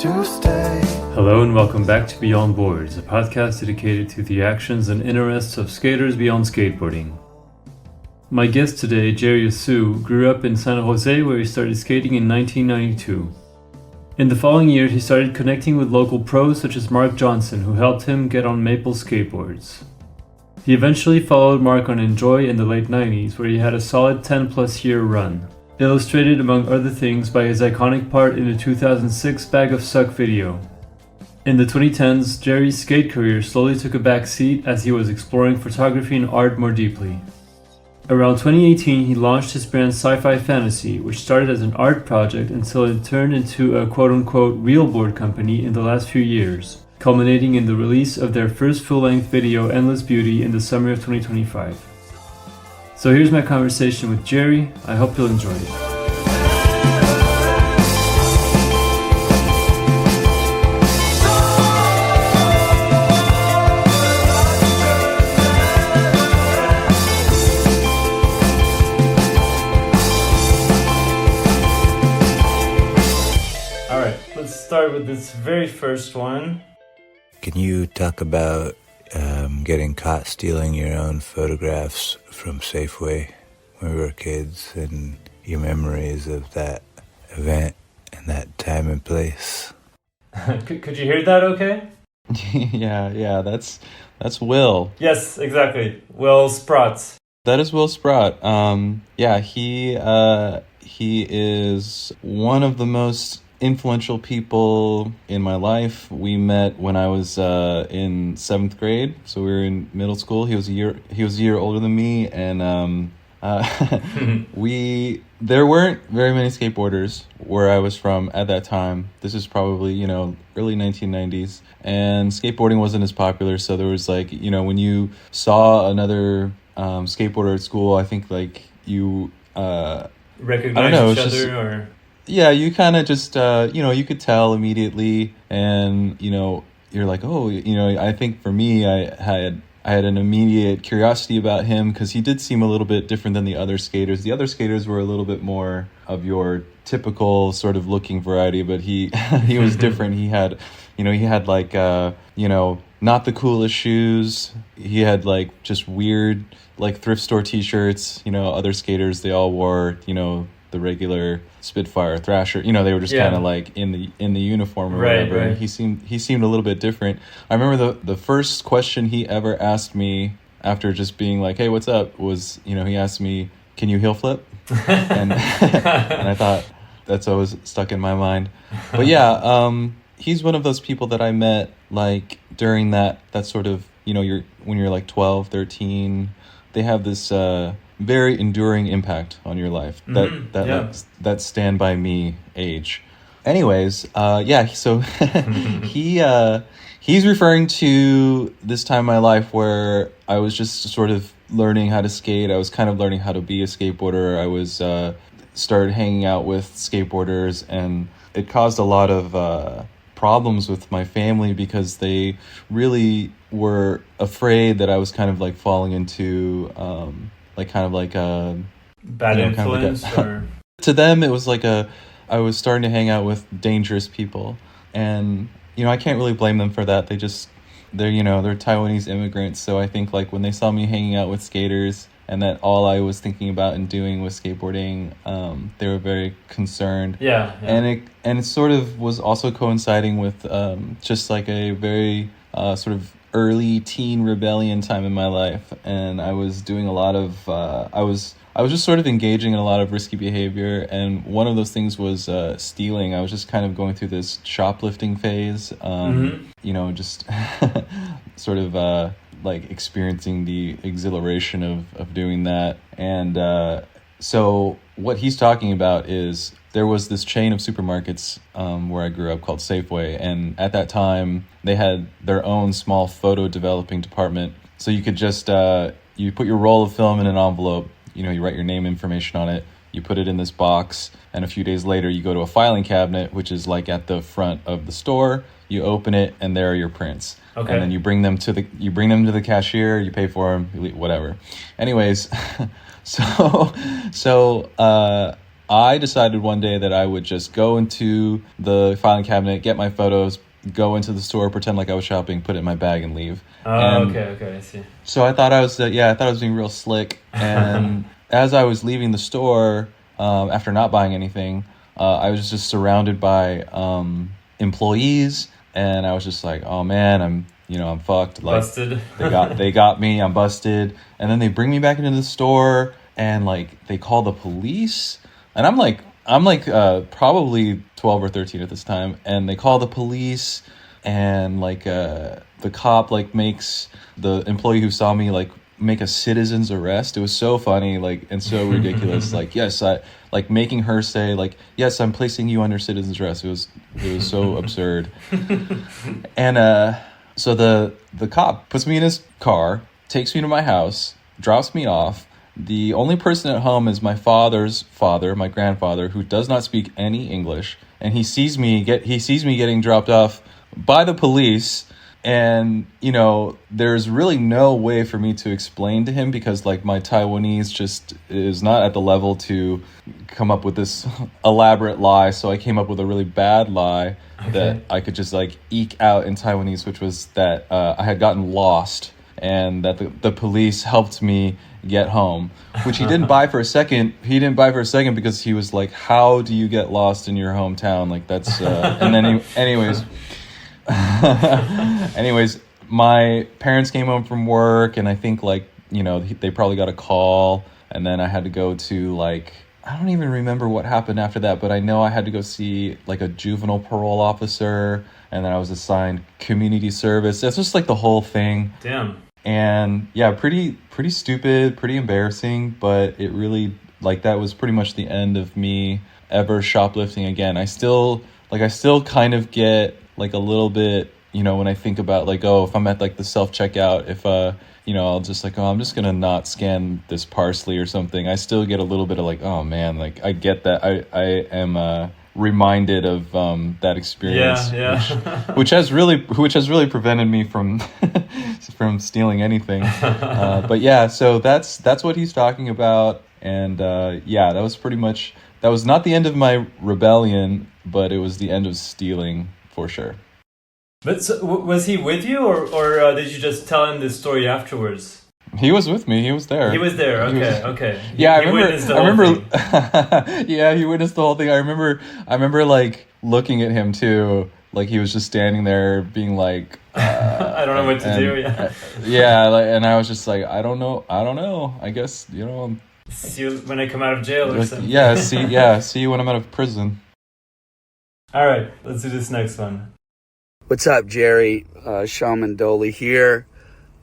to stay. Hello and welcome back to Beyond Boards, a podcast dedicated to the actions and interests of skaters beyond skateboarding. My guest today, Jerry Hsu, grew up in San José where he started skating in 1992. In the following years, he started connecting with local pros such as Marc Johnson, who helped him get on Maple Skateboards. He eventually followed Marc on Enjoi in the late 90s, where he had a solid 10-plus year run, illustrated among other things by his iconic part in the 2006 Bag of Suck video. In the 2010s, Jerry's skate career slowly took a back seat as he was exploring photography and art more deeply. Around 2018, he launched his brand Sci-Fi Fantasy, which started as an art project until it turned into a quote-unquote real board company in the last few years, culminating in the release of their first full-length video, Endless Beauty, in the summer of 2025. So here's my conversation with Jerry. I hope you'll enjoy it. All right, let's start with this very first one. Can you talk about getting caught stealing your own photographs from Safeway when we were kids and your memories of that event and that time and place? Could you hear that okay? Yeah, that's Will. Yes, exactly. Will Sprot. That is Will Sprot. He is one of the most influential people in my life. We met when I was in 7th grade, so we were in middle school. He was a year older than me, and there weren't very many skateboarders where I was from at that time. This is probably early 1990s, and skateboarding wasn't as popular. So there was when you saw another skateboarder at school, I think you recognize each other, or yeah, you kind of just, you could tell immediately, and, you're like, oh, I think for me, I had an immediate curiosity about him because he did seem a little bit different than the other skaters. The other skaters were a little bit more of your typical sort of looking variety, but he was different. He had not the coolest shoes. He had just weird, thrift store t-shirts. Other skaters, they all wore, the regular Spitfire, Thrasher, they were just kind of in the uniform or whatever. Right. And he seemed a little bit different. I remember the first question he ever asked me after just being like, "Hey, what's up?" was, he asked me, "Can you heel flip?" and I thought that's always stuck in my mind. But yeah, he's one of those people that I met during that sort of, when you're 12, 13, they have this very enduring impact on your life. That stand by me age. Anyways, so he's referring to this time in my life where I was just sort of learning how to skate. I was kind of learning how to be a skateboarder. I was started hanging out with skateboarders, and it caused a lot of problems with my family because they really were afraid that I was kind of falling into bad influence, or to them it was I was starting to hang out with dangerous people, and I can't really blame them for that. They're Taiwanese immigrants, so I think when they saw me hanging out with skaters and that all I was thinking about and doing was skateboarding, they were very concerned. Yeah. And it sort of was also coinciding with just a very sort of early teen rebellion time in my life, and I was doing a lot of I was just sort of engaging in a lot of risky behavior, and one of those things was stealing. I was just kind of going through this shoplifting phase, just sort of experiencing the exhilaration of doing that. And so what he's talking about is there was this chain of supermarkets where I grew up called Safeway, and at that time they had their own small photo developing department. So you could just you put your roll of film in an envelope, you write your name information on it, you put it in this box, and a few days later you go to a filing cabinet, which is at the front of the store. You open it, and there are your prints. Okay. And then you bring them to the cashier, you pay for them, whatever. Anyways, so I decided one day that I would just go into the filing cabinet, get my photos, go into the store, pretend like I was shopping, put it in my bag, and leave. Oh, okay, I see. So I thought I was being real slick. And as I was leaving the store, after not buying anything, I was just surrounded by employees, and I was just like, oh man, I'm fucked. Like, busted. they got me. I'm busted. And then they bring me back into the store, and like they call the police, and I'm like probably 12 or 13 at this time, and they call the police, and like the cop like makes the employee who saw me like make a citizen's arrest. It was so funny, like, and so ridiculous. Like, yes, I like making her say like, yes, I'm placing you under citizen's arrest. It was so absurd. And so the cop puts me in his car, takes me to my house, drops me off. The only person at home is my father's father, my grandfather, who does not speak any English, and he sees me getting dropped off by the police. And, there's really no way for me to explain to him, because like my Taiwanese just is not at the level to come up with this elaborate lie. So I came up with a really bad lie that I could just like eke out in Taiwanese, which was that I had gotten lost, and that the police helped me get home, which he didn't buy for a second. He didn't buy for a second because he was like, how do you get lost in your hometown? Like that's, and then anyways, my parents came home from work, and I think like, they probably got a call, and then I had to go to like, I don't even remember what happened after that, but I know I had to go see like a juvenile parole officer, and then I was assigned community service. It's just like the whole thing. Damn. And yeah, pretty stupid, pretty embarrassing, but it really, like, that was pretty much the end of me ever shoplifting again. I still kind of get like a little bit, when I think about like, oh, if I'm at like the self-checkout, if I'll just like, oh, I'm just gonna not scan this parsley or something, I still get a little bit of like, oh man, like I get that. I am reminded of that experience, which has really prevented me from from stealing anything. But yeah, so that's what he's talking about. And that was not the end of my rebellion, but it was the end of stealing for sure. But so, was he with you, or did you just tell him this story afterwards? He was with me. He was there. Okay. Yeah, I remember. Yeah, he witnessed the whole thing. I remember like looking at him too. Like he was just standing there, being like, I don't know what to do. Yeah. Like, and I was just like, I don't know. I guess see you when I come out of jail or something. See you when I'm out of prison. All right, let's do this next one. What's up, Jerry? Shawn Mandoli here.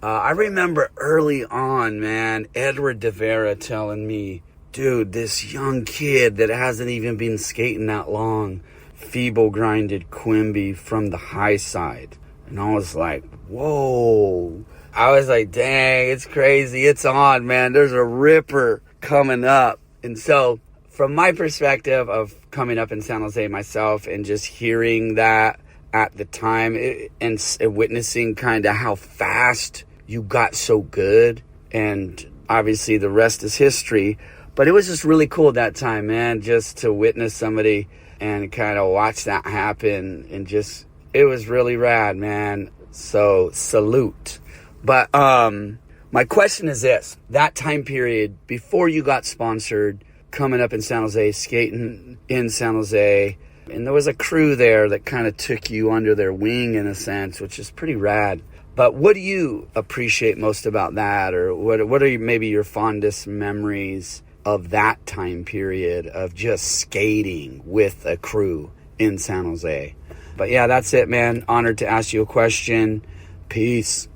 I remember early on, man, Edward De Vera telling me, dude, this young kid that hasn't even been skating that long, feeble-grinded Quimby from the high side. And I was like, whoa. I was like, dang, it's crazy. It's on, man. There's a ripper coming up. And so from my perspective of coming up in San Jose myself and just hearing that at the time and witnessing kind of how fast you got so good, and obviously the rest is history, but it was just really cool that time, man, just to witness somebody and kind of watch that happen, and just, it was really rad, man. So salute. But my question is this: that time period before you got sponsored, coming up in San Jose, skating in San Jose, and there was a crew there that kind of took you under their wing in a sense, which is pretty rad. But what do you appreciate most about that? Or what are maybe your fondest memories of that time period of just skating with a crew in San Jose? But yeah, that's it, man. Honored to ask you a question. Peace.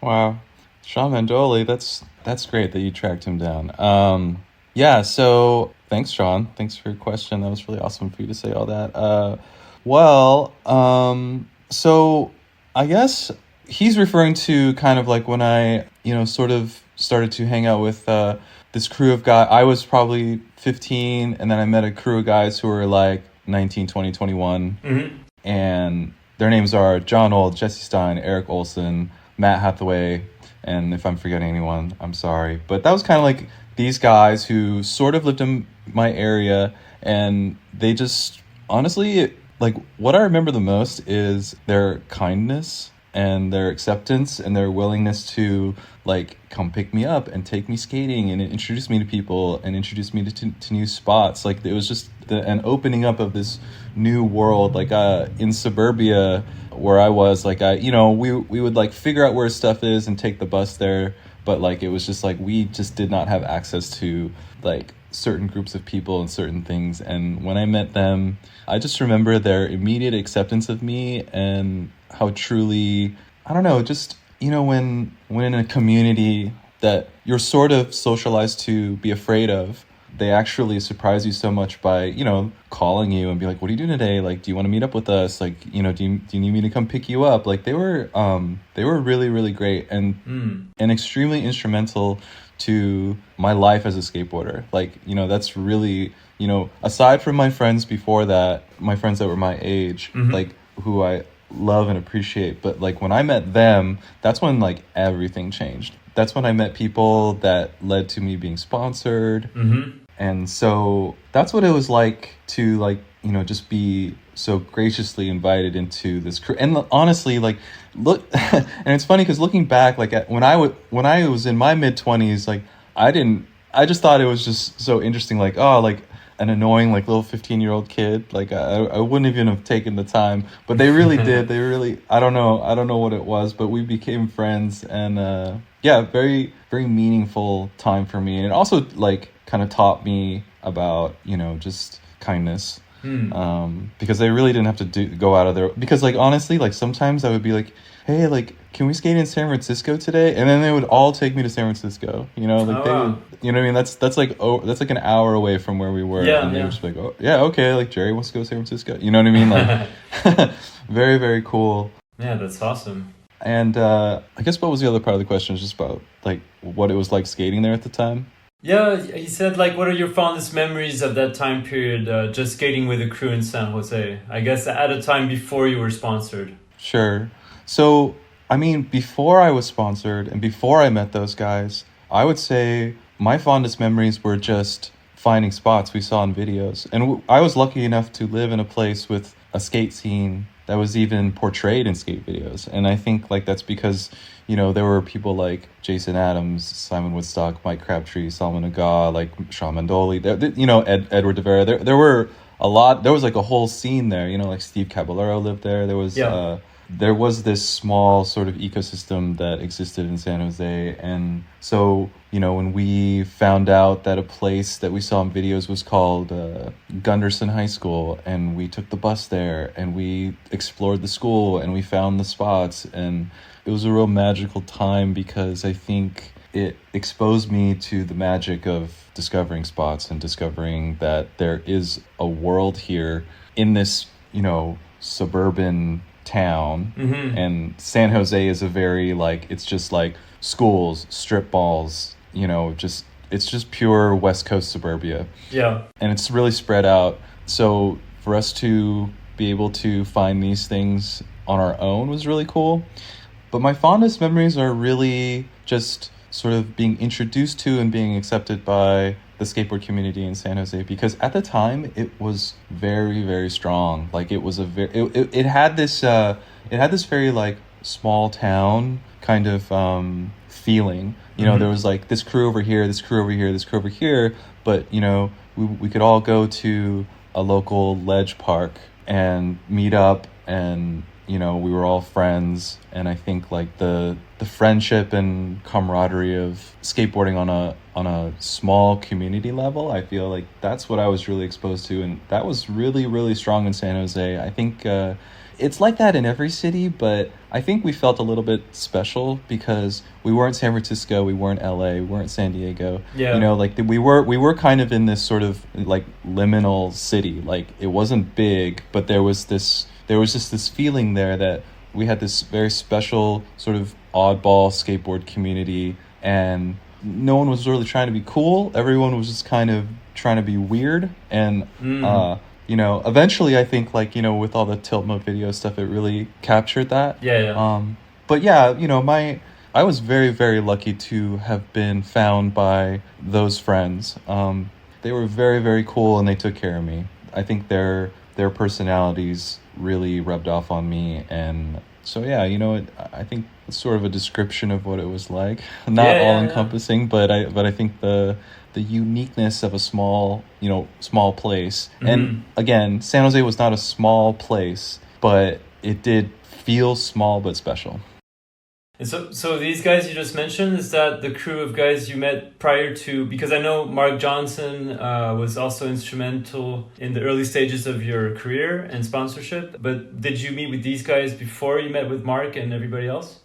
Wow. Shawn Mandoli, that's great that you tracked him down. So thanks, Shawn. Thanks for your question. That was really awesome for you to say all that. So I guess he's referring to kind of like when I, sort of started to hang out with this crew of guys. I was probably 15, and then I met a crew of guys who were like 19, 20, 21. Mm-hmm. And their names are John Old, Jesse Stein, Eric Olson, Matt Hathaway, And if I'm forgetting anyone, I'm sorry. But that was kind of like these guys who sort of lived in my area, and they just, honestly, like, what I remember the most is their kindness and their acceptance and their willingness to, like, come pick me up and take me skating and introduce me to people and introduce me to new spots. Like, it was just an opening up of this new world. Like, in suburbia where I was, like, we would, like, figure out where stuff is and take the bus there. But, like, it was just, like, we just did not have access to, like, certain groups of people and certain things. And when I met them, I just remember their immediate acceptance of me and how truly, I don't know, just, you know, when in a community that you're sort of socialized to be afraid of, they actually surprise you so much by, you know, calling you and be like, what are you doing today? Like, do you want to meet up with us? Like, you know, do you need me to come pick you up? Like, they were really, really great and extremely instrumental to my life as a skateboarder. Like, you know, that's really, you know, aside from my friends before that, my friends that were my age, like, who I love and appreciate, but, like, when I met them, that's when, like, everything changed. That's when I met people that led to me being sponsored. And so that's what it was like to, like, you know, just be so graciously invited into this crew. And honestly, like, look, and it's funny because looking back, like, when I was in my mid-20s, like, I just thought it was just so interesting, like, oh, like, an annoying, like, little 15-year-old kid. Like, I wouldn't even have taken the time, but they really did. They really, I don't know what it was, but we became friends, and yeah, very, very meaningful time for me. And it also, like, kind of taught me about, you know, just kindness. Because they really didn't have to go out of their, because, like, honestly, like, sometimes I would be like, hey, like, can we skate in San Francisco today? And then they would all take me to San Francisco, you know, like, you know what I mean? That's like an hour away from where we were. And they were just like, oh yeah, okay, like, Jerry wants to go to San Francisco, you know what I mean? Like, very, very cool. Yeah, that's awesome. And I guess what was the other part of the question? Is just about, like, what it was like skating there at the time. Yeah, he said, like, what are your fondest memories of that time period, just skating with a crew in San Jose? I guess at a time before you were sponsored. Sure. So, I mean, before I was sponsored and before I met those guys, I would say my fondest memories were just finding spots we saw in videos. And I was lucky enough to live in a place with a skate scene that was even portrayed in skate videos. And I think, like, that's because, you know, there were people like Jason Adams, Simon Woodstock, Mike Crabtree, Salman Aga, like Shawn Mandoli, you know, Edward De Vera. There were a lot. There was, like, a whole scene there. You know, like, Steve Caballero lived there. There was this small sort of ecosystem that existed in San Jose. And so, you know, when we found out that a place that we saw in videos was called Gunderson High School, and we took the bus there and we explored the school and we found the spots, and it was a real magical time because I think it exposed me to the magic of discovering spots and discovering that there is a world here in this, you know, suburban town. And San Jose is a very, like, it's just like schools, strip malls, you know, just, it's just pure West Coast suburbia. Yeah. And it's really spread out. So for us to be able to find these things on our own was really cool. But my fondest memories are really just sort of being introduced to and being accepted by the skateboard community in San Jose, because at the time it was very, very strong. Like, it was it had this very, like, small town kind of feeling. You know, there was, like, this crew over here, this crew over here, this crew over here, but, you know, we could all go to a local ledge park and meet up, and, you know, we were all friends. And I think, like, the friendship and camaraderie of skateboarding on a small community level, I feel like that's what I was really exposed to, and that was really, really strong in San Jose. I think it's like that in every city, but I think we felt a little bit special because we weren't San Francisco, we weren't LA, we weren't San Diego. Yeah. You know, like, we were kind of in this sort of, like, liminal city. Like, it wasn't big, but there was just this feeling there that we had this very special sort of oddball skateboard community, and no one was really trying to be cool. Everyone was just kind of trying to be weird. And you know, eventually I think, like, you know, with all the tilt mode video stuff, it really captured that. But yeah, you know, I was very, very lucky to have been found by those friends. They were very, very cool, and they took care of me. I think their personalities really rubbed off on me, and so yeah, I think it's sort of a description of what it was like. Not all encompassing, but I think the uniqueness of a small place. Mm-hmm. And again, San Jose was not a small place, but it did feel small but special. And so these guys you just mentioned, is that the crew of guys you met prior to, because I know Marc Johnson was also instrumental in the early stages of your career and sponsorship, but did you meet with these guys before you met with Marc and everybody else?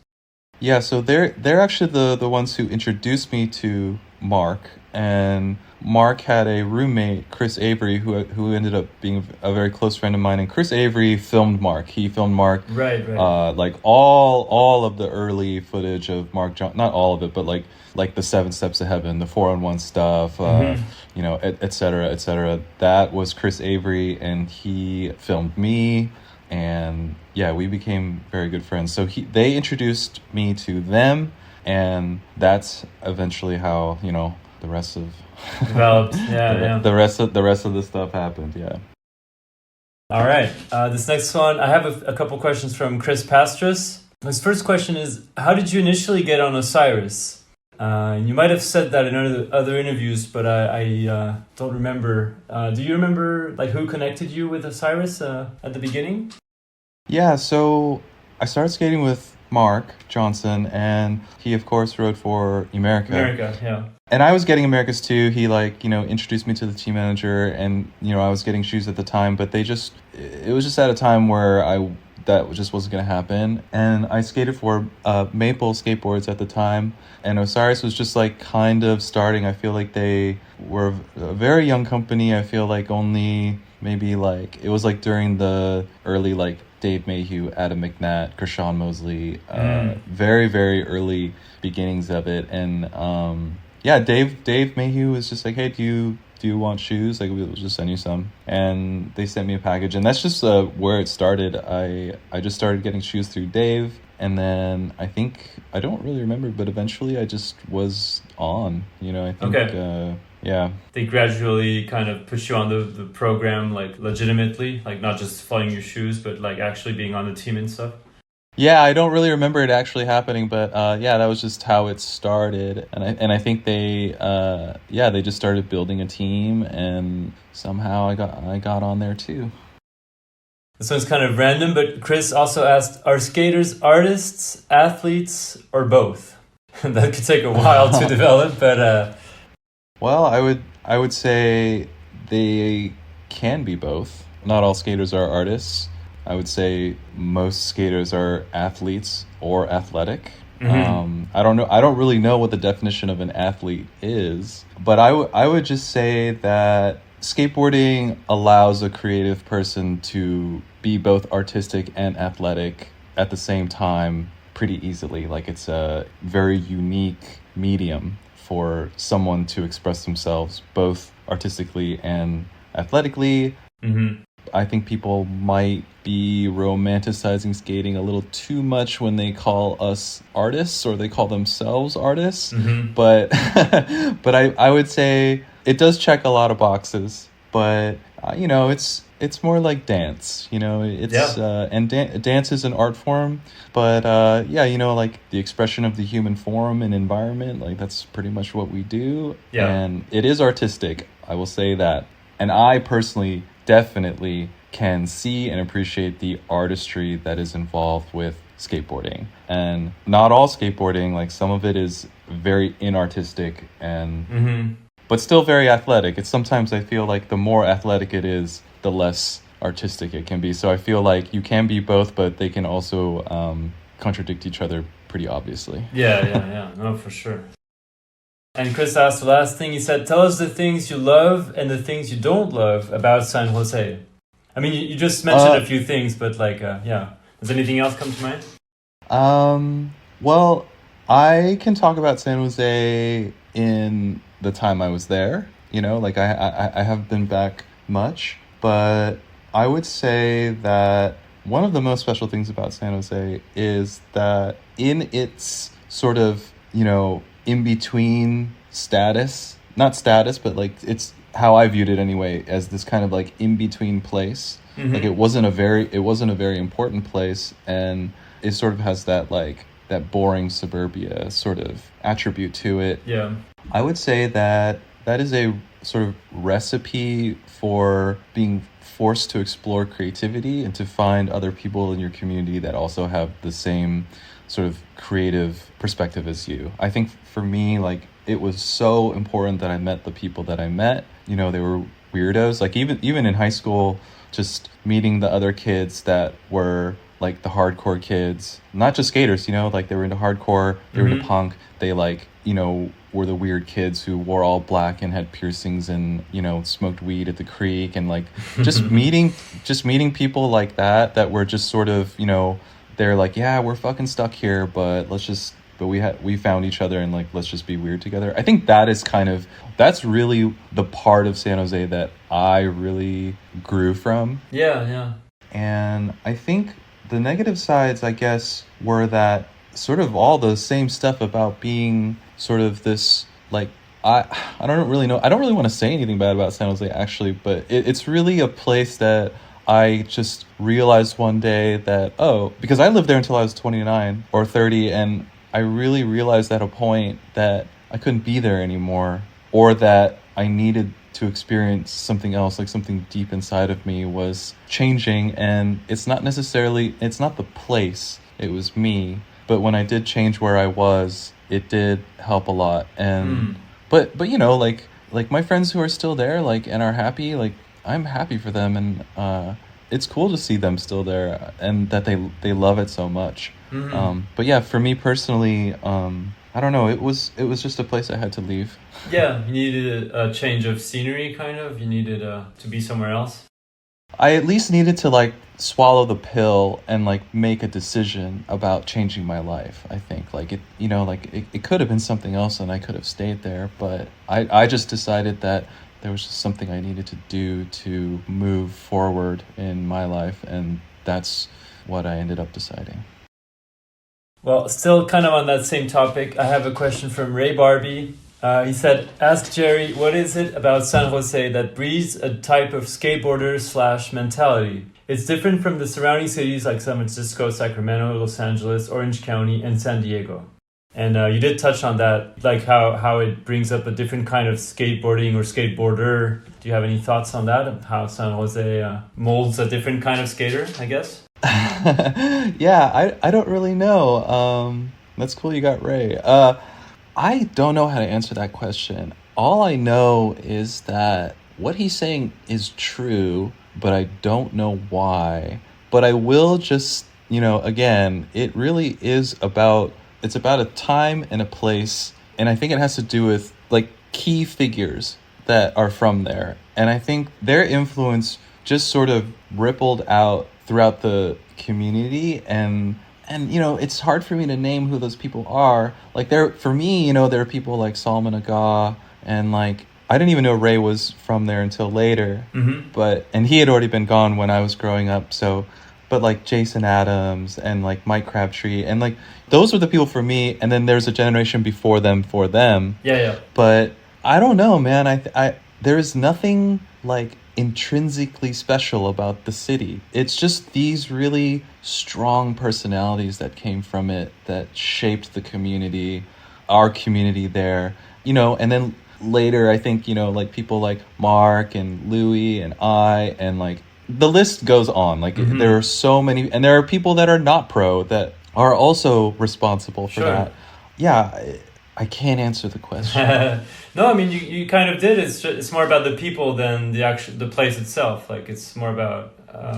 Yeah, so they're actually the ones who introduced me to Marc, and Marc had a roommate, Chris Avery, who ended up being a very close friend of mine. And Chris Avery filmed Marc. He filmed Marc, right. Like all of the early footage of Marc Johnson, not all of it, but like the 7 Steps to Heaven, the 4-on-1 stuff, et cetera. That was Chris Avery, and he filmed me. And yeah, we became very good friends. So they introduced me to them, and that's eventually how the rest of developed. The rest of the stuff happened. Yeah. All right. This next one, I have a couple questions from Chris Pastras. His first question is, how did you initially get on Osiris? You might have said that in other interviews, but I don't remember. Do you remember who connected you with Osiris at the beginning? Yeah, so I started skating with Marc Johnson, and he of course rode for America, yeah. And I was getting Americas too. He introduced me to the team manager, and I was getting shoes at the time, but it was just at a time where that just wasn't going to happen. And I skated for Maple Skateboards at the time, and Osiris was just kind of starting. I feel like they were a very young company. I feel like only maybe it was during the early Dave Mayhew, Adam McNatt, Kershawn Mosley, very, very early beginnings of it. And Dave Mayhew was just hey, do you want shoes? We'll just send you some. And they sent me a package, and that's just where it started. I just started getting shoes through Dave, and then I don't really remember, but eventually I just was on, I think. Okay. Yeah. They gradually kind of push you on the program, legitimately, not just following your shoes, but actually being on the team and stuff. Yeah, I don't really remember it actually happening, but that was just how it started. And I think they just started building a team, and somehow I got on there too. This one's kind of random, but Chris also asked, are skaters artists, athletes, or both? That could take a while to develop, but well, I would say they can be both. Not all skaters are artists. I would say most skaters are athletes or athletic. Mm-hmm. I don't know. I don't really know what the definition of an athlete is, but I would just say that skateboarding allows a creative person to be both artistic and athletic at the same time pretty easily. It's a very unique medium for someone to express themselves both artistically and athletically. Mm-hmm. I think people might be romanticizing skating a little too much when they call us artists, or they call themselves artists. Mm-hmm. But I would say it does check a lot of boxes. But it's more like dance. And dance is an art form. But the expression of the human form and environment, that's pretty much what we do. Yeah. And it is artistic. I will say that. And I personally definitely can see and appreciate the artistry that is involved with skateboarding. And not all skateboarding, some of it is very inartistic and but still very athletic. It's sometimes I feel the more athletic it is, the less artistic it can be. So I feel you can be both, but they can also contradict each other pretty obviously. Yeah. No, for sure. And Chris asked the last thing. He said, tell us the things you love and the things you don't love about San Jose. I mean, you just mentioned a few things, but does anything else come to mind? Well, I can talk about San Jose in the time I was there. I haven't been back much, but I would say that one of the most special things about San Jose is that in its sort of, in between status, not status, but like it's how I viewed it anyway, as this kind of like in between place. Mm-hmm. Like it wasn't a very important place, and it sort of has that like that boring suburbia sort of attribute to it. Yeah. I would say that is a sort of recipe for being forced to explore creativity and to find other people in your community that also have the same sort of creative perspective as you. I think for me, like, it was so important that I met the people that I met. They were weirdos. Like even in high school, just meeting the other kids that were like the hardcore kids, not just skaters, like they were into hardcore, they were into punk. They were the weird kids who wore all black and had piercings and, smoked weed at the creek, and like just meeting people like that were just sort of, they're like, yeah, we're fucking stuck here, but we found each other, and like, let's just be weird together. I think that's really the part of San Jose that I really grew from. Yeah. And I think the negative sides, I guess, were that sort of all the same stuff about being sort of this, like, I don't really know. I don't really want to say anything bad about San Jose, actually, but it's really a place that I just realized one day that, because I lived there until I was 29 or 30, and I really realized at a point that I couldn't be there anymore, or that I needed to experience something else, like something deep inside of me was changing. And it's not the place, it was me. But when I did change where I was, it did help a lot. And but like my friends who are still there, like, and are happy, like, I'm happy for them, and it's cool to see them still there, and that they love it so much. But yeah, for me personally, I don't know, it was just a place I had to leave. Yeah, you needed a change of scenery, kind of. You needed to be somewhere else. I at least needed to like swallow the pill and like make a decision about changing my life. I think like it could have been something else and I could have stayed there, but I just decided that there was just something I needed to do to move forward in my life, and that's what I ended up deciding. Well, still kind of on that same topic, I have a question from Ray Barbee. He said, ask Jerry, what is it about San Jose that breeds a type of skateboarder / mentality? It's different from the surrounding cities like San Francisco, Sacramento, Los Angeles, Orange County, and San Diego. And you did touch on that, like how it brings up a different kind of skateboarding or skateboarder. Do you have any thoughts on that, of how San Jose molds a different kind of skater, I guess? Yeah, I don't really know. That's cool you got Ray. I don't know how to answer that question. All I know is that what he's saying is true, but I don't know why. But I will just, again, it really is about a time and a place, and I think it has to do with like key figures that are from there. And I think their influence just sort of rippled out throughout the community, and it's hard for me to name who those people are. Like for me, there are people like Salman Agha, and like I didn't even know Ray was from there until later. And he had already been gone when I was growing up. So, but like Jason Adams and like Mike Crabtree, and like those were the people for me. And then there's a generation before them for them. Yeah. But I don't know, man. I there is nothing like intrinsically special about the city. It's just these really strong personalities that came from it that shaped the community, our community there, and then later I think, like people like Mark and Louie and and like the list goes on. Like there are so many, and there are people that are not pro that are also responsible for that. Yeah, I can't answer the question. No, I mean you kind of did. It's more about the people than the place itself. Like it's more about.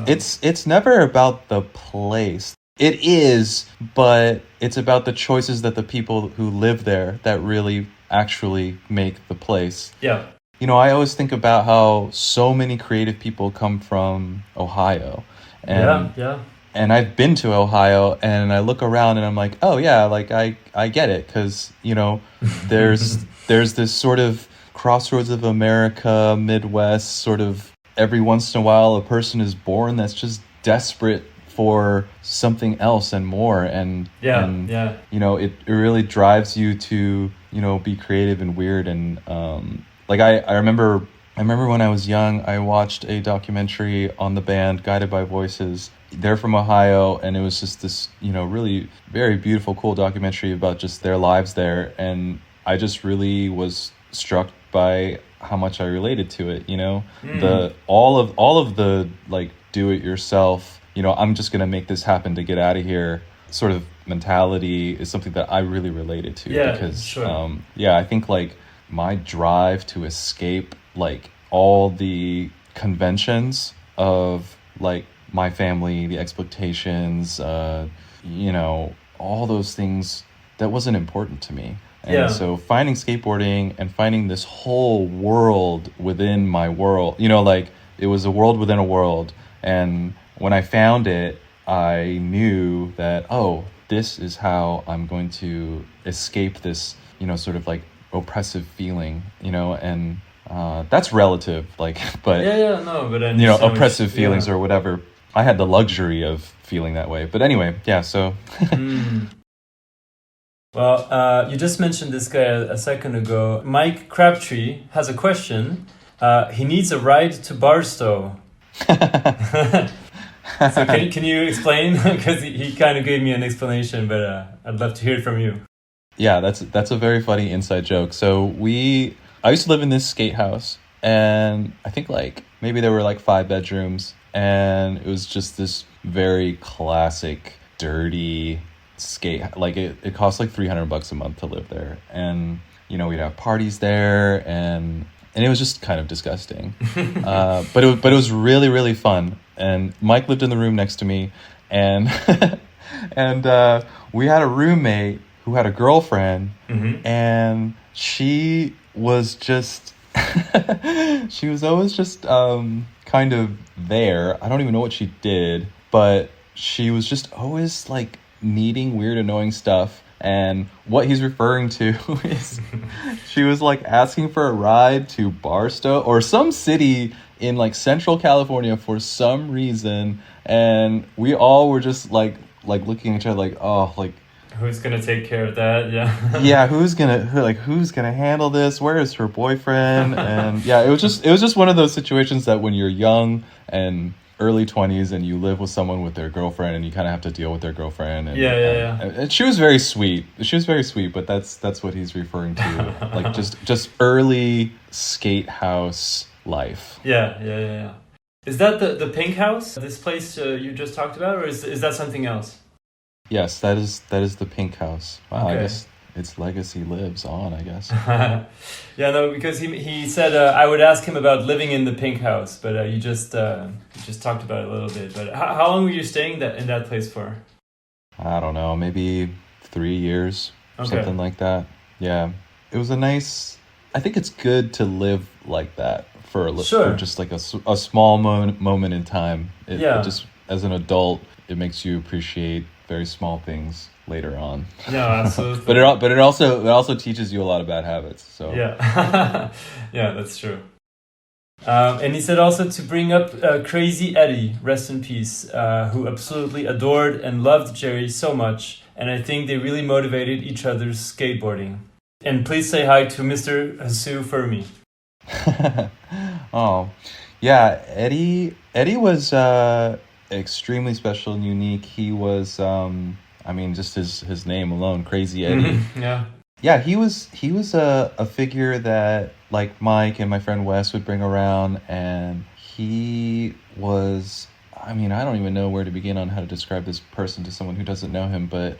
It's never about the place. It is, but it's about the choices that the people who live there that really actually make the place. Yeah. I always think about how so many creative people come from Ohio, and And I've been to Ohio, and I look around and I'm like, oh yeah, like I get it, because there's this sort of crossroads of America, Midwest, sort of every once in a while a person is born that's just desperate for something else and more. And you know, it really drives you to, you know, be creative and weird. And like I remember when I was young, I watched a documentary on the band Guided by Voices. They're from Ohio, and it was just this, you know, really very beautiful, cool documentary about just their lives there. And I just really was struck by how much I related to it, you know. All of the like do it yourself, you know, I'm just gonna make this happen to get out of here sort of mentality is something that I really related to. Because I think like my drive to escape like all the conventions of like my family, the expectations, you know, all those things, that wasn't important to me. And so finding skateboarding and finding this whole world within my world, you know, like it was a world within a world. And when I found it, I knew that, oh, this is how I'm going to escape this, you know, sort of like oppressive feeling, you know. And that's relative, like, but but you know, oppressive feelings or whatever. I had the luxury of feeling that way. But anyway, so. Well, you just mentioned this guy a second ago. Mike Crabtree has a question. He needs a ride to Barstow. So can you explain? Because he kind of gave me an explanation, but I'd love to hear it from you. Yeah, that's a very funny inside joke. So I used to live in this skate house, and I think like maybe there were like 5 bedrooms, and it was just this very classic, dirty skate. Like it cost like $300 a month to live there, and you know, we'd have parties there, and it was just kind of disgusting. But it was really, really fun. And Mike lived in the room next to me, and we had a roommate who had a girlfriend, and she was just she was always just kind of there. I don't even know what she did, but she was just always like needing weird, annoying stuff. And what he's referring to is she was like asking for a ride to Barstow or some city in like Central California for some reason, and we all were just like looking at each other like, oh, like, who's gonna take care of that? Yeah, who's gonna handle this? Where is her boyfriend? And yeah, it was just one of those situations that when you're young and early 20s and you live with someone with their girlfriend, and you kind of have to deal with their girlfriend. And, and she was very sweet. But that's what he's referring to, like just early skate house life. Yeah. Is that the Pink House? This place you just talked about, or is that something else? Yes, that is the Pink House. Wow, okay. I guess its legacy lives on, I guess. Yeah, no, because he said I would ask him about living in the Pink House, but you just talked about it a little bit. But how long were you staying in that place for? I don't know, maybe 3 years, something like that. Yeah, it was a nice. I think it's good to live like that for just like a small moment in time. It just, as an adult, it makes you appreciate very small things later on. Yeah, absolutely. but it also teaches you a lot of bad habits. So yeah, yeah, that's true. And he said also to bring up Crazy Eddie, rest in peace, who absolutely adored and loved Jerry so much, and I think they really motivated each other's skateboarding. And please say hi to Mr. Hsu for me. Oh, yeah, Eddie was extremely special and unique. He was, I mean, just his name alone, Crazy Eddie. Yeah, he was a figure that like Mike and my friend Wes would bring around, and he was, I mean, I don't even know where to begin on how to describe this person to someone who doesn't know him, but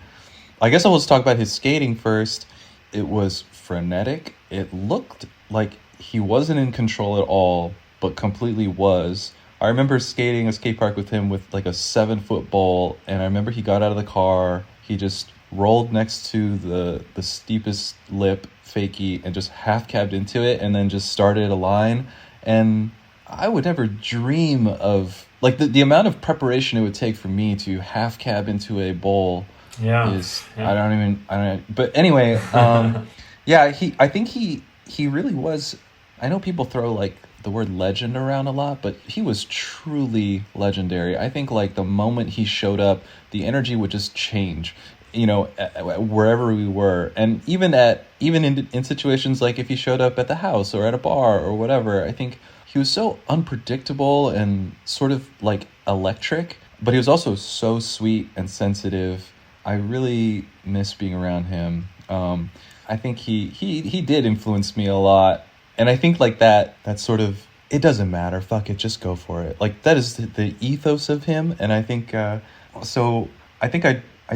I guess I'll just talk about his skating first. It was frenetic. It looked like he wasn't in control at all, but completely was. I remember skating a skate park with him with like a 7-foot bowl, and I remember he got out of the car, he just rolled next to the steepest lip fakie and just half cabbed into it, and then just started a line. And I would never dream of like the amount of preparation it would take for me to half cab into a bowl. I don't but anyway, I think he really was. I know people throw like the word legend around a lot, but he was truly legendary. I think like the moment he showed up, the energy would just change, wherever we were. And even in situations like if he showed up at the house or at a bar or whatever, I think he was so unpredictable and sort of like electric, but he was also so sweet and sensitive. I really miss being around him. I think he did influence me a lot. And I think like that sort of, it doesn't matter, fuck it, just go for it. Like that is the ethos of him. And I think, I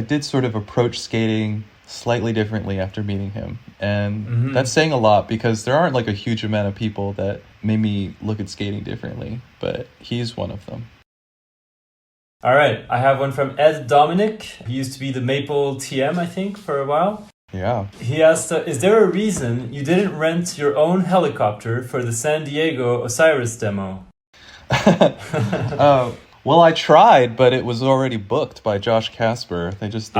did sort of approach skating slightly differently after meeting him. And that's saying a lot, because there aren't like a huge amount of people that made me look at skating differently, but he's one of them. All right, I have one from Ed Dominick. He used to be the Maple TM, I think, for a while. Yeah. He asked, is there a reason you didn't rent your own helicopter for the San Diego Osiris demo? Well, I tried, but it was already booked by Josh Casper. There was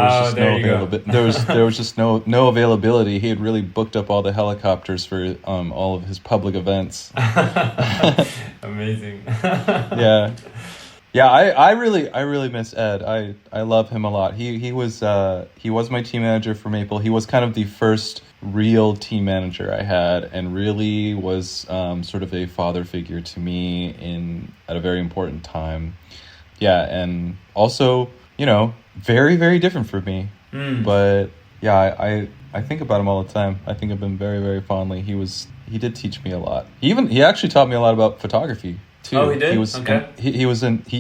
just no availability. He had really booked up all the helicopters for all of his public events. Amazing. Yeah, I really miss Ed. I love him a lot. He was my team manager for Maple. He was kind of the first real team manager I had, and really was sort of a father figure to me at a very important time. Yeah, and also, very, very different for me. But yeah, I think about him all the time. I think of him very, very fondly. He did teach me a lot. He actually taught me a lot about photography too. Oh, he did? Okay. He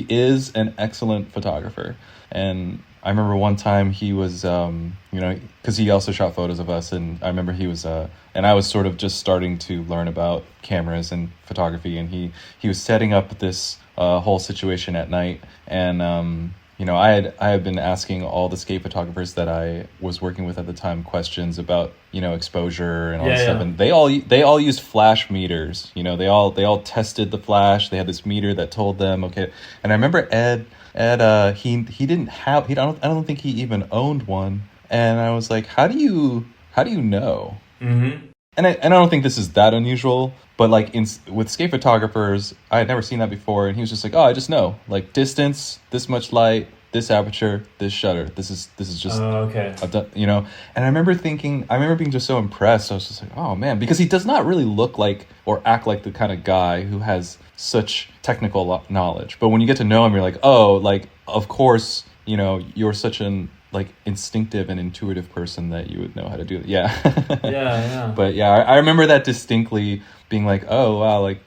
is an excellent photographer. And I remember one time he was, because he also shot photos of us, and I remember he was, and I was sort of just starting to learn about cameras and photography, and he was setting up this whole situation at night, and I had been asking all the skate photographers that I was working with at the time questions about exposure and all this stuff, and they all used flash meters. They all tested the flash. They had this meter that told them okay. And I remember Ed he didn't have, I don't think he even owned one, and I was like, how do you know? Mm-hmm. And I don't think this is that unusual, but like with skate photographers, I had never seen that before, and he was just like, oh, I just know, like distance, this much light, this aperture, this shutter, this is just okay. And I remember being just so impressed. I was just like, oh man, because he does not really look like or act like the kind of guy who has such technical knowledge. But when you get to know him, you're like, oh, like of course, you're such an like instinctive and intuitive person that you would know how to do it. Yeah. Yeah. But yeah, I remember that distinctly, being like, oh wow, like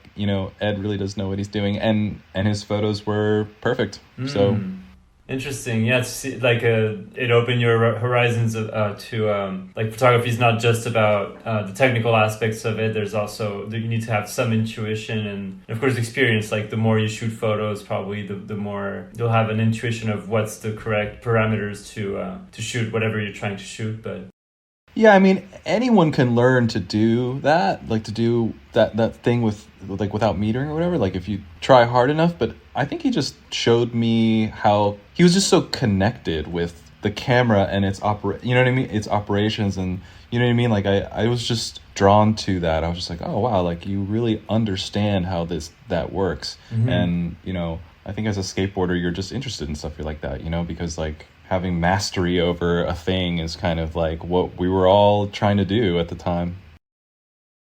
Ed really does know what he's doing, and his photos were perfect. So interesting. Yeah, it opened your horizons to like photography is not just about the technical aspects of it. There's also you need to have some intuition and of course experience. Like the more you shoot photos, probably the more you'll have an intuition of what's the correct parameters to shoot whatever you're trying to shoot. But yeah, I mean, anyone can learn to do that, like to do that thing without metering or whatever, like if you try hard enough. But I think he just showed me how he was just so connected with the camera and its its operations, and like I was just drawn to that. I was just like, oh wow, like you really understand how that works. And I think as a skateboarder, you're just interested in stuff like that, because like having mastery over a thing is kind of like what we were all trying to do at the time.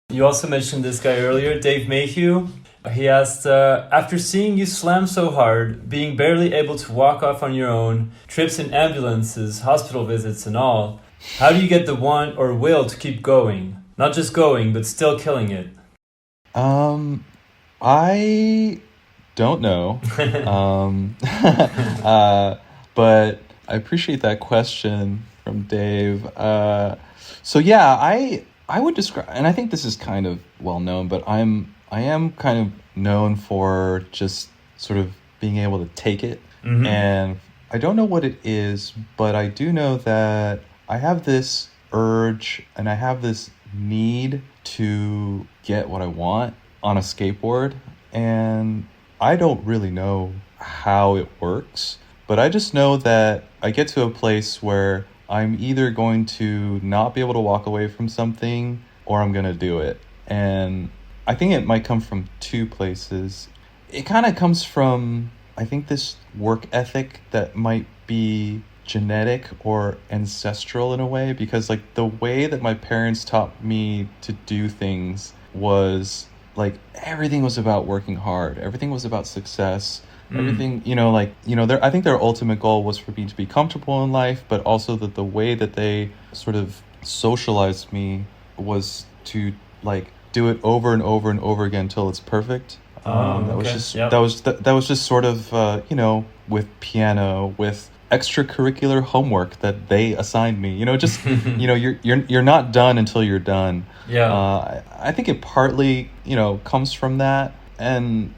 You also mentioned this guy earlier, Dave Mayhew. He asked, after seeing you slam so hard, being barely able to walk off on your own, trips in ambulances, hospital visits and all, how do you get the want or will to keep going? Not just going, but still killing it. I don't know. But I appreciate that question from Dave. So yeah, I would describe, and I think this is kind of well known, but I am kind of known for just sort of being able to take it. And I don't know what it is, but I do know that I have this urge and I have this need to get what I want on a skateboard, and I don't really know how it works. But I just know that I get to a place where I'm either going to not be able to walk away from something or I'm going to do it. And I think it might come from two places. It kind of comes from, I think, this work ethic that might be genetic or ancestral in a way, because like the way that my parents taught me to do things was like everything was about working hard, everything was about success, everything, I think their ultimate goal was for me to be comfortable in life, but also that the way that they sort of socialized me was to like do it over and over and over again until it's perfect. That was just sort of with piano, with extracurricular homework that they assigned me. You're not done until you're done. I think it partly comes from that, and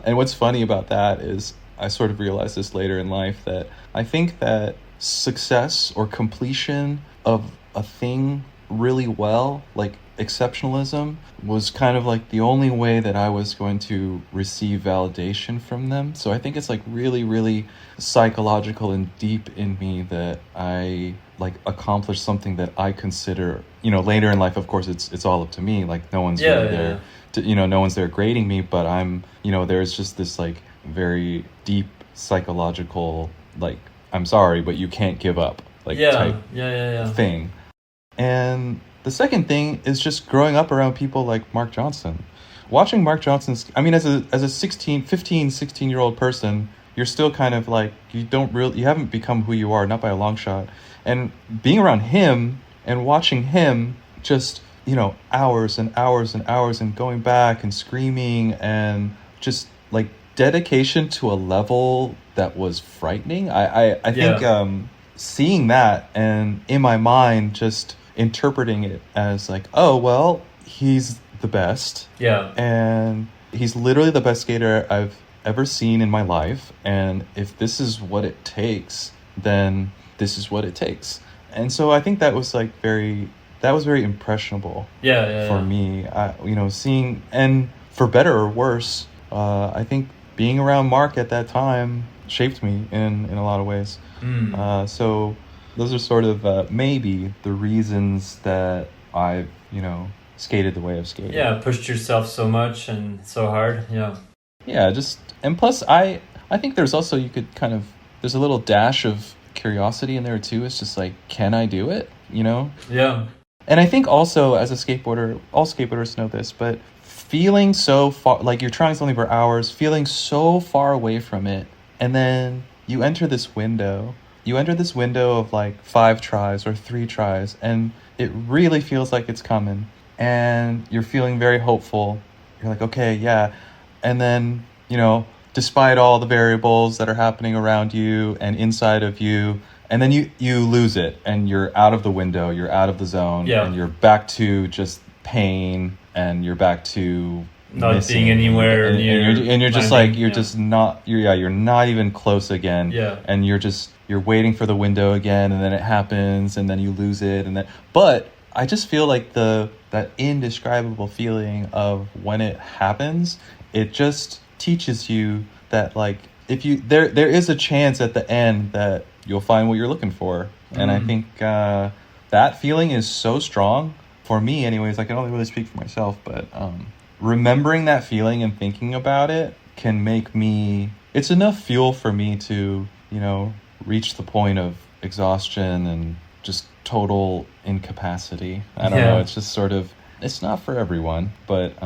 what's funny about that is I sort of realized this later in life, that I think that success or completion of a thing really well, like exceptionalism, was kind of like the only way that I was going to receive validation from them. So I think it's like really, really psychological and deep in me that I like accomplished something that I consider, later in life, of course, it's all up to me. Like no one's there no one's there grading me, but I'm, there's just this like very deep psychological, like, I'm sorry, but you can't give up, like type thing. And the second thing is just growing up around people like Marc Johnson. Watching Marc Johnson's, I mean, as a 16-year-old person, you're still kind of like, you haven't become who you are, not by a long shot. And being around him and watching him just, hours and hours and hours, and going back and screaming, and just like dedication to a level that was frightening. I think seeing that, and in my mind just interpreting it as like, oh well, he's the best, and he's literally the best skater I've ever seen in my life, and if this is what it takes, then this is what it takes. And so I think that was like very impressionable for me. Seeing, and for better or worse, I think being around Marc at that time shaped me in a lot of ways. So those are sort of maybe the reasons that I've, skated the way I've skated. Yeah, pushed yourself so much and so hard. Yeah, and plus I think there's also, there's a little dash of curiosity in there too. It's just like, can I do it? Yeah. And I think also as a skateboarder, all skateboarders know this, but feeling so far, like you're trying something for hours, feeling so far away from it, and then you enter this window of like 5 tries or 3 tries, and it really feels like it's coming, and you're feeling very hopeful. You're like, okay, yeah. And then, despite all the variables that are happening around you and inside of you, and then you lose it, and you're out of the window, you're out of the zone, and you're back to just pain, and you're back to not missing, being anywhere near, and you're just like, you're not even close again, and you're waiting for the window again, and then it happens, and then you lose it, but I just feel like that indescribable feeling of when it happens, it just teaches you that like, if you there is a chance at the end that you'll find what you're looking for. And I think that feeling is so strong for me anyways. I can only really speak for myself, but remembering that feeling and thinking about it can make me, it's enough fuel for me to reach the point of exhaustion and just total incapacity. I don't know, it's just sort of, it's not for everyone, but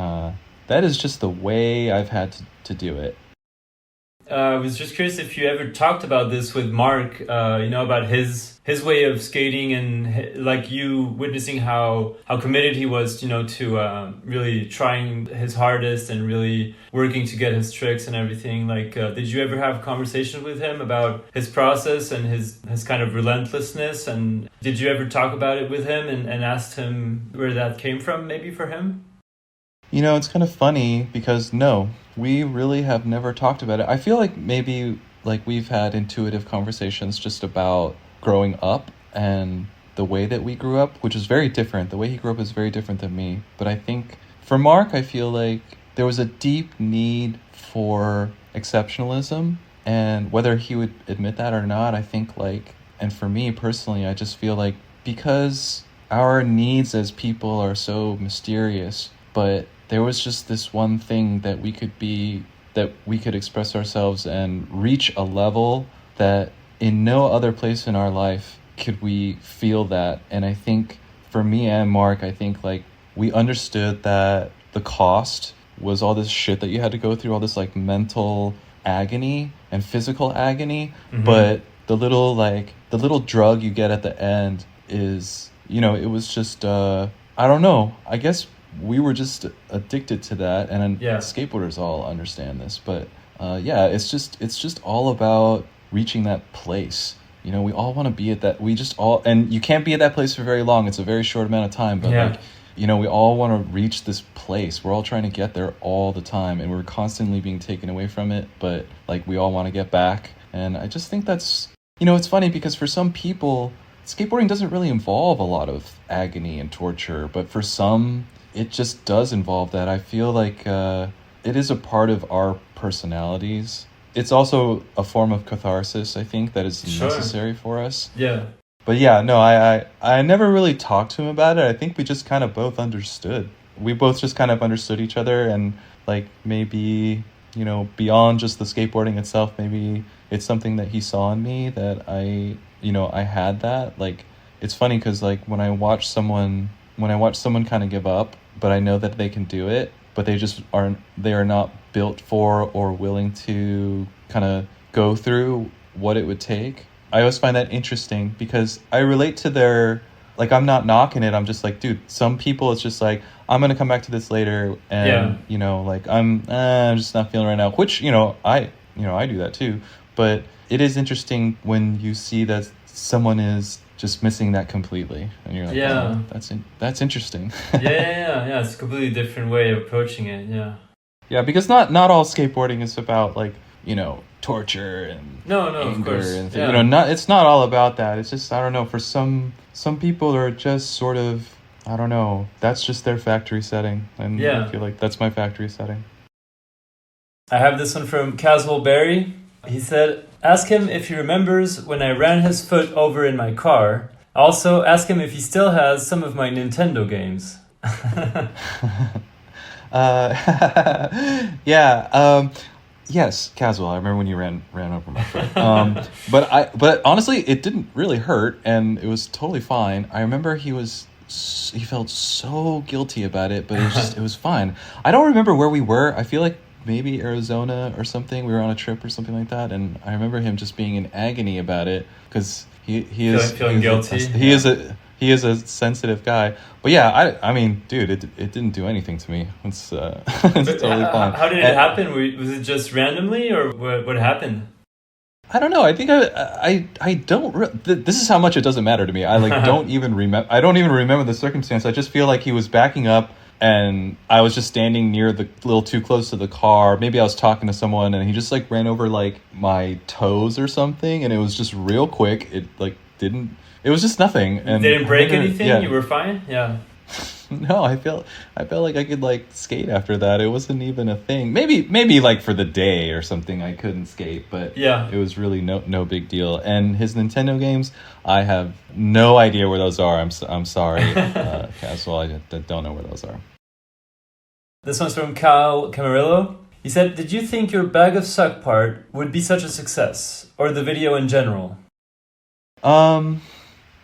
that is just the way I've had to do it. I was just curious if you ever talked about this with Marc, about his way of skating, and like you witnessing how committed he was, to really trying his hardest and really working to get his tricks and everything. Like, did you ever have conversations with him about his process and his kind of relentlessness? And did you ever talk about it with him and asked him where that came from, maybe for him? It's kind of funny because no, we really have never talked about it. I feel like maybe like we've had intuitive conversations just about growing up and the way that we grew up, which is very different. The way he grew up is very different than me. But I think for Marc, I feel like there was a deep need for exceptionalism, and whether he would admit that or not, I think like, and for me personally, I just feel like because our needs as people are so mysterious, but there was just this one thing that we could express ourselves and reach a level that in no other place in our life could we feel that. And I think for me and Mark, I think like we understood that the cost was all this shit that you had to go through, all this like mental agony and physical agony. But the little drug you get at the end is, you know, it was just I don't know, I guess we were just addicted to that, and skateboarders all understand this, but it's just all about reaching that place. You know, we all want to be at that, and you can't be at that place for very long, it's a very short amount of time, but like, you know, we all want to reach this place, we're all trying to get there all the time, and we're constantly being taken away from it, but like we all want to get back. And I just think that's, you know, it's funny because for some people skateboarding doesn't really involve a lot of agony and torture, but for some it just does involve that. I feel like it is a part of our personalities. It's also a form of catharsis, I think, that is necessary for us. Yeah. But yeah, no, I never really talked to him about it. I think we just kind of both understood. We both just kind of understood each other, and like maybe, you know, beyond just the skateboarding itself, maybe it's something that he saw in me that I had that. Like, it's funny because like when I watch someone kind of give up, but I know that they can do it, but they are not built for or willing to kind of go through what it would take. I always find that interesting because I relate to their, like, I'm not knocking it. I'm just like, dude, some people it's just like, I'm going to come back to this later. And, you know, like I'm just not feeling right now, which, I do that too. But it is interesting when you see that someone is just missing that completely, and you're like, oh, that's interesting. Yeah. It's a completely different way of approaching it. Yeah, because not all skateboarding is about like, you know, torture and anger, of course. And it's not all about that. It's just, I don't know, for some people are just sort of, I don't know, that's just their factory setting, and I feel like that's my factory setting. I have this one from Caswell Berry. He said, ask him if he remembers when I ran his foot over in my car. Also, ask him if he still has some of my Nintendo games. Yes, Caswell, I remember when you ran over my foot. But honestly, it didn't really hurt, and it was totally fine. I remember he felt so guilty about it, but it was fine. I don't remember where we were. I feel like maybe Arizona or something. We were on a trip or something like that, and I remember him just being in agony about it because he is feeling guilty. He is a sensitive guy. But yeah, I mean, dude, it didn't do anything to me. It's totally fine. How did it happen? Was it just randomly, or what happened? I don't know. I think I don't. This is how much it doesn't matter to me. I don't even remember. I don't even remember the circumstance. I just feel like he was backing up, and I was just standing near a little too close to the car. Maybe I was talking to someone, and he just like ran over like my toes or something, and it was just real quick. It like didn't. It was just nothing. And didn't break anything? Yeah. You were fine? Yeah. No, I felt like I could like skate after that. It wasn't even a thing. Maybe like for the day or something I couldn't skate, but it was really no big deal. And his Nintendo games, I have no idea where those are. I'm sorry, Caswell, I don't know where those are. This one's from Camarillo. He said, "Did you think your bag of suck part would be such a success, or the video in general?"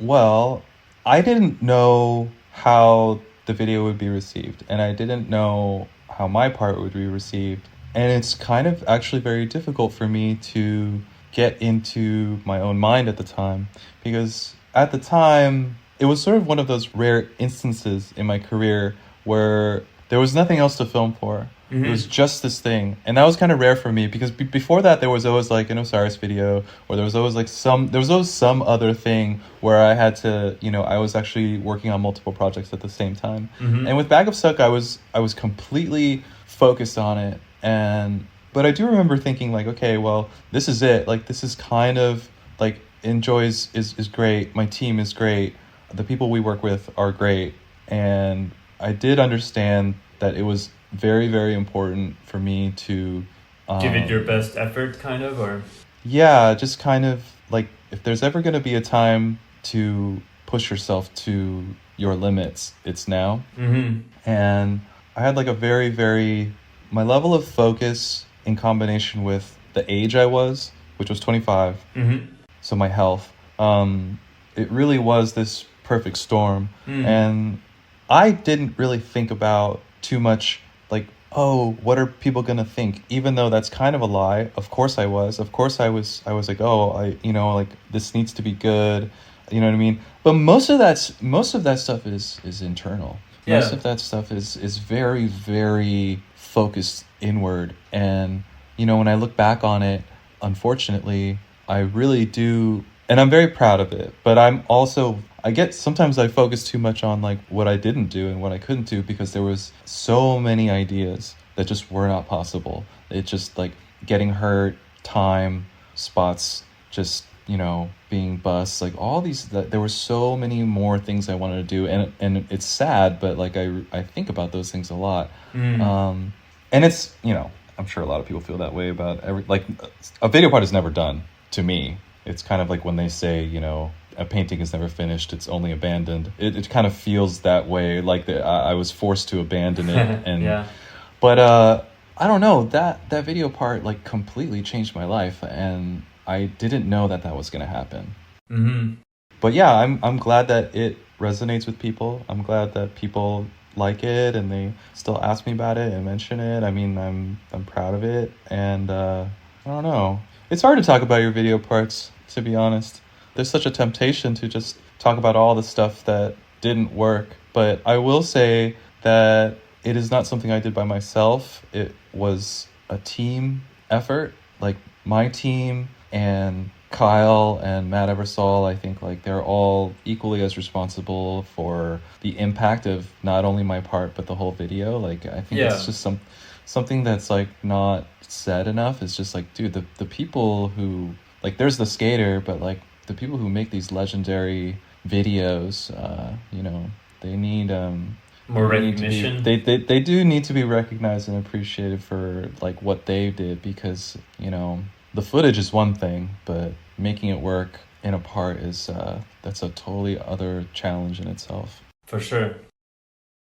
Well, I didn't know how the video would be received, and I didn't know how my part would be received, and it's kind of actually very difficult for me to get into my own mind at the time, because at the time it was sort of one of those rare instances in my career where there was nothing else to film for. Mm-hmm. It was just this thing, and that was kind of rare for me because before that there was always like an Osiris video, or there was always some other thing where I had to, I was actually working on multiple projects at the same time. Mm-hmm. And with Bag of Suck, I was completely focused on it, but I do remember thinking like, okay, well, this is it. Like, this is kind of like Enjoi is great. My team is great. The people we work with are great, and I did understand that it was very, very important for me to give it your best effort, kind of, or just kind of like, if there's ever going to be a time to push yourself to your limits, it's now. Mm-hmm. And had like a very, very, my level of focus in combination with the age I was, which was 25, so my health, it really was this perfect storm. And I didn't really think about too much like, oh, what are people gonna think? Even though that's kind of a lie. Of course I was like, oh, like this needs to be good, you know what I mean? But most of that stuff is internal. Most of that stuff is very, very focused inward. And when I look back on it, unfortunately, I really do, and I'm very proud of it, but sometimes I focus too much on like what I didn't do and what I couldn't do, because there was so many ideas that just were not possible. It just like getting hurt, time, spots, just, being busts, like all these, there were so many more things I wanted to do. And it's sad, but like I think about those things a lot. And it's, I'm sure a lot of people feel that way about a video part is never done to me. It's kind of like when they say, a painting is never finished, it's only abandoned. It kind of feels that way, like I was forced to abandon it. And but I don't know, that video part like completely changed my life, and I didn't know that was going to happen. But yeah, I'm glad that it resonates with people. I'm glad that people like it and they still ask me about it and mention it. I mean, I'm proud of it. And I don't know, it's hard to talk about your video parts, to be honest. There's such a temptation to just talk about all the stuff that didn't work. But I will say that it is not something I did by myself. It was a team effort. Like my team and Kyle and Matt Eversole, I think like they're all equally as responsible for the impact of not only my part but the whole video. Like I think it's just something that's like not said enough. It's just like, dude, the people who, like, there's the skater, but like the people who make these legendary videos, they need more recognition. They do need to be recognized and appreciated for like what they did, because the footage is one thing, but making it work in a part is that's a totally other challenge in itself. For sure.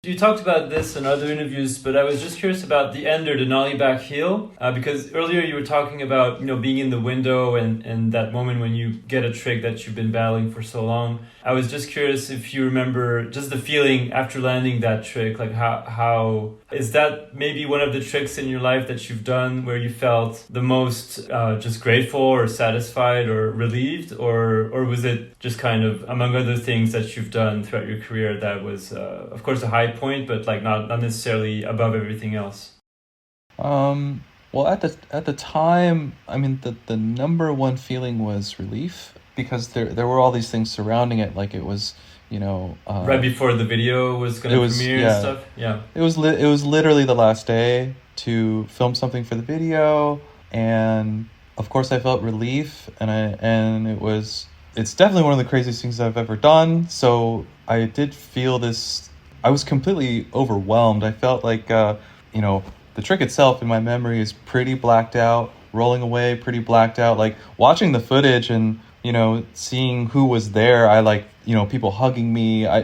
You talked about this in other interviews, but I was just curious about the ender, the nollie back heel, because earlier you were talking about, being in the window and that moment when you get a trick that you've been battling for so long. I was just curious if you remember just the feeling after landing that trick, like how is that maybe one of the tricks in your life that you've done where you felt the most just grateful or satisfied or relieved, or was it just kind of among other things that you've done throughout your career that was of course a high point, but like not necessarily above everything else? Well, at the time, I mean, the number one feeling was relief, because there were all these things surrounding it. Like it was, right before the video was going to premiere and stuff. Yeah, it was literally the last day to film something for the video, and of course I felt relief, and it's definitely one of the craziest things I've ever done. So I did feel this. I was completely overwhelmed. I felt like, the trick itself in my memory is pretty blacked out, rolling away, pretty blacked out. Like watching the footage and, seeing who was there, I like, people hugging me. I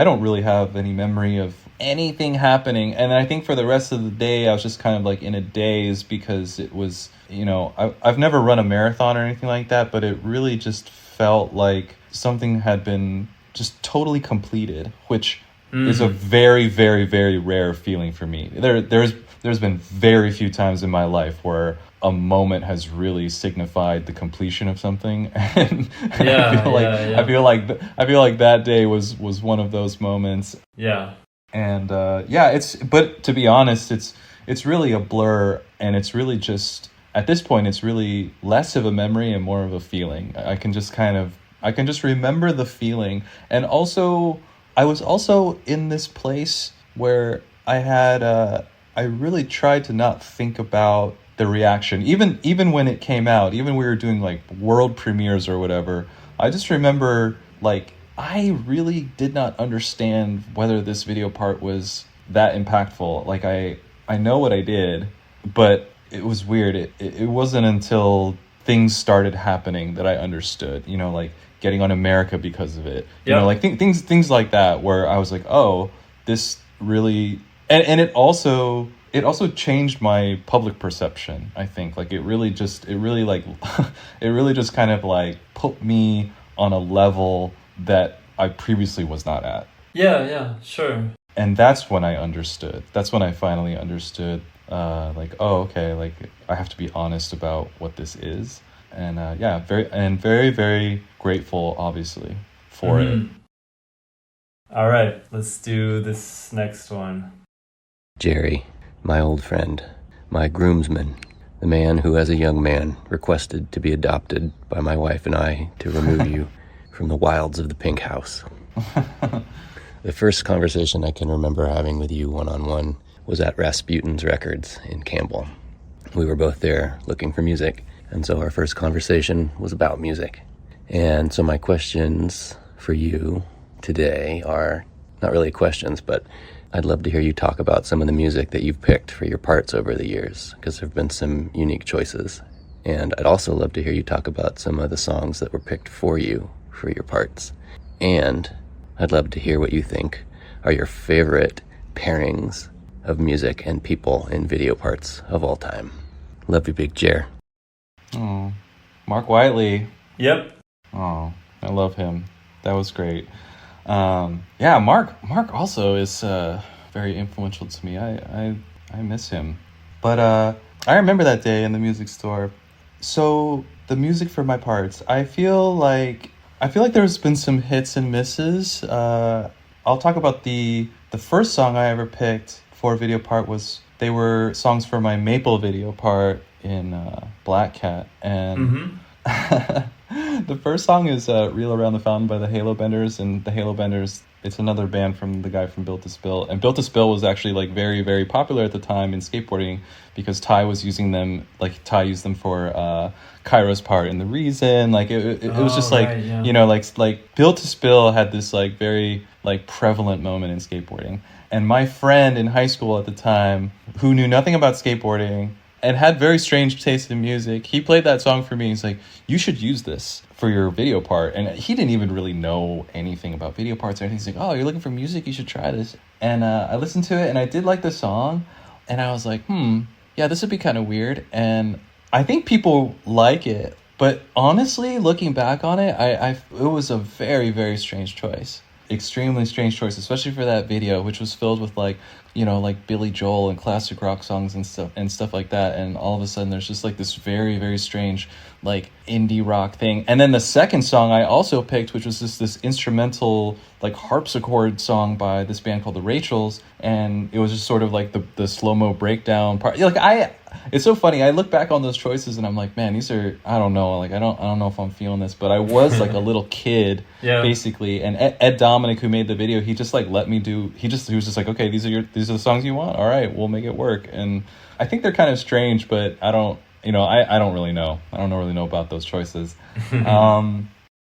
don't really have any memory of anything happening. And I think for the rest of the day, I was just kind of like in a daze, because it was, I've never run a marathon or anything like that, but it really just felt like something had been just totally completed, which is a very, very, very rare feeling for me. There's been very few times in my life where a moment has really signified the completion of something, and I feel like that day was one of those moments. Yeah. And but to be honest, it's really a blur, and it's really just at this point it's really less of a memory and more of a feeling. I can just remember the feeling, and also I was also in this place where I really tried to not think about the reaction, even when it came out, even we were doing like world premieres or whatever. I just remember like I really did not understand whether this video part was that impactful. Like I know what I did, but it was weird. It wasn't until things started happening that I understood, like getting on America because of it, like things like that, where I was like, oh, this really, And it also changed my public perception, I think. Like it really just kind of like put me on a level that I previously was not at. Yeah, sure. And that's when I understood. That's when I finally understood, like, oh, okay, like I have to be honest about what this is. And very, very grateful, obviously, for it. All right, let's do this next one. Jerry, my old friend, my groomsman, the man who as a young man requested to be adopted by my wife and I to remove you from the wilds of the pink house. The first conversation I can remember having with you one-on-one was at Rasputin's Records in Campbell. We were both there looking for music, and so our first conversation was about music. And so my questions for you today are not really questions, but I'd love to hear you talk about some of the music that you've picked for your parts over the years, because there have been some unique choices. And I'd also love to hear you talk about some of the songs that were picked for you for your parts. And I'd love to hear what you think are your favorite pairings of music and people in video parts of all time. Love you, Big Jer. Oh, Mark Whiteley. Yep. Oh, I love him. That was great. Yeah, Mark also is very influential to me. I miss him. But I remember that day in the music store. So the music for my parts, I feel like there's been some hits and misses. I'll talk about the first song I ever picked for a video part they were songs for my Maple video part in Black Cat, and the first song is Reel Around the Fountain by the Halo Benders, and the Halo Benders, it's another band from the guy from Built to Spill. And Built to Spill was actually like very, very popular at the time in skateboarding because Ty was using them, like Ty used them for Cairo's part in The Reason. Like it was just like, right, yeah. You know, like Built to Spill had this like very like prevalent moment in skateboarding. And my friend in high school at the time, who knew nothing about skateboarding and had very strange taste in music, he played that song for me. He's like, you should use this for your video part. And he didn't even really know anything about video parts or anything. He's like, oh, you're looking for music? You should try this. And I listened to it and I did like the song. And I was like, yeah, this would be kind of weird. And I think people like it. But honestly, looking back on it, it was a very, very strange choice. Extremely strange choice, especially for that video, which was filled with like, you know, like Billy Joel and classic rock songs and stuff like that. And all of a sudden there's just like this very, very strange like indie rock thing. And then the second song I also picked, which was just this instrumental like harpsichord song by this band called the Rachels, and it was just sort of like the slow-mo breakdown part. Like it's so funny. I look back on those choices and I'm like, man, these are, I don't know. Like, I don't know if I'm feeling this, but I was like a little kid, basically. And Ed Dominick, who made the video, he just like let me do, he was just like, okay, these are the songs you want. All right, we'll make it work. And I think they're kind of strange, but I don't really know. I don't really know about those choices.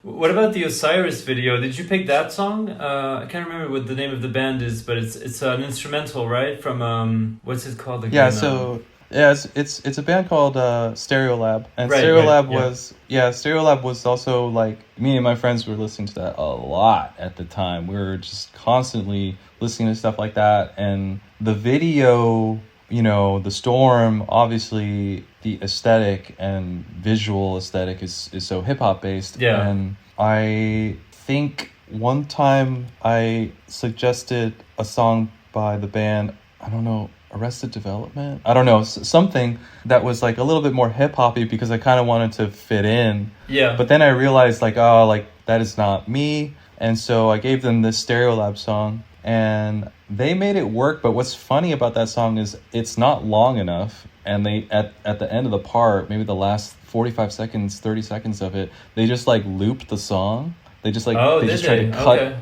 What about the Osiris video? Did you pick that song? I can't remember what the name of the band is, but it's an instrumental, right? From what's it called again? Yeah, so it's a band called Stereolab, and Stereolab was also like, me and my friends were listening to that a lot at the time. We were just constantly listening to stuff like that, and the video, you know, the storm, obviously the aesthetic and visual aesthetic is so hip-hop based. Yeah. And I think one time I suggested a song by the band, I don't know, Arrested Development? I don't know, something that was like a little bit more hip-hoppy because I kind of wanted to fit in. Yeah. But then I realized like, oh, like that is not me. And so I gave them this Stereolab song, and they made it work. But what's funny about that song is it's not long enough, and they at the end of the part, maybe the last 45 seconds, 30 seconds of it, they just like looped the song. They just like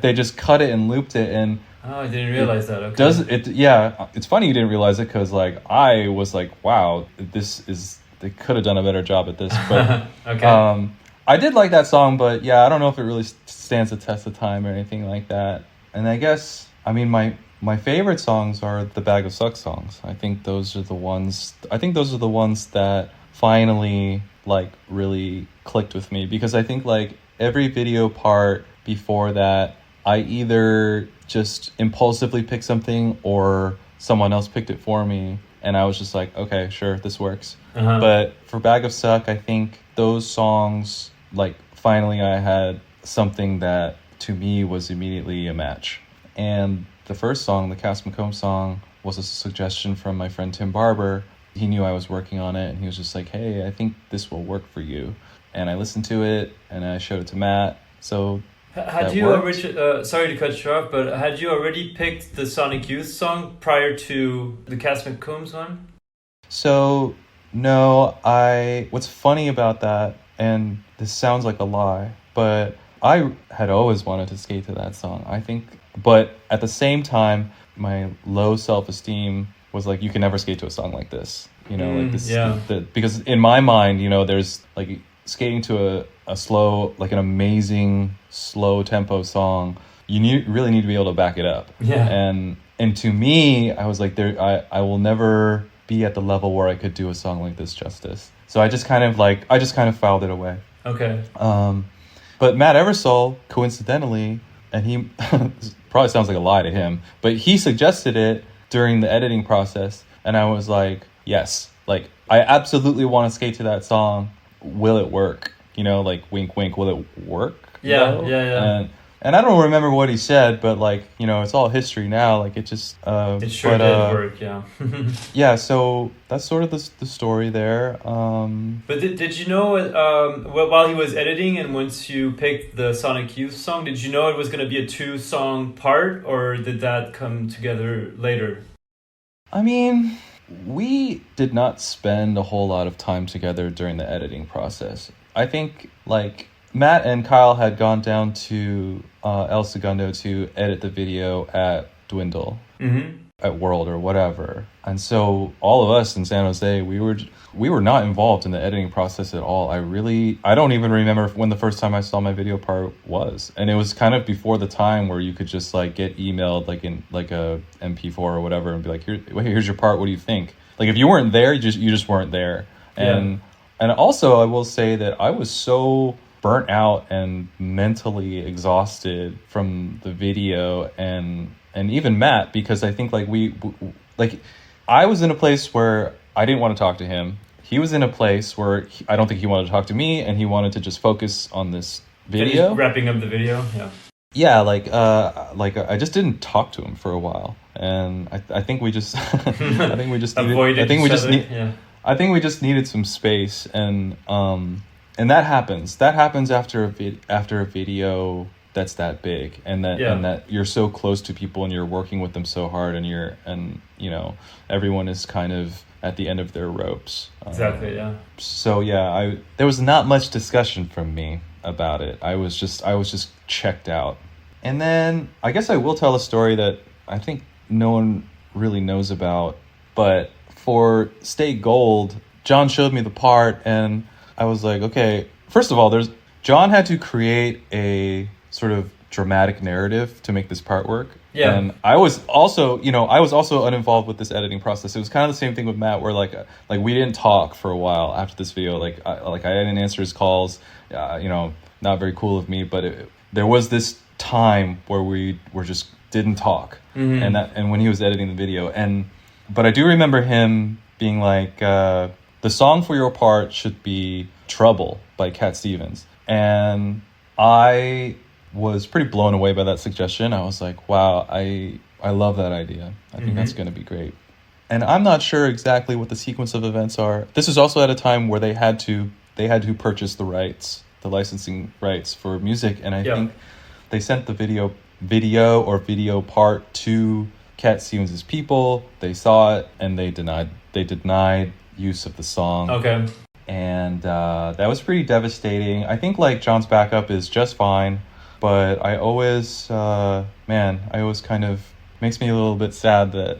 they just cut it and looped it. And I didn't realize that. Okay. It's funny you didn't realize it, because like I was like, wow, they could have done a better job at this. But okay. I did like that song, but yeah, I don't know if it really stands the test of time or anything like that. And I guess, I mean, my favorite songs are the Bag of Sucks songs. I think those are the ones that finally like really clicked with me, because I think like every video part before that, I either just impulsively picked something or someone else picked it for me, and I was just like, okay, sure, this works. But for Bag of Suck, I think those songs, like, finally I had something that to me was immediately a match. And the first song, the Cass McComb song, was a suggestion from my friend Tim Barber. He knew I was working on it, and he was just like, hey, I think this will work for you. And I listened to it, and I showed it to Matt. So had you sorry to cut you off, but had you already picked the Sonic Youth song prior to the Cass McCombs one? So, no, what's funny about that, and this sounds like a lie, but I had always wanted to skate to that song, I think. But at the same time, my low self-esteem was like, you can never skate to a song like this. You know, like this, because in my mind, you know, there's like skating to a slow, like an amazing slow tempo song, really need to be able to back it up. Yeah. And to me, I was like, I will never be at the level where I could do a song like this justice. So I just kind of filed it away. Okay. But Matt Eversole, coincidentally, and he probably sounds like a lie to him, but he suggested it during the editing process, and I was like, yes, like I absolutely want to skate to that song. Will it work? You know, like wink, wink. Will it work? Yeah, yeah. And I don't remember what he said, but like, you know, it's all history now. Like it just it sure did work. Yeah. Yeah. So that's sort of the story there. But did you know while he was editing and once you picked the Sonic Youth song, did you know it was going to be a 2-song part, or did that come together later? I mean, we did not spend a whole lot of time together during the editing process. I think like Matt and Kyle had gone down to El Segundo to edit the video at Dwindle, at World or whatever. And so all of us in San Jose, we were not involved in the editing process at all. I don't even remember when the first time I saw my video part was. And it was kind of before the time where you could just like get emailed like in like a MP4 or whatever and be like, here's your part, what do you think? Like if you weren't there, you just weren't there. And also I will say that I was so burnt out and mentally exhausted from the video and even Matt, because I think like I was in a place where I didn't want to talk to him. He was in a place where I don't think he wanted to talk to me, and he wanted to just focus on this video. Finish wrapping up the video, yeah. Yeah, like I just didn't talk to him for a while, and I think we just I think we just needed some space, and that happens. That happens after a video that's that big, and that you're so close to people and you're working with them so hard, and you know everyone is kind of at the end of their ropes. Exactly. Yeah. So yeah, there was not much discussion from me about it. I was just checked out. And then I guess I will tell a story that I think no one really knows about, but for State Gold, John showed me the part, and I was like, okay, first of all, John had to create a sort of dramatic narrative to make this part work. Yeah. And I was also uninvolved with this editing process. It was kind of the same thing with Matt, where like we didn't talk for a while after this video. I didn't answer his calls. Not very cool of me, but there was this time where we just didn't talk, and when he was editing the video, but I do remember him being like, the song for your part should be Trouble by Cat Stevens, and I was pretty blown away by that suggestion. I was like, wow, I love that idea. I think that's going to be great. And I'm not sure exactly what the sequence of events are. This is also at a time where they had to purchase the licensing rights for music, and I think they sent the video part to Cat Stevens' people. They saw it and they denied use of the song. Okay. And that was pretty devastating. I think like John's backup is just fine, but I always kind of makes me a little bit sad that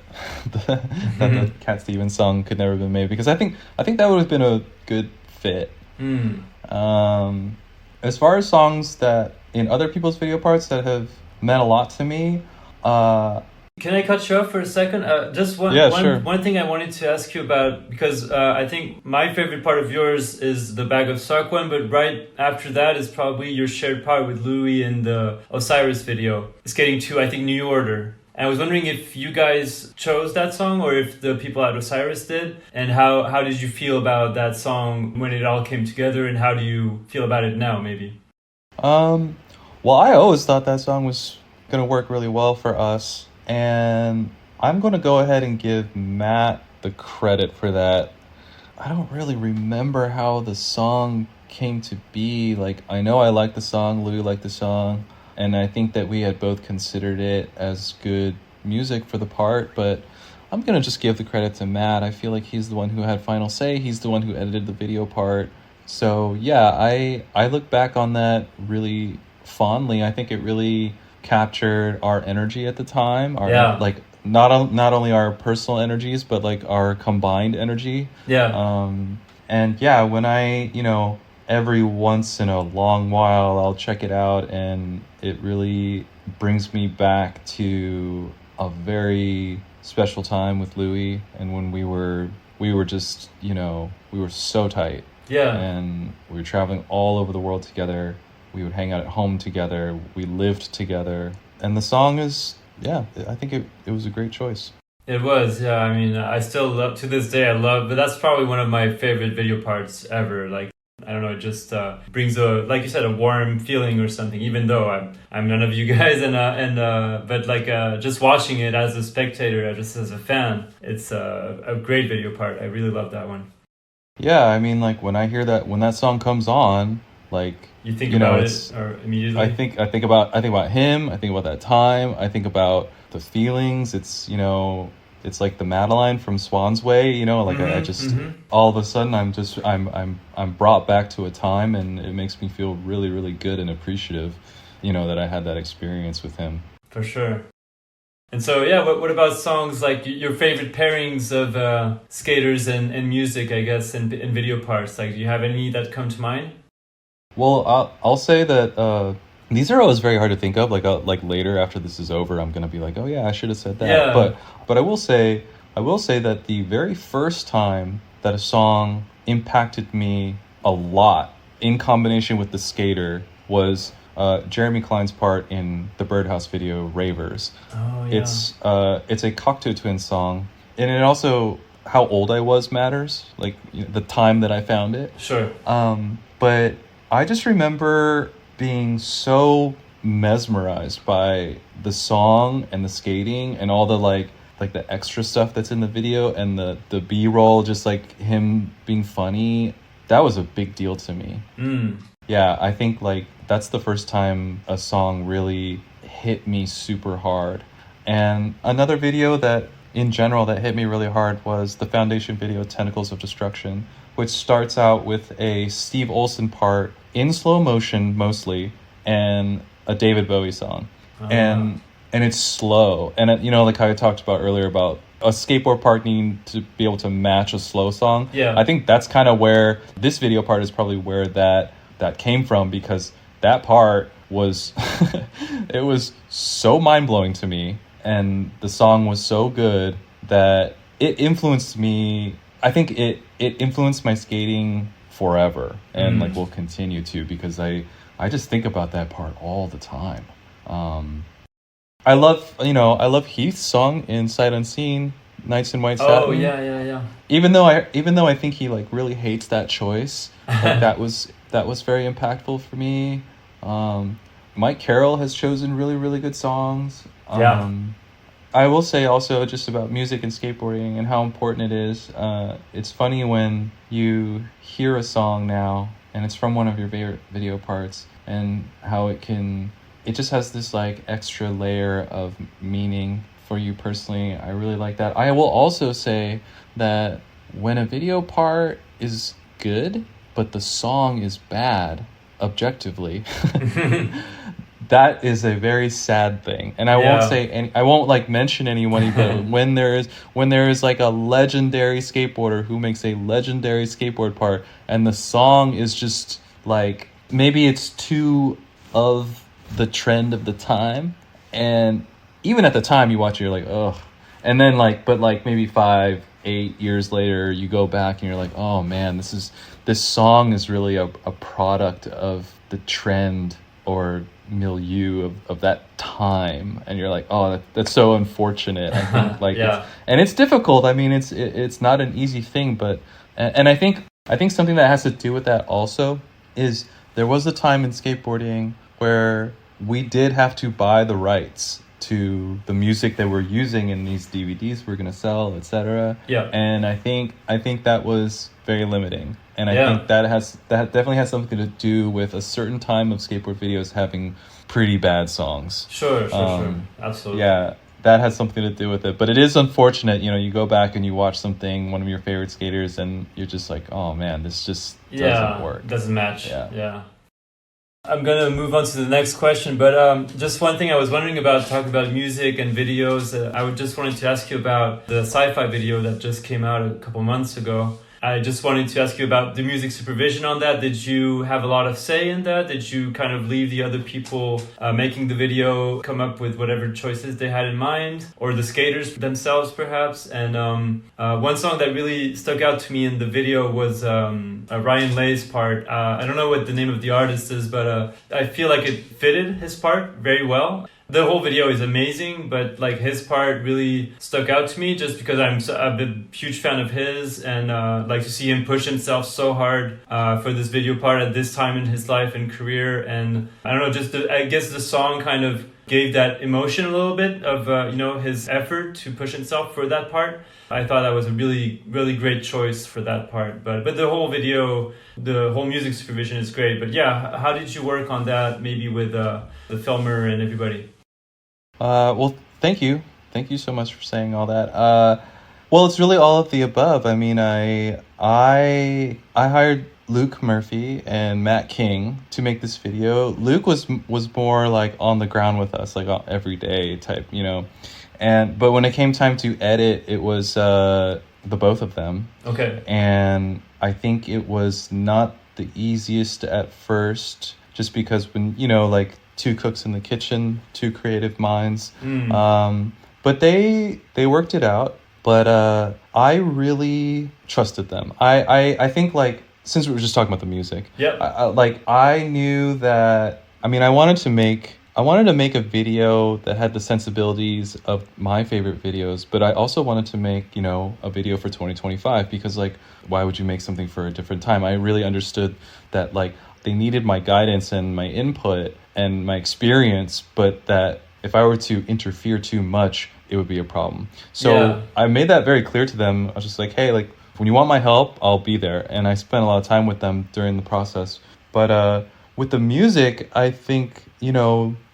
the Cat Stevens song could never have been made, because I think that would have been a good fit. As far as songs that in other people's video parts that have meant a lot to me, can I cut you off for a second? Just one thing I wanted to ask you about, because I think my favorite part of yours is the Bag of Suck one, but right after that is probably your shared part with Louie in the Osiris video, skating to, I think, New Order. And I was wondering if you guys chose that song or if the people at Osiris did. And how did you feel about that song when it all came together, and how do you feel about it now, maybe? Well, I always thought that song was going to work really well for us. And I'm going to go ahead and give Matt the credit for that. I don't really remember how the song came to be. Like, I know I liked the song, Louie liked the song, and I think that we had both considered it as good music for the part, but I'm going to just give the credit to Matt. I feel like he's the one who had final say. He's the one who edited the video part. So, yeah, I look back on that really fondly. I think it really captured our energy at the time. Like, not only our personal energies, but like our combined energy. And yeah, when I, every once in a long while, I'll check it out, and it really brings me back to a very special time with Louie, and when we were just, we were so tight. And we were traveling all over the world together. We would hang out at home together. We lived together. And the song is, I think it was a great choice. It was, yeah. I mean, I still love, to this day, but that's probably one of my favorite video parts ever. Like, I don't know, it just brings like you said, a warm feeling or something, even though I'm none of you guys, but like just watching it as a spectator, just as a fan, it's a great video part. I really love that one. Yeah, I mean, like when I hear that, when that song comes on, like, you think about it or immediately? I think about him, I think about that time, I think about the feelings. It's, it's like the Madeline from Swan's Way, like I just all of a sudden I'm brought back to a time, and it makes me feel really, really good and appreciative, that I had that experience with him. For sure. And so, what about songs, like your favorite pairings of skaters and music, I guess, and video parts? Like, do you have any that come to mind? Well, I'll say that these are always very hard to think of. Like later after this is over, I'm gonna be like, oh yeah, I should have said that. Yeah. But I will say that the very first time that a song impacted me a lot in combination with the skater was Jeremy Klein's part in the Birdhouse video Ravers. Oh yeah. It's a Cocteau Twins song, and it also, how old I was matters, like the time that I found it. Sure. But I just remember being so mesmerized by the song and the skating and all the like the extra stuff that's in the video, and the B-roll, just like him being funny. That was a big deal to me. Yeah, I think like that's the first time a song really hit me super hard. And another video that in general that hit me really hard was the Foundation video Tentacles of Destruction, which starts out with a Steve Olson part in slow motion mostly, and a David Bowie song. And it's slow. And it, like how I talked about earlier about a skateboard part needing to be able to match a slow song. Yeah. I think that's kind of where this video part is probably where that came from, because that part was it was so mind-blowing to me, and the song was so good that it influenced me. I think it influenced my skating forever, and like will continue to, because I just think about that part all the time. I love Heath's song in Sight Unseen, Nights in White Satin. Oh yeah. Even though I think he like really hates that choice, like that was very impactful for me. Mike Carroll has chosen really, really good songs. I will say also just about music and skateboarding and how important it is. It's funny when you hear a song now and it's from one of your favorite video parts, and how it just has this like extra layer of meaning for you personally. I really like that. I will also say that when a video part is good, but the song is bad, objectively, that is a very sad thing. And I won't like mention anyone, but when there is like a legendary skateboarder who makes a legendary skateboard part, and the song is just like, maybe it's too of the trend of the time, and even at the time you watch it, you're like, ugh, and then like, but like maybe 5-8 years later you go back and you're like, oh man, this song is really a product of the trend or milieu of that time, and you're like, oh, that's so unfortunate. I think, like, Yeah. it's difficult. I mean, it's not an easy thing, but and I think something that has to do with that also is there was a time in skateboarding where we did have to buy the rights to the music that we're using in these DVDs we're going to sell, etc. Yeah. And I think that was very limiting. And I Yeah. think that definitely has something to do with a certain time of skateboard videos having pretty bad songs. Sure. Absolutely. Yeah, that has something to do with it. But it is unfortunate, you go back and you watch something, one of your favorite skaters, and you're just like, oh man, this just doesn't work. Doesn't match. Yeah. I'm going to move on to the next question, but just one thing I was wondering about, talking about music and videos, I would just wanted to ask you about the Sci-Fi video that just came out a couple months ago. I just wanted to ask you about the music supervision on that. Did you have a lot of say in that? Did you kind of leave the other people making the video come up with whatever choices they had in mind? Or the skaters themselves, perhaps? And one song that really stuck out to me in the video was Ryan Lay's part. I don't know what the name of the artist is, but I feel like it fitted his part very well. The whole video is amazing, but like his part really stuck out to me just because I'm a huge fan of his, and like to see him push himself so hard for this video part at this time in his life and career. And I don't know, I guess the song kind of gave that emotion a little bit of his effort to push himself for that part. I thought that was a really, really great choice for that part. But the whole video, the whole music supervision is great. But yeah, how did you work on that, maybe with the filmer and everybody? Well, thank you so much for saying all that. Well, it's really all of the above. I mean, I hired Luke Murphy and Matt King to make this video. Luke was more like on the ground with us, like every day type, but when it came time to edit, it was the both of them. Okay. And I think it was not the easiest at first, just because when like two cooks in the kitchen, two creative minds. But they worked it out. But I really trusted them. I think, like, since we were just talking about the music, I knew that. I mean, I wanted to make a video that had the sensibilities of my favorite videos, but I also wanted to make, a video for 2025, because, like, why would you make something for a different time? I really understood that, like, they needed my guidance and my input and my experience, but that if I were to interfere too much, it would be a problem. So I made that very clear to them. I was just like, hey, like, when you want my help, I'll be there. And I spent a lot of time with them during the process. But with the music, I think,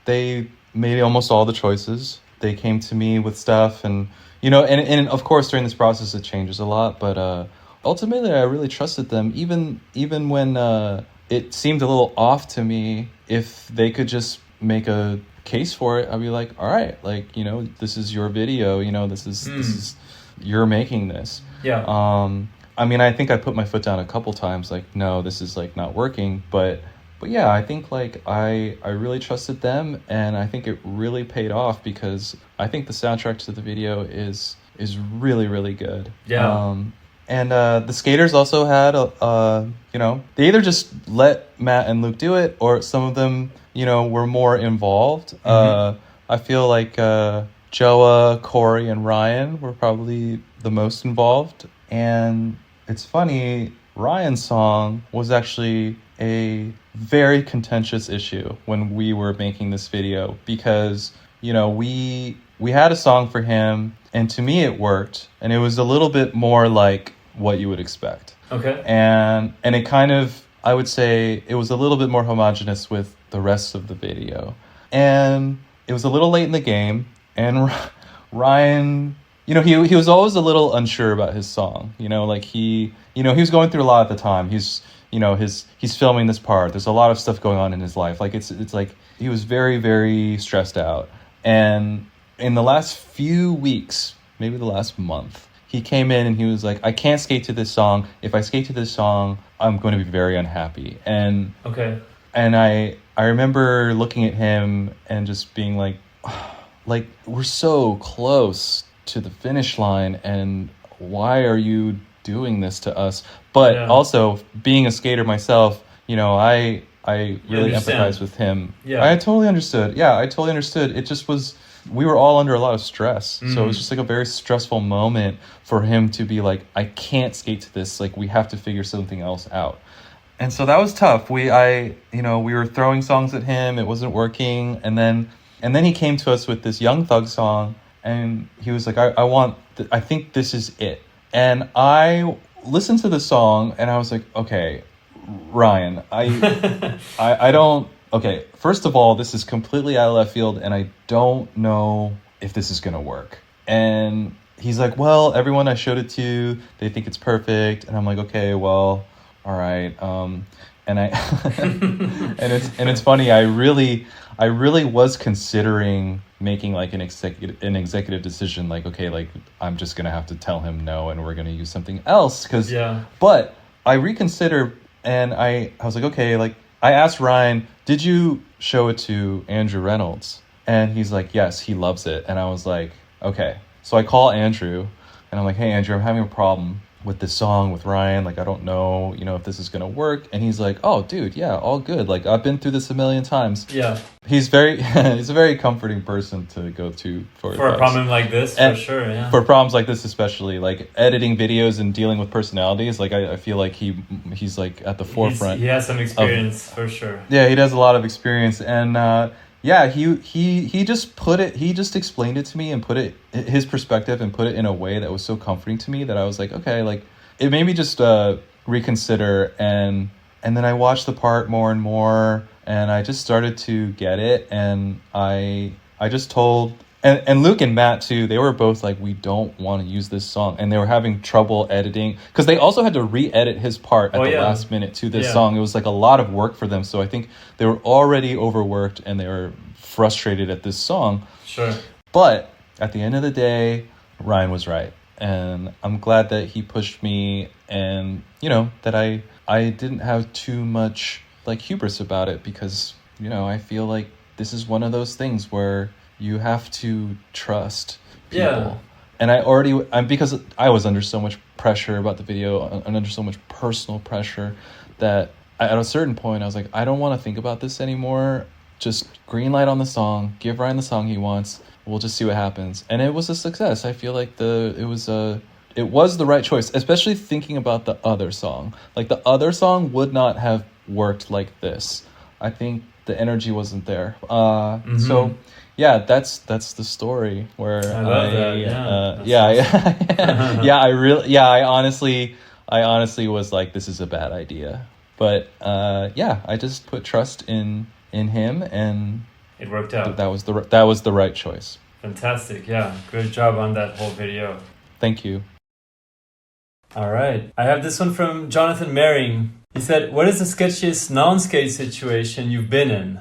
they made almost all the choices. They came to me with stuff, and, and of course, during this process, it changes a lot. But ultimately, I really trusted them, even when it seemed a little off to me. If they could just make a case for it, I'd be like, all right, like, this is your video, this is you're making this. I mean, I think I put my foot down a couple times, like, no, this is, like, not working, but yeah, I think, like, I really trusted them, and I think it really paid off, because I think the soundtrack to the video is really, really good. And the skaters also had, they either just let Matt and Luke do it, or some of them, were more involved. I feel like Joa, Corey, and Ryan were probably the most involved. And it's funny, Ryan's song was actually a very contentious issue when we were making this video, because, we had a song for him, and to me it worked, and it was a little bit more like what you would expect. Okay. And it kind of, I would say, it was a little bit more homogenous with the rest of the video. And it was a little late in the game, and Ryan, he was always a little unsure about his song. Like he was going through a lot at the time. He's filming this part. There's a lot of stuff going on in his life. Like it's like he was very, very stressed out. And in the last few weeks, maybe the last month, he came in and he was like, I can't skate to this song. If I skate to this song, I'm going to be very unhappy. And I remember looking at him and just being like, we're so close to the finish line, and why are you doing this to us? But also, being a skater myself, I I really empathize with him. Yeah. I totally understood. Yeah, I totally understood. It just was, we were all under a lot of stress. So it was just like a very stressful moment for him to be like, I can't skate to this. Like, we have to figure something else out. And so that was tough. We were throwing songs at him. It wasn't working. And then he came to us with this Young Thug song. And he was like, I think this is it. And I listened to the song and I was like, okay, Ryan, I don't, okay, first of all, this is completely out of left field and I don't know if this is going to work. And he's like, well, everyone I showed it to, they think it's perfect. And I'm like, okay, well, all right. And I, and it's funny. I really was considering making like an executive decision. Like, okay, like I'm just going to have to tell him no, and we're going to use something else. But I reconsidered and I was like, okay, like I asked Ryan, did you show it to Andrew Reynolds? And he's like, yes, he loves it. And I was like, okay. So I call Andrew and I'm like, hey, Andrew, I'm having a problem with this song with Ryan. Like, I don't know, if this is going to work. And he's like, oh, dude, yeah, all good. Like, I've been through this a million times. Yeah. He's a very comforting person to go to for a problem like this, and for sure, yeah. For problems like this, especially, like, editing videos and dealing with personalities, like, I feel like he's, like, at the forefront. He has some experience, for sure. Yeah, he does a lot of experience. And, yeah, he just explained it to me and put it, his perspective, and put it in a way that was so comforting to me that I was like, okay, like, it made me just reconsider. And then I watched the part more and more, and I just started to get it. And I just told, and Luke and Matt too, they were both like, we don't want to use this song. And they were having trouble editing, because they also had to re-edit his part at the last minute to this song. It was like a lot of work for them. So I think they were already overworked and they were frustrated at this song. Sure. But at the end of the day, Ryan was right. And I'm glad that he pushed me, and, that I didn't have too much like hubris about it, because, I feel like this is one of those things where you have to trust people. Yeah. And because I was under so much pressure about the video and under so much personal pressure that at a certain point I was like, I don't want to think about this anymore. Just green light on the song, give Ryan the song he wants. We'll just see what happens. And it was a success. I feel like it was the right choice, especially thinking about the other song. Like, the other song would not have worked like this. I think the energy wasn't there. So yeah, that's the story where I love that. Yeah. I honestly was like, this is a bad idea. But I just put trust in him, and it worked out. That was the right choice. Fantastic. Yeah, good job on that whole video. Thank you. All right, I have this one from Jonathan Mehring. He said, what is the sketchiest non-skate situation you've been in?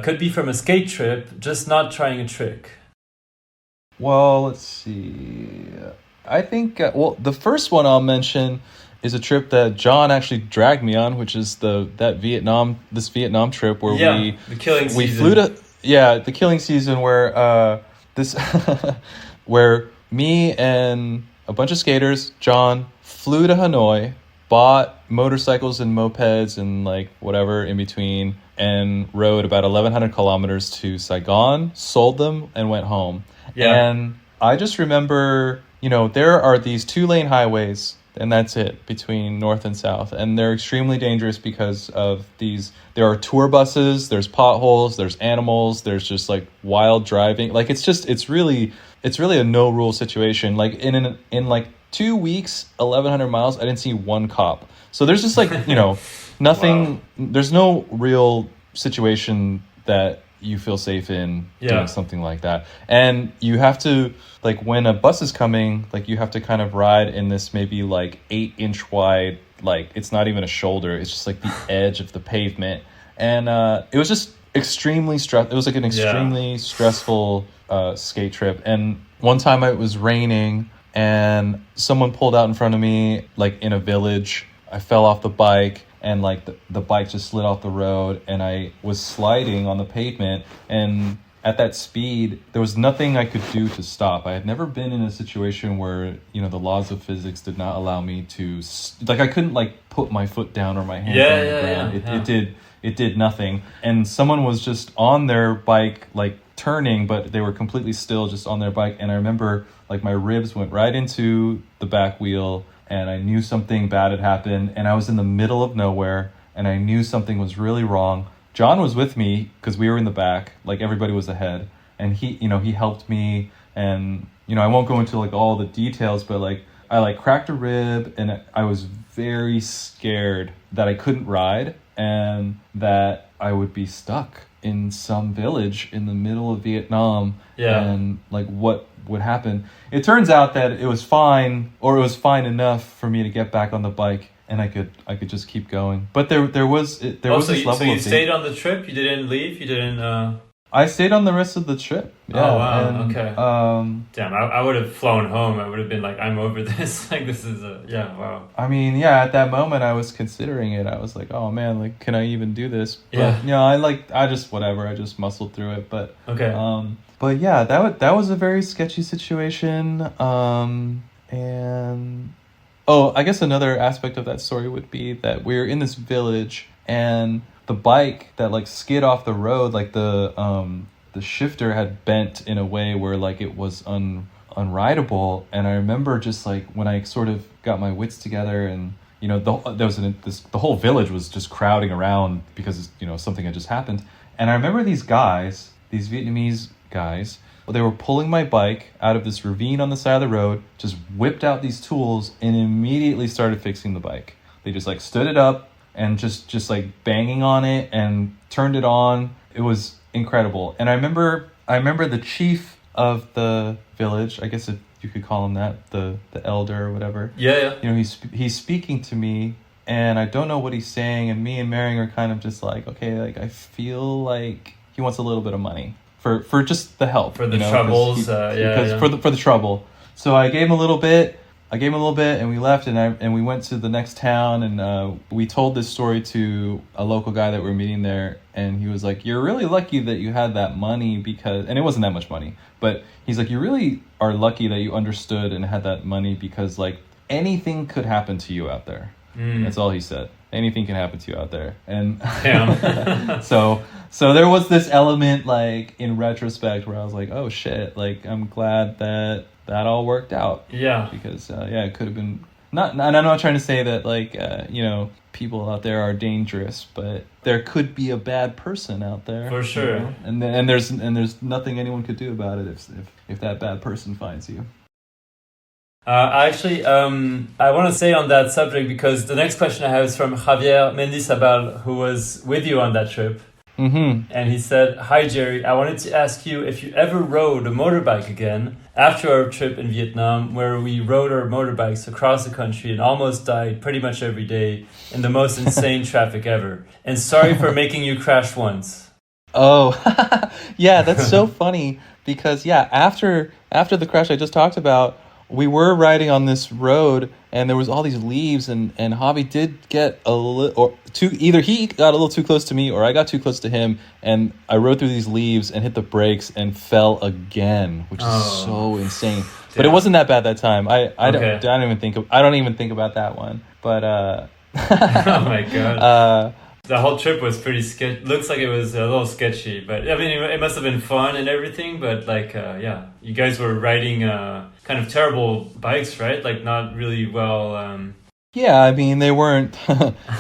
Could be from a skate trip, just not trying a trick. Well, let's see. I think, the first one I'll mention is a trip that John actually dragged me on, which is this Vietnam trip where the killing season. We flew to, the killing season, where where me and a bunch of skaters, John, flew to Hanoi, bought motorcycles and mopeds and like whatever in between, and rode about 1,100 kilometers to Saigon, sold them, and went home. Yeah. And I just remember, there are these 2-lane highways, and that's it, between north and south. And they're extremely dangerous because of there are tour buses, there's potholes, there's animals, there's just like wild driving. Like, it's really a no rule situation. Like, in like 2 weeks, 1,100 miles, I didn't see one cop. So there's just like, nothing, wow. There's no real situation that you feel safe in doing something like that. And you have to, like, when a bus is coming, like, you have to kind of ride in this maybe like 8-inch wide, like, it's not even a shoulder, it's just like the edge of the pavement. And it was just extremely it was like an extremely stressful skate trip. And one time it was raining and someone pulled out in front of me, like in a village. I fell off the bike, and like the bike just slid off the road, and I was sliding on the pavement, and at that speed there was nothing I could do to stop. I had never been in a situation where the laws of physics did not allow me to, like, I couldn't like put my foot down or my hand on the ground. it did nothing. And someone was just on their bike, like turning, but they were completely still just on their bike. And I remember like my ribs went right into the back wheel, and I knew something bad had happened, and I was in the middle of nowhere, and I knew something was really wrong. John was with me because we were in the back, like everybody was ahead, and he helped me. And I won't go into like all the details, but like I like cracked a rib, and I was very scared that I couldn't ride and that I would be stuck in some village in the middle of Vietnam. And like what would happen. It turns out that it was fine, or it was fine enough for me to get back on the bike, and I could just keep going. But there was this level of... So you stayed on the trip? You didn't leave? You didn't... I stayed on the rest of the trip. Yeah, oh, wow. And, okay. Damn, I would have flown home. I would have been like, I'm over this. Like, this is wow. I mean, yeah, at that moment I was considering it. I was like, oh man, like, can I even do this? But, I just muscled through it. But, okay. But yeah, that was a very sketchy situation. And, I guess another aspect of that story would be that we were in this village, and the bike that like skid off the road, like the shifter had bent in a way where like it was unrideable. And I remember just like when I sort of got my wits together, and the whole village was just crowding around because something had just happened. And I remember these Vietnamese guys, they were pulling my bike out of this ravine on the side of the road, just whipped out these tools and immediately started fixing the bike. They just like stood it up and just like banging on it and turned it on. It was incredible. And I remember the chief of the village, I guess you could call him that, the elder or whatever. Yeah. He's speaking to me, and I don't know what he's saying, and me and Mehring are kind of just like, okay, like I feel like he wants a little bit of money for just the help, for the troubles. For the trouble. So I gave him a little bit, and we left, and we went to the next town, and we told this story to a local guy that we were meeting there, and he was like, "You're really lucky that you had that money and it wasn't that much money, but he's like, you really are lucky that you understood and had that money, because like anything could happen to you out there." That's all he said. Anything can happen to you out there. And so there was this element, like in retrospect, where I was like, oh shit, like I'm glad that all worked out. Yeah. Because it could have been not, and I'm not trying to say that like people out there are dangerous, but there could be a bad person out there. For sure. And there's nothing anyone could do about it if that bad person finds you. I want to say on that subject, because the next question I have is from Javier Mendizabal, who was with you on that trip. Mm-hmm. And he said, "Hi Jerry, I wanted to ask you if you ever rode a motorbike again after our trip in Vietnam, where we rode our motorbikes across the country and almost died pretty much every day in the most insane traffic ever. And sorry for making you crash once." Oh, yeah, that's so funny, because after the crash I just talked about, we were riding on this road, and there was all these leaves, and Javi did get either he got a little too close to me, or I got too close to him, and I rode through these leaves and hit the brakes and fell again, which is so insane. Yeah. But it wasn't that bad that time. I don't even think about that one. But oh my god. The whole trip was pretty sketchy. Looks like it was a little sketchy, but I mean, it must have been fun and everything. But like, you guys were riding kind of terrible bikes, right? Like not really well. Yeah, I mean, they weren't.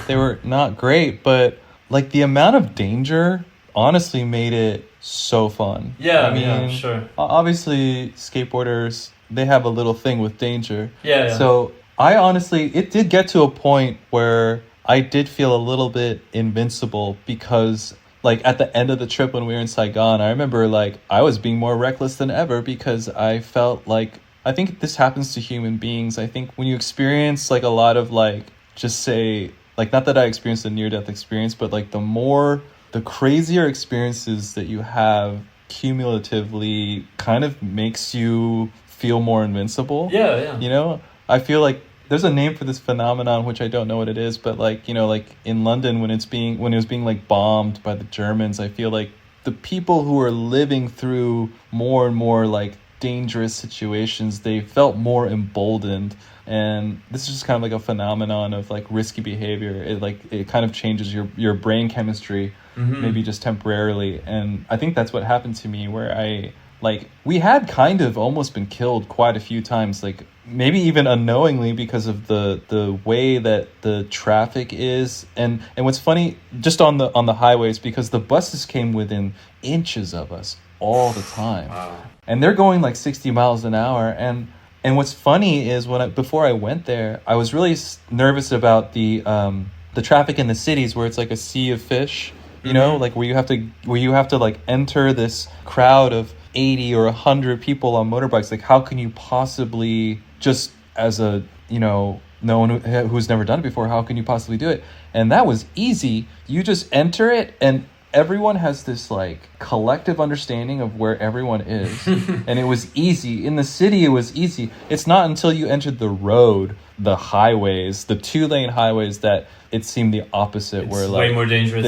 They were not great, but like the amount of danger honestly made it so fun. Yeah, I mean, sure. Obviously, skateboarders, they have a little thing with danger. Yeah. So it did get to a point where I did feel a little bit invincible, because like at the end of the trip when we were in Saigon, I remember like I was being more reckless than ever, because I felt like, I think this happens to human beings. I think when you experience like a lot of like, just say, like, not that I experienced a near-death experience, but like the crazier experiences that you have cumulatively kind of makes you feel more invincible. Yeah. I feel like there's a name for this phenomenon, which I don't know what it is, but like, like in London when it was being like bombed by the Germans, I feel like the people who are living through more and more like dangerous situations, they felt more emboldened. And this is just kind of like a phenomenon of like risky behavior. It kind of changes your brain chemistry, maybe just temporarily. And I think that's what happened to me, where we had kind of almost been killed quite a few times, like maybe even unknowingly, because of the way that the traffic is. And what's funny, just on the highways, because the buses came within inches of us all the time. Wow. And they're going like 60 miles an hour. And what's funny is before I went there, I was really nervous about the traffic in the cities, where it's like a sea of fish, you know, like where you have to like enter this crowd of 80 or 100 people on motorbikes. Like, how can you possibly, just as a, you know, no one who's never done it before, how can you possibly do it? And that was easy. You just enter it, and everyone has this like collective understanding of where everyone is. And it was easy. In the city, it was easy. It's not until you entered the road, the highways, the 2-lane highways, that it seemed the opposite. It's where like way more dangerous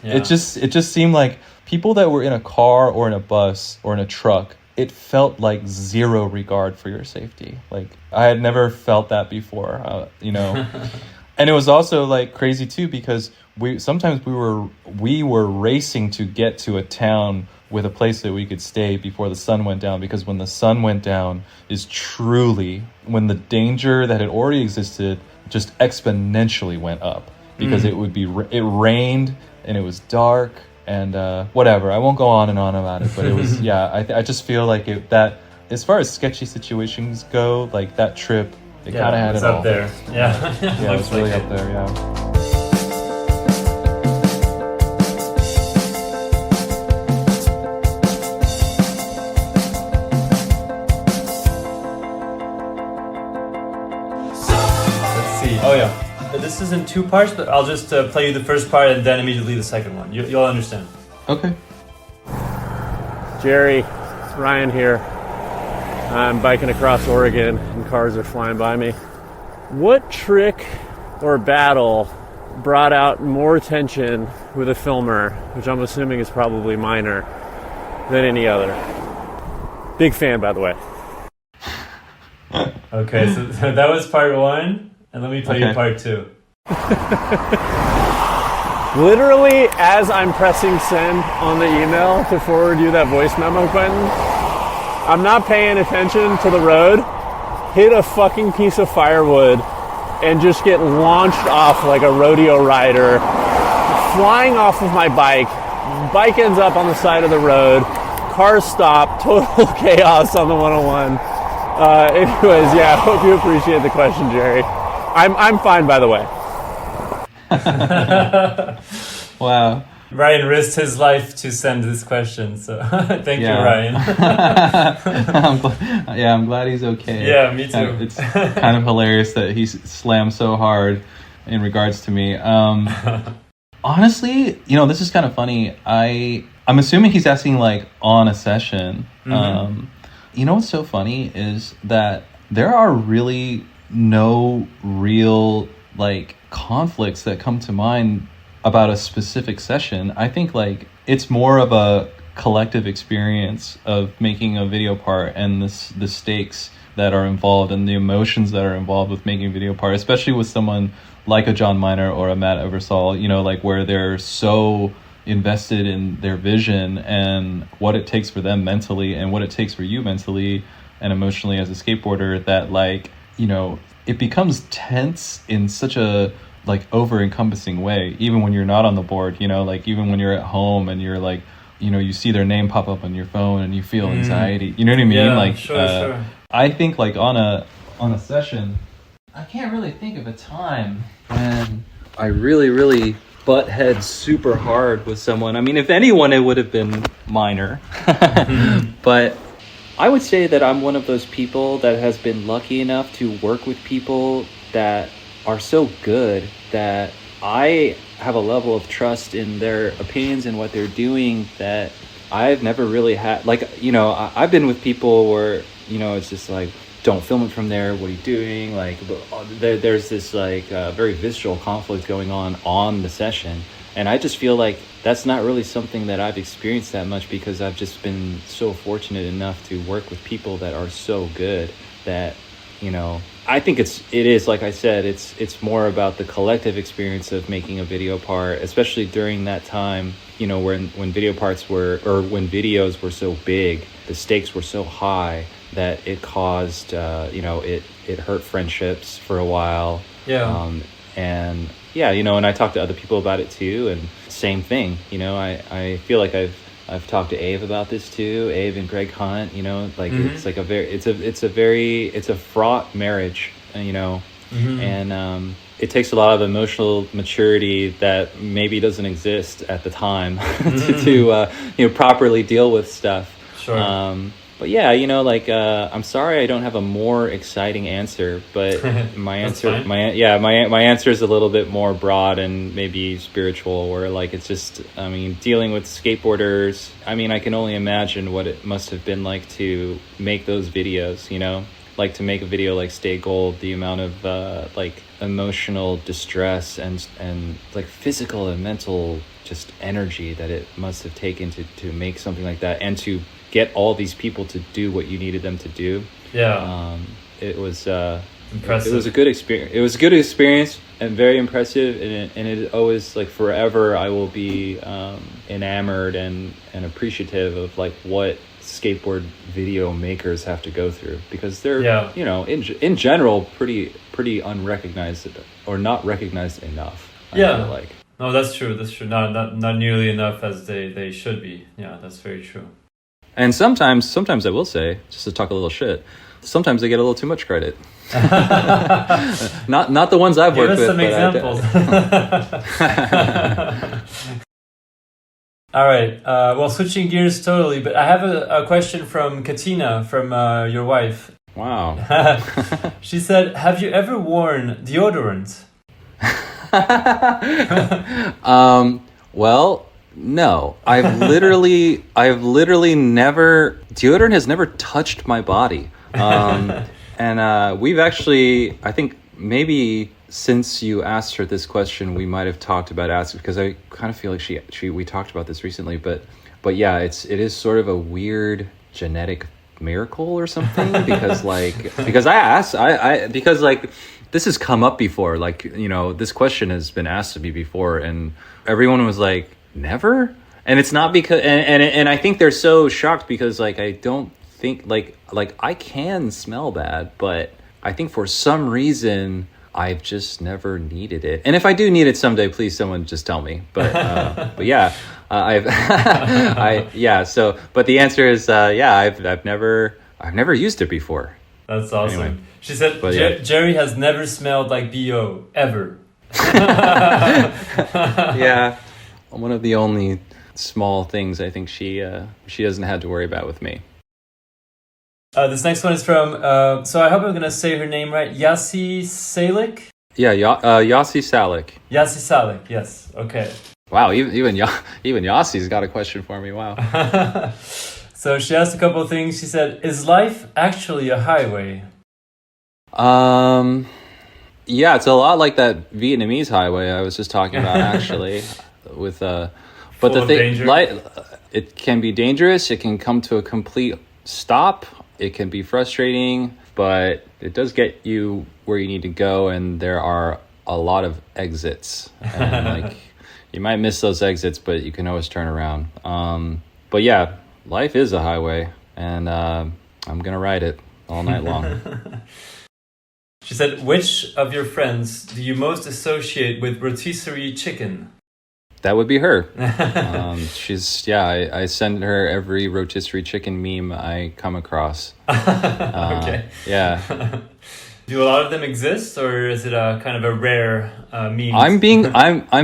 it just seemed like people that were in a car or in a bus or in a truck, it felt like zero regard for your safety. Like, I had never felt that before, you know. And it was also like crazy too, because we were racing to get to a town with a place that we could stay before the sun went down, because when the sun went down is truly when the danger that had already existed just exponentially went up, because it rained and it was dark and whatever. I won't go on and on about it, but it was I just feel like that as far as sketchy situations go, like that trip, it kind of had it all. Up there. Yeah. Yeah, it's really up there. Yeah. Oh yeah, this is in 2 parts, but I'll just play you the first part and then immediately the second one. You'll understand. Okay. Jerry, Ryan here. I'm biking across Oregon and cars are flying by me. What trick or battle brought out more tension with a filmer, which I'm assuming is probably minor, than any other? Big fan, by the way. Okay, so that was part 1. And let me play you part 2. Literally, as I'm pressing send on the email to forward you that voice memo button, I'm not paying attention to the road, hit a fucking piece of firewood, and just get launched off like a rodeo rider, flying off of my bike. Bike ends up on the side of the road, cars stop, total chaos on the 101. Anyways, yeah, I hope you appreciate the question, Jerry. I'm fine, by the way. Wow. Ryan risked his life to send this question, so thank you, Ryan. I'm glad he's okay. Yeah, me too. It's kind of hilarious that he slammed so hard in regards to me. Honestly, you know, this is kind of funny. I'm assuming he's asking like on a session. Mm-hmm. You know what's so funny is that there are really no real like conflicts that come to mind about a specific session. I think like it's more of a collective experience of making a video part and the stakes that are involved and the emotions that are involved with making a video part, especially with someone like a John Miner or a Matt Eversole, you know, like where they're so invested in their vision and what it takes for them mentally and what it takes for you mentally and emotionally as a skateboarder, that like, you know, it becomes tense in such a like over encompassing way, even when you're not on the board, you know, like even when you're at home and you're like, you know, you see their name pop up on your phone and you feel anxiety, you know what I mean? Yeah, like sure. I think like on a session, I can't really think of a time when I really butt heads super hard with someone. I mean, if anyone, it would have been Miner. But I would say that I'm one of those people that has been lucky enough to work with people that are so good that I have a level of trust in their opinions and what they're doing that I've never really had. Like, you know, I've been with people where, you know, it's just like, don't film it from there, what are you doing? Like, there's this like very visceral conflict going on the session. And I just feel like that's not really something that I've experienced that much, because I've just been so fortunate enough to work with people that are so good that, I think it is, like I said, it's more about the collective experience of making a video part, especially during that time, when video parts when videos were so big, the stakes were so high that it caused, it hurt friendships for a while. Yeah. And I talked to other people about it too, and same thing. I feel like I've talked to Abe about this too, Abe and Greg Hunt. It's like it's a fraught marriage, and it takes a lot of emotional maturity that maybe doesn't exist at the time to properly deal with stuff. Sure. But yeah, I'm sorry I don't have a more exciting answer, but my answer, my answer is a little bit more broad and maybe spiritual, where it's just, dealing with skateboarders. I can only imagine what it must have been like to make those videos, like to make a video like Stay Gold, the amount of emotional distress and like physical and mental just energy that it must have taken to make something like that, and to get all these people to do what you needed them to do. Yeah. It was impressive. It was a good experience. It was a good experience and very impressive. And it always, forever, I will be enamored and appreciative of what skateboard video makers have to go through, because they're in general pretty unrecognized or not recognized enough. I feel like. No, that's true. Not nearly enough as they should be. Yeah, that's very true. And sometimes I will say, just to talk a little shit, sometimes they get a little too much credit. not the ones I've worked with. Give us some examples. All right. Well, switching gears totally, but I have a question from Katina, from your wife. Wow. She said, "Have you ever worn deodorant?" Well, no. I've literally never, deodorant has never touched my body. And we've actually, I think maybe since you asked her this question, we might have talked about asking, because I kind of feel like we talked about this recently, but yeah, it is sort of a weird genetic miracle or something, because this has come up before, this question has been asked of me before, and everyone was like, never? And it's not because, and I think they're so shocked because I don't think I can smell bad, but I think for some reason I've just never needed it. And if I do need it someday, please someone just tell me. But yeah, but the answer is I've never used it before. That's awesome. Anyway. She said Jerry has never smelled like BO ever. Yeah, one of the only small things I think she doesn't have to worry about with me. This next one is from, so I hope I'm going to say her name right, Yasi Salek? Yeah, Yasi Salek. Yasi Salek, yes, okay. Wow, even Yasi's got a question for me, wow. So she asked a couple of things. She said, "Is life actually a highway?" Yeah, it's a lot like that Vietnamese highway I was just talking about, actually, with but the thing, it can be dangerous. It can come to a complete stop. It can be frustrating, but it does get you where you need to go, and there are a lot of exits. And you might miss those exits, but you can always turn around. But yeah, life is a highway, and I'm gonna ride it all night long. She said, "Which of your friends do you most associate with rotisserie chicken?" That would be her. I send her every rotisserie chicken meme I come across. Okay. Yeah. Do a lot of them exist, or is it a kind of a rare meme? I'm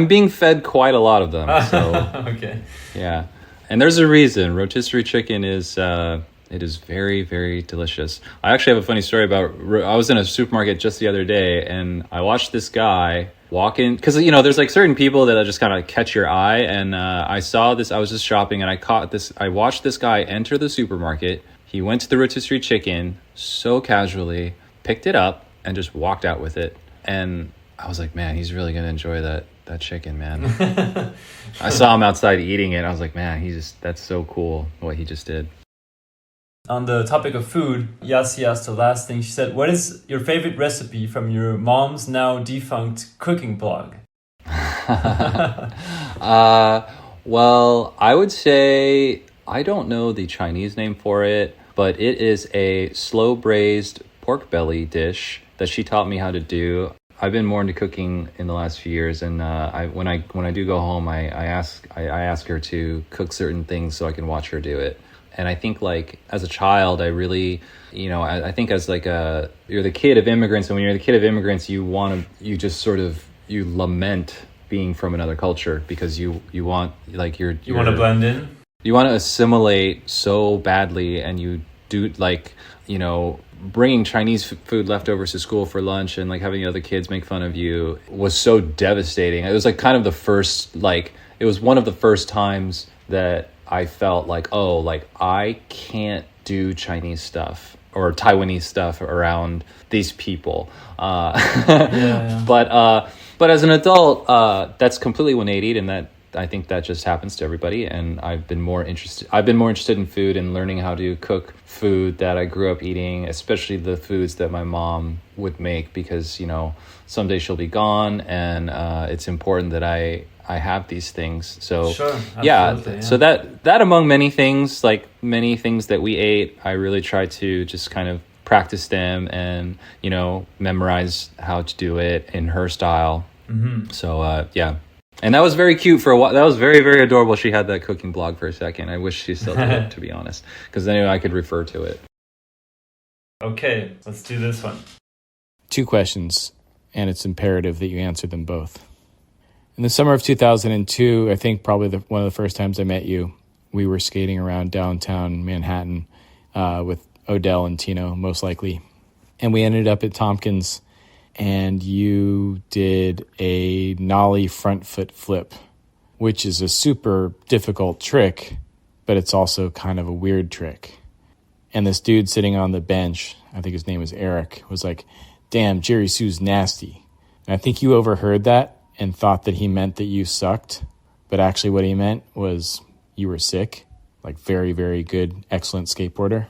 being fed quite a lot of them. So okay. Yeah, and there's a reason. Rotisserie chicken is it is very, very delicious. I actually have a funny story about. I was in a supermarket just the other day, and I watched this guy walk in, because there's certain people that just kind of catch your eye, and I saw this. I was just shopping, and I watched this guy enter the supermarket. He went to the rotisserie chicken so casually, picked it up, and just walked out with it. And I was like, man, he's really gonna enjoy that that chicken, man. I saw him outside eating it. I was like, man, that's so cool what he just did. On the topic of food, Yasi asked the last thing. She said, what is your favorite recipe from your mom's now defunct cooking blog? Well, I would say, I don't know the Chinese name for it, but it is a slow braised pork belly dish that she taught me how to do. I've been more into cooking in the last few years, and when I do go home, I ask her to cook certain things so I can watch her do it. And I think, like, as a child, I really, I think as like you're the kid of immigrants, and when you're the kid of immigrants, you lament being from another culture because you want, like, you want to blend in. You want to assimilate so badly, and you do, like, bringing Chinese food leftovers to school for lunch and, like, having the other kids make fun of you was so devastating. It was like kind of the first, like, it was one of the first times that I felt like, oh, like, I can't do Chinese stuff or Taiwanese stuff around these people. Yeah. But as an adult, that's completely 180, and that I think that just happens to everybody. And I've been more interested in food and learning how to cook food that I grew up eating, especially the foods that my mom would make, because, someday she'll be gone, and it's important that I have these things. So sure, yeah. So that among many things, like many things that we ate, I really tried to just kind of practice them and, memorize how to do it in her style. Mm-hmm. So yeah. And that was very cute for a while. That was very, very adorable. She had that cooking blog for a second. I wish she still did it, to be honest, because then I could refer to it. Okay, let's do this one. 2 questions, and it's imperative that you answer them both. In the summer of 2002, I think probably one of the first times I met you, we were skating around downtown Manhattan with Odell and Tino, most likely. And we ended up at Tompkins, and you did a nollie front foot flip, which is a super difficult trick, but it's also kind of a weird trick. And this dude sitting on the bench, I think his name was Eric, was like, damn, Jerry Hsu's nasty. And I think you overheard that and thought that he meant that you sucked, but actually what he meant was you were sick, like very, very good, excellent skateboarder.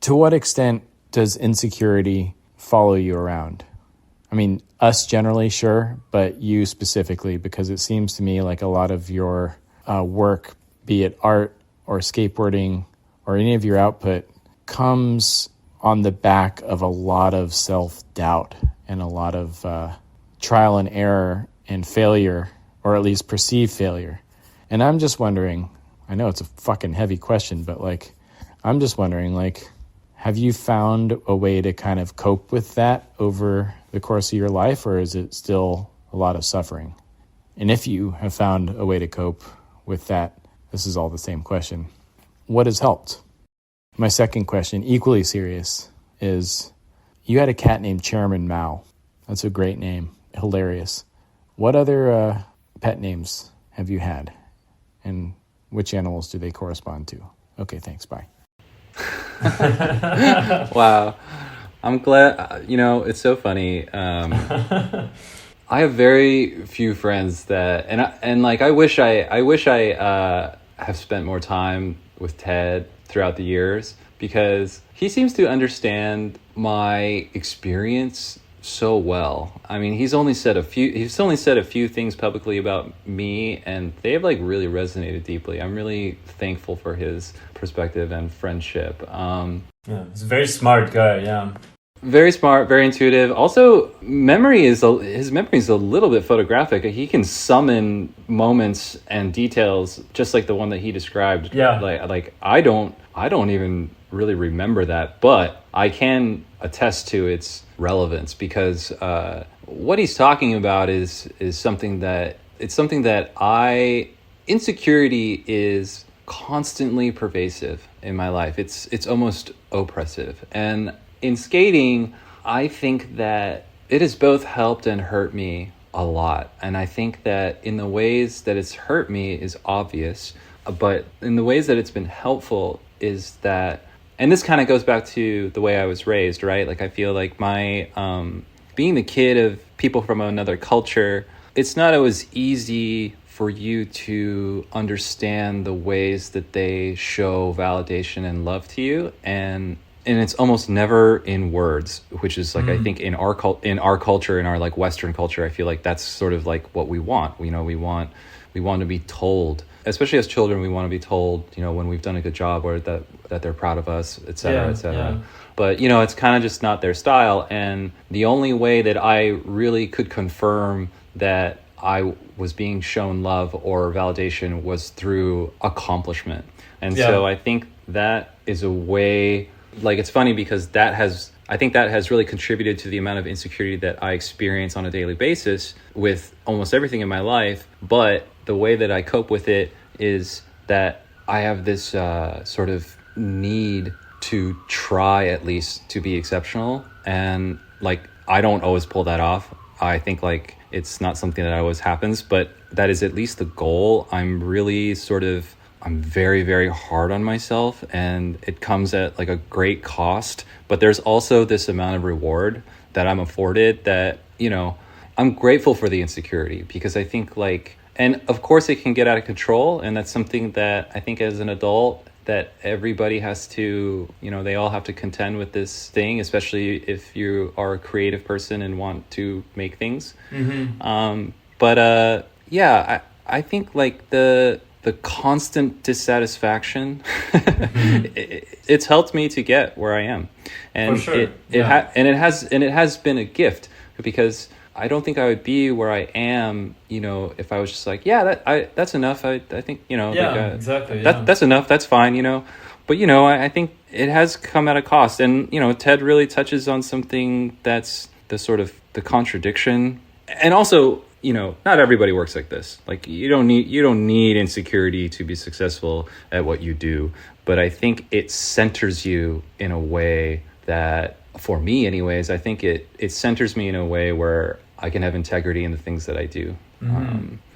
To what extent does insecurity follow you around? I mean, us generally, sure, but you specifically, because it seems to me like a lot of your work, be it art or skateboarding or any of your output, comes on the back of a lot of self-doubt and a lot of trial and error and failure, or at least perceived failure. And I'm just wondering, I know it's a fucking heavy question, but like, I'm just wondering, like, have you found a way to kind of cope with that over the course of your life, or is it still a lot of suffering? And if you have found a way to cope with that, this is all the same question. What has helped? My second question, equally serious, is you had a cat named Chairman Mao. That's a great name. Hilarious. What other pet names have you had? And which animals do they correspond to? Okay, thanks. Bye. Wow. I'm glad, it's so funny. I have very few friends that, I wish I have spent more time with Ted throughout the years, because he seems to understand my experience so well. I mean, he's only said a few things publicly about me, and they have, like, really resonated deeply. I'm really thankful for his perspective and friendship. Yeah, he's a very smart guy. Yeah. Very smart, very intuitive. Also, his memory is a little bit photographic. He can summon moments and details just like the one that he described. Yeah. Like I don't even really remember that, but I can attest to its relevance, because what he's talking about is something that insecurity is constantly pervasive in my life. It's almost oppressive. And in skating, I think that it has both helped and hurt me a lot. And I think that in the ways that it's hurt me is obvious, but in the ways that it's been helpful is that, and this kind of goes back to the way I was raised, right? Like, I feel like my, being the kid of people from another culture, it's not always easy for you to understand the ways that they show validation and love to you, and it's almost never in words, which is like, I think in our culture, in our like Western culture, I feel like that's sort of like what we want. You know, we want to be told, especially as children, we want to be told, you know, when we've done a good job, or that they're proud of us, et cetera, et cetera. Yeah. But, you know, it's kind of just not their style. And the only way that I really could confirm that I was being shown love or validation was through accomplishment. And so I think that is a way, like, it's funny because I think that has really contributed to the amount of insecurity that I experience on a daily basis with almost everything in my life. But the way that I cope with it is that I have this sort of need to try at least to be exceptional. And like, I don't always pull that off. I think like it's not something that always happens, but that is at least the goal. I'm very, very hard on myself, and it comes at like a great cost. But there's also this amount of reward that I'm afforded that, you know, I'm grateful for the insecurity, because I think like, and of course it can get out of control. And that's something that I think as an adult that everybody has to, you know, they all have to contend with this thing, especially if you are a creative person and want to make things. I think like the constant dissatisfaction, it's helped me to get where I am. And for sure. It has been a gift, because I don't think I would be where I am, you know, if I was just like, that's enough. I think, you know, exactly. That's enough. That's fine, you know. But, you know, I think it has come at a cost. And, you know, Ted really touches on something that's the sort of the contradiction. And also, you know, not everybody works like this. Like, you don't need insecurity to be successful at what you do. But I think it centers you in a way that, for me anyways, I think it centers me in a way where I can have integrity in the things that I do.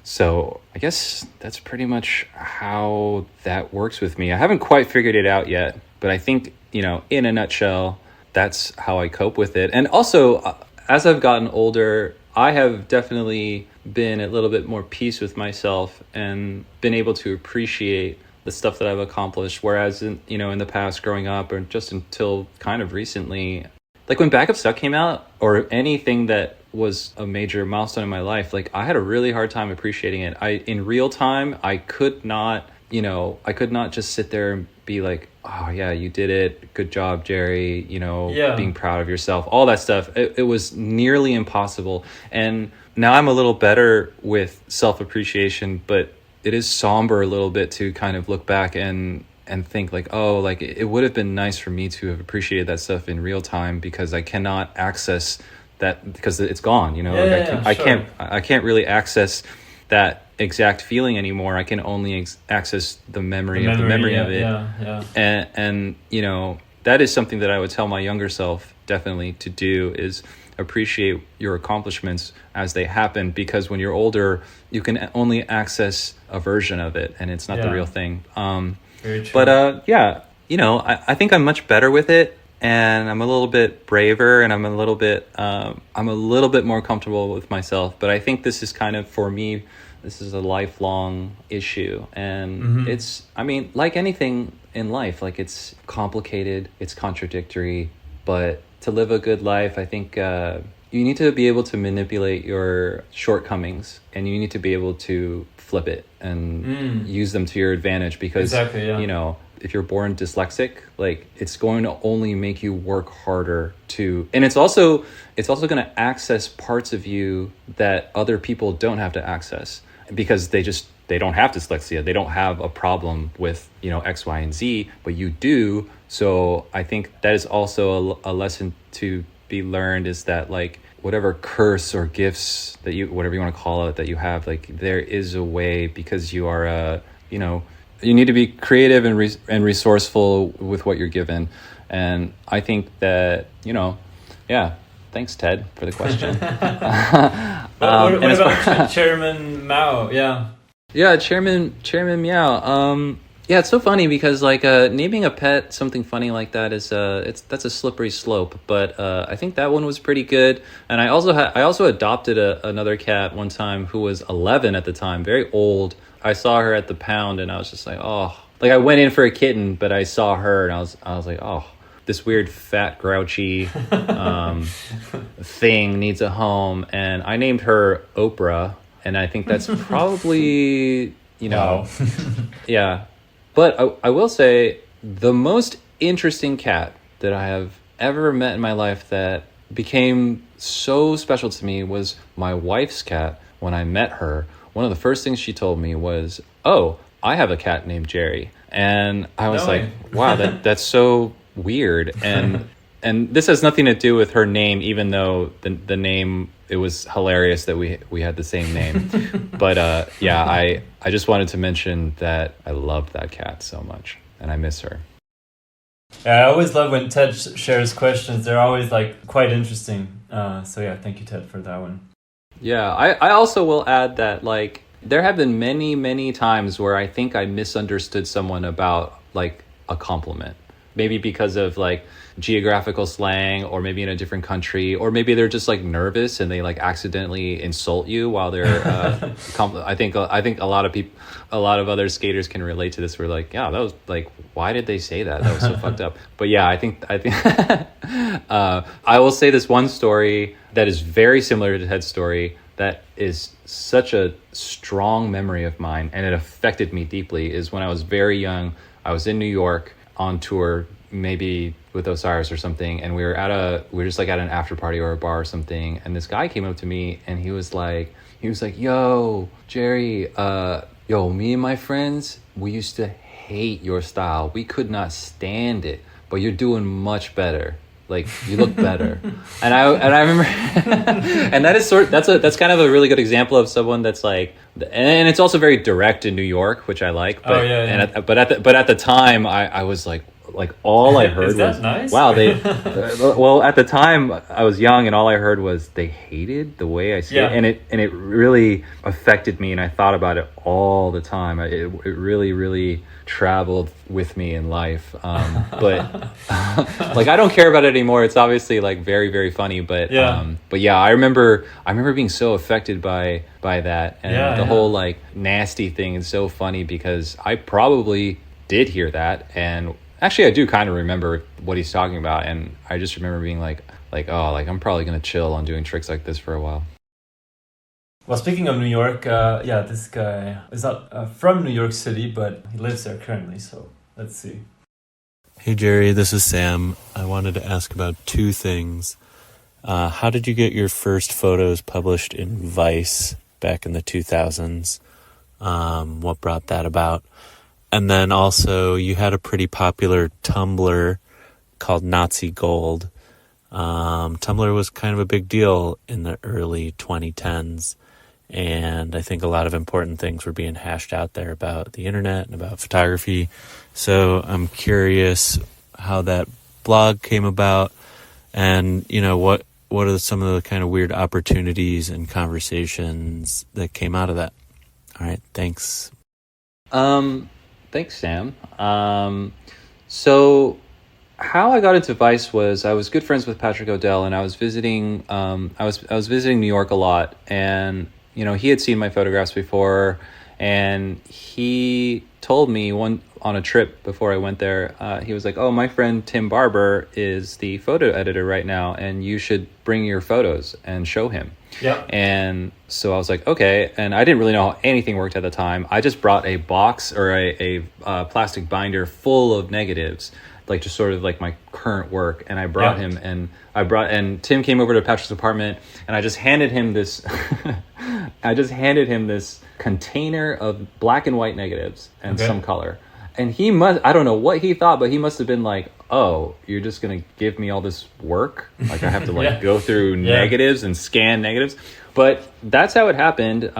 So I guess that's pretty much how that works with me. I haven't quite figured it out yet, but I think, you know, in a nutshell, that's how I cope with it. And also, as I've gotten older, I have definitely been a little bit more peace with myself and been able to appreciate the stuff that I've accomplished. Whereas in the past, growing up, or just until kind of recently, like when Back of Stuck came out, or anything that was a major milestone in my life, like I had a really hard time appreciating it. In real time, I could not just sit there and be like, oh yeah, you did it. Good job, Jerry. You know, being proud of yourself, all that stuff. It was nearly impossible. And now I'm a little better with self-appreciation, but it is somber a little bit to kind of look back and think like, oh, like it would have been nice for me to have appreciated that stuff in real time, because I cannot access that because it's gone, you know. I can't really access that exact feeling anymore. I can only access the memory of it. And you know, that is something that I would tell my younger self definitely to do, is appreciate your accomplishments as they happen, because when you're older, you can only access a version of it, and it's not the real thing. Very true. But you know, I think I'm much better with it, and I'm a little bit braver, and I'm a little bit more comfortable with myself. But I think this is kind of, for me, this is a lifelong issue. And it's, I mean, like anything in life, like it's complicated, it's contradictory, but to live a good life, I think you need to be able to manipulate your shortcomings, and you need to be able to flip it and use them to your advantage, because you know, if you're born dyslexic, like it's going to only make you work harder to, and it's also going to access parts of you that other people don't have to access, because they don't have dyslexia. They don't have a problem with, you know, X, Y, and Z, but you do. So I think that is also a lesson to be learned, is that like whatever curse or gifts that you, whatever you want to call it, that you have, like there is a way, because you are, you know, you need to be creative and resourceful with what you're given. And I think that, you know, thanks, Ted, for the question. What about Chairman Mao? Yeah, Chairman Miao. Yeah, it's so funny because like naming a pet something funny like that is that's a slippery slope. But I think that one was pretty good. And I also adopted another cat one time who was 11 at the time, very old. I saw her at the pound and I was just like, oh, like I went in for a kitten, but I saw her and I was like, oh, this weird fat grouchy thing needs a home. And I named her Oprah, and I think that's probably Wow. yeah. But I will say the most interesting cat that I have ever met in my life that became so special to me was my wife's cat. When I met her, one of the first things she told me was, oh, I have a cat named Jerry. And I was like, wow, that's so weird. And this has nothing to do with her name, even though the name, it was hilarious that we had the same name. But yeah, I just wanted to mention that I loved that cat so much and I miss her. Yeah, I always love when Ted shares questions. They're always like quite interesting. So yeah, thank you, Ted, for that one. Yeah, I also will add that like there have been many times where I think I misunderstood someone about like a compliment. Maybe because of like geographical slang, or maybe in a different country, or maybe they're just like nervous and they like accidentally insult you while they're I think a lot of other skaters can relate to this. We're like, yeah, that was like, why did they say that? That was so fucked up. But yeah, I think I will say this one story that is very similar to Ted's story that is such a strong memory of mine, and it affected me deeply. Is when I was very young, I was in New York on tour, maybe with Osiris or something, and we were just like at an after party or a bar or something, and this guy came up to me and he was like, yo, Jerry, me and my friends, we used to hate your style. We could not stand it, but you're doing much better. Like, you look better. and I remember and that's kind of a really good example of someone that's like, and it's also very direct in New York, which I like. But, but at the time I was like all I heard was, nice? Wow, they well, at the time I was young and all I heard was they hated the way I skate, and it really affected me, and I thought about it all the time. It really traveled with me in life, but like I don't care about it anymore. It's obviously like very, very funny, but yeah, I remember being so affected by that, and the whole like nasty thing is so funny because I probably did hear that, and actually I do kind of remember what he's talking about, and I just remember being like oh, like I'm probably gonna chill on doing tricks like this for a while. Well, speaking of New York, this guy is not from New York City, but he lives there currently, so let's see. Hey Jerry, this is Sam. I wanted to ask about two things. How did you get your first photos published in Vice back in the 2000s? What brought that about? And then also, you had a pretty popular Tumblr called Nazi Gold. Tumblr was kind of a big deal in the early 2010s. And I think a lot of important things were being hashed out there about the internet and about photography. So I'm curious how that blog came about, and what are some of the kind of weird opportunities and conversations that came out of that. All right, thanks. Thanks, Sam. So how I got into Vice was I was good friends with Patrick O'Dell, and I was visiting New York a lot, and he had seen my photographs before, and he told me on a trip before I went there, he was like, oh, my friend Tim Barber is the photo editor right now, and you should bring your photos and show him. Yeah. And so I was like, okay. And I didn't really know how anything worked at the time. I just brought a box or a plastic binder full of negatives, like just sort of like my current work. And I brought him, and Tim came over to Patrick's apartment, and I just handed him this container of black and white negatives and some color. And I don't know what he thought, but he must have been like, oh, you're just going to give me all this work? Like I have to go through negatives and scan negatives. But that's how it happened.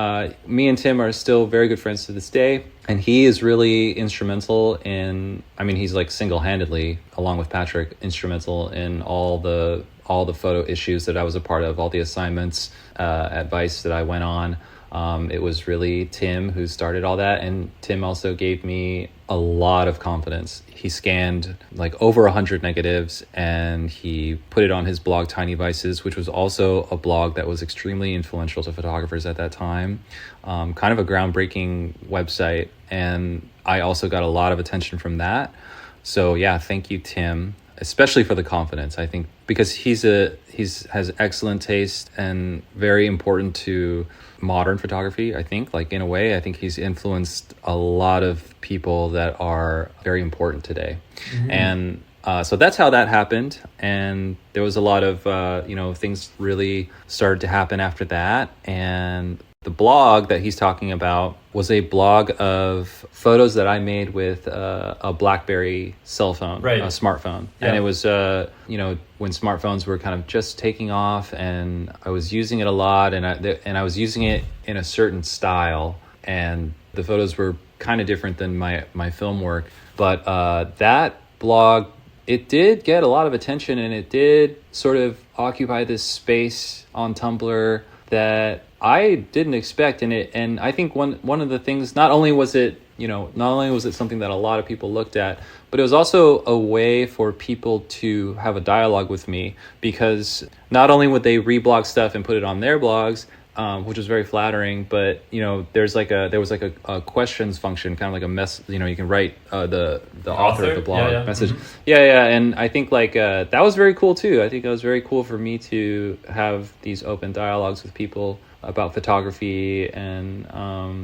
Me and Tim are still very good friends to this day. And he is really instrumental he's like single-handedly, along with Patrick, instrumental in all the photo issues that I was a part of, all the assignments at Vice that I went on. It was really Tim who started all that, and Tim also gave me a lot of confidence. He scanned like over 100 negatives and he put it on his blog Tiny Vices, which was also a blog that was extremely influential to photographers at that time. Kind of a groundbreaking website, and I also got a lot of attention from that. So yeah, thank you, Tim, especially for the confidence. I think because he's has excellent taste and very important to modern photography. I think, like, in a way, I think he's influenced a lot of people that are very important today. And so that's how that happened. And there was a lot of things really started to happen after that. And the blog that he's talking about was a blog of photos that I made with a BlackBerry cell phone, right. A smartphone. Yeah. And it was, when smartphones were kind of just taking off, and I was using it a lot, and I was using it in a certain style, and the photos were kind of different than my film work. But that blog, it did get a lot of attention, and it did sort of occupy this space on Tumblr that I didn't expect. And I think one of the things, not only was it something that a lot of people looked at, but it was also a way for people to have a dialogue with me, because not only would they reblog stuff and put it on their blogs, which was very flattering, but there was like a questions function, kind of like a mess. You can write the author of the blog message. Mm-hmm. And I think that was very cool too. I think it was very cool for me to have these open dialogues with people about photography, and a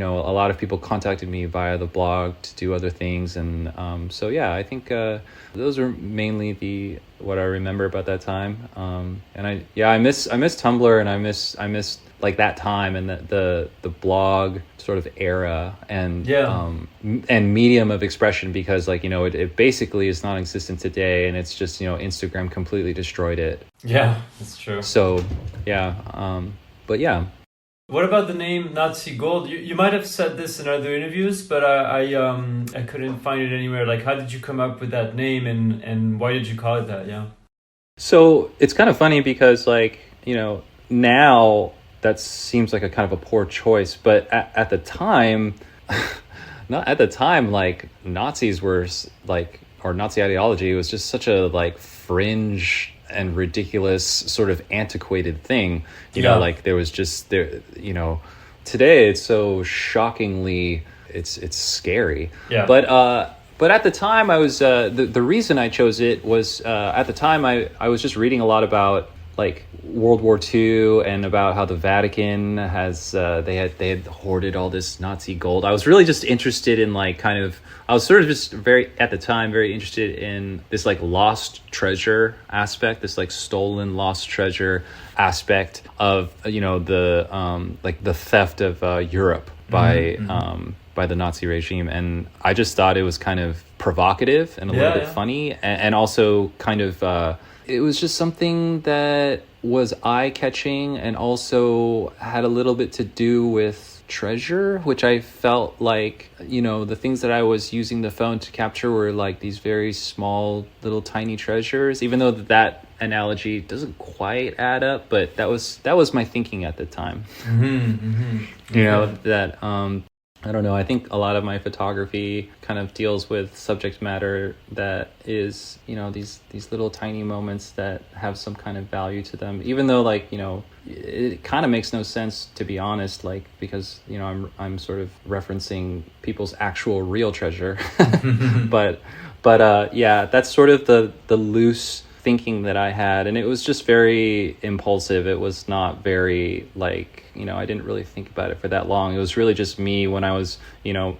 lot of people contacted me via the blog to do other things, and I think those are mainly what I remember about that time. And I miss Tumblr, and I miss like that time and the blog sort of era and medium of expression, because it basically is non-existent today, and it's just Instagram completely destroyed it. Yeah, that's true. So but yeah. What about the name Nazi Gold? You might have said this in other interviews, but I couldn't find it anywhere. Like, how did you come up with that name, and why did you call it that? Yeah. So it's kind of funny because now that seems like a kind of a poor choice, but at the time, not at the time, like Nazis were or Nazi ideology was just such a fringe and ridiculous sort of antiquated thing, there was just today it's so shockingly it's scary. But at the time I was the reason I chose it was at the time I was just reading a lot about World War II and about how the Vatican has they had hoarded all this Nazi gold. I was really just interested in I was sort of just very interested in this lost treasure aspect, this stolen lost treasure aspect of the theft of Europe by the Nazi regime. And I just thought it was kind of provocative and a little bit funny, and also kind of it was just something that was eye-catching and also had a little bit to do with treasure, which I felt the things that I was using the phone to capture were these very small little tiny treasures, even though that analogy doesn't quite add up, but that was my thinking at the time. I don't know, I think a lot of my photography kind of deals with subject matter that is, these little tiny moments that have some kind of value to them, even though it kind of makes no sense, to be honest, because I'm sort of referencing people's actual real treasure. but that's sort of the loose thinking that I had, and it was just very impulsive. It was not very I didn't really think about it for that long. It was really just me when I was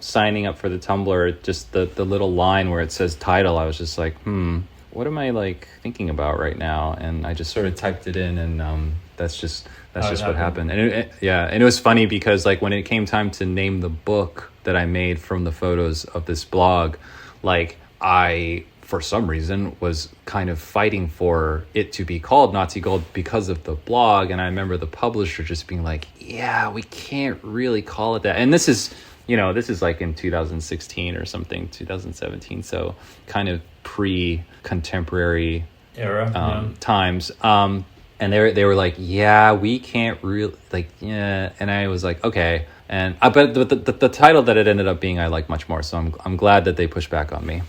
signing up for the Tumblr, just the little line where it says title. I was just what am I thinking about right now? And I just sort of typed it in, and that's just what happened. And and it was funny because when it came time to name the book that I made from the photos of this blog, I for some reason was kind of fighting for it to be called Nazi Gold because of the blog. And I remember the publisher just being we can't really call it that. And this is in 2016 or something, 2017. So kind of pre-contemporary era times. And they were like, yeah, we can't really, like, yeah. And I was like, okay. And but the title that it ended up being, I like much more. So I'm glad that they pushed back on me.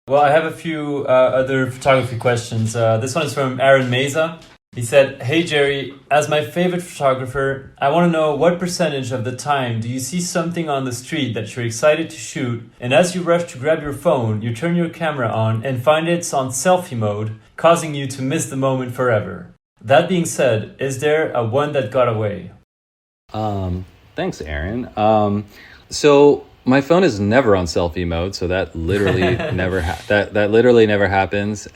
Well, I have a few other photography questions. This one is from Aaron Meza. He said, "Hey Jerry, as my favorite photographer, I want to know what percentage of the time do you see something on the street that you're excited to shoot, and as you rush to grab your phone, you turn your camera on and find it's on selfie mode, causing you to miss the moment forever. That being said, is there a one that got away?" Thanks, Aaron. So my phone is never on selfie mode, so that literally that literally never happens.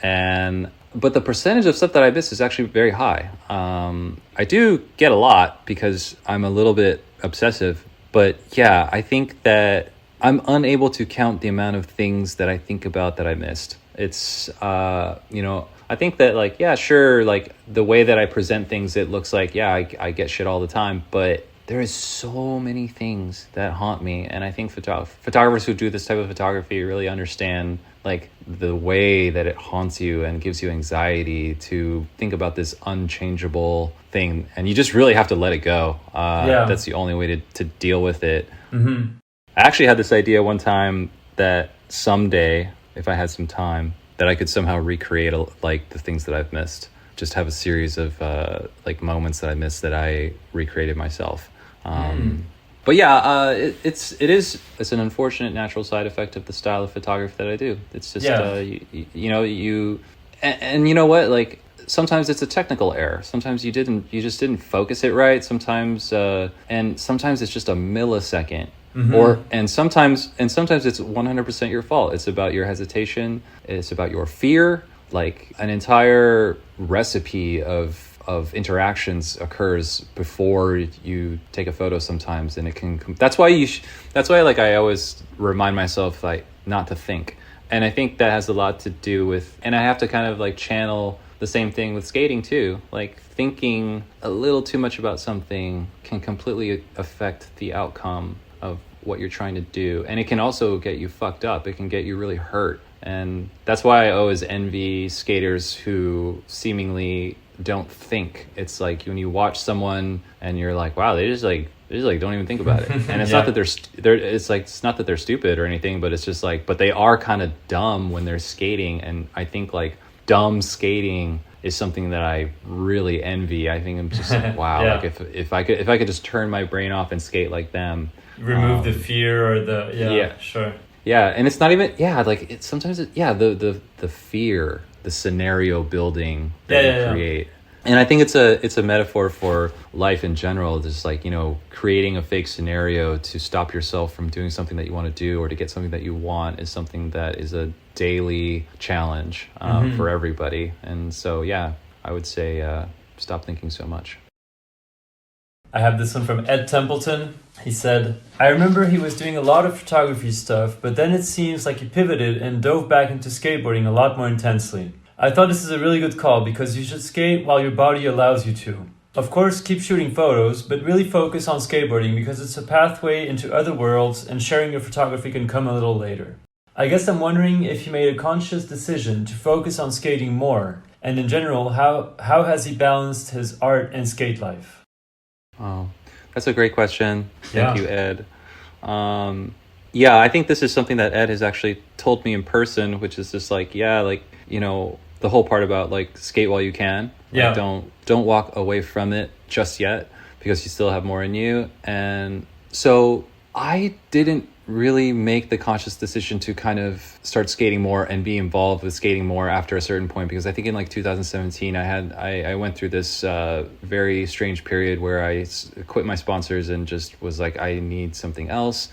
But the percentage of stuff that I miss is actually very high. I do get a lot because I'm a little bit obsessive. But yeah, I think that I'm unable to count the amount of things that I think about that I missed. It's, I think that, like, yeah, sure, like the way that I present things, it looks like, yeah, I get shit all the time. But there is so many things that haunt me. And I think photographers who do this type of photography really understand like the way that it haunts you and gives you anxiety to think about this unchangeable thing. And you just really have to let it go. That's the only way to deal with it. Mm-hmm. I actually had this idea one time that someday, if I had some time, that I could somehow recreate like the things that I've missed. Just have a series of like moments that I missed that I recreated myself. But yeah, it's an unfortunate natural side effect of the style of photography that I do. It's just and you know what, like sometimes it's a technical error. Sometimes you just didn't focus it right. Sometimes and sometimes it's just a millisecond. Mm-hmm. And sometimes it's 100% your fault. It's about your hesitation. It's about your fear. Like an entire recipe of interactions occurs before you take a photo sometimes, and it can. That's why like I always remind myself like not to think, and I think that has a lot to do with. And I have to kind of like channel the same thing with skating too. Like thinking a little too much about something can completely affect the outcome of what you're trying to do, and it can also get you fucked up. It can get you really hurt. And that's why I always envy skaters who seemingly don't think. It's like when you watch someone and you're like, wow, they just like don't even think about it. And it's not that it's not that they're stupid or anything, but it's just like, but they are kind of dumb when they're skating. And I think like dumb skating is something that I really envy. I think I'm just like, wow, like if I could just turn my brain off and skate like them, remove the fear or the sure. Yeah, and it's not even like it's sometimes the fear, the scenario building that you create. And I think it's a metaphor for life in general, just like, creating a fake scenario to stop yourself from doing something that you want to do or to get something that you want is something that is a daily challenge for everybody. And so I would say stop thinking so much. I have this one from Ed Templeton. He said, "I remember he was doing a lot of photography stuff, but then it seems like he pivoted and dove back into skateboarding a lot more intensely. I thought this is a really good call because you should skate while your body allows you to. Of course, keep shooting photos, but really focus on skateboarding because it's a pathway into other worlds and sharing your photography can come a little later. I guess I'm wondering if he made a conscious decision to focus on skating more, and in general, how has he balanced his art and skate life?" Oh, that's a great question. Thank you, Ed. I think this is something that Ed has actually told me in person, which is just like, the whole part about like skate while you can. Like, don't walk away from it just yet because you still have more in you. And so I didn't really make the conscious decision to kind of start skating more and be involved with skating more after a certain point, because I think in like 2017 I went through this very strange period where I quit my sponsors and just was like, I need something else.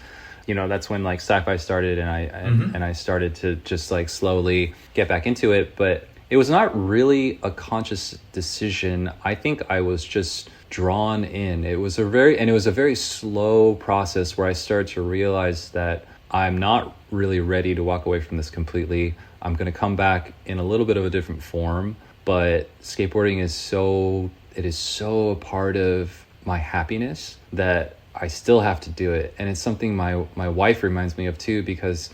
That's when like Sci-Fi started, and I started to just like slowly get back into it, but it was not really a conscious decision. I think I was just drawn in. It was a very slow process where I started to realize that I'm not really ready to walk away from this completely. I'm going to come back in a little bit of a different form, but skateboarding is so a part of my happiness that I still have to do it. And it's something my wife reminds me of too, because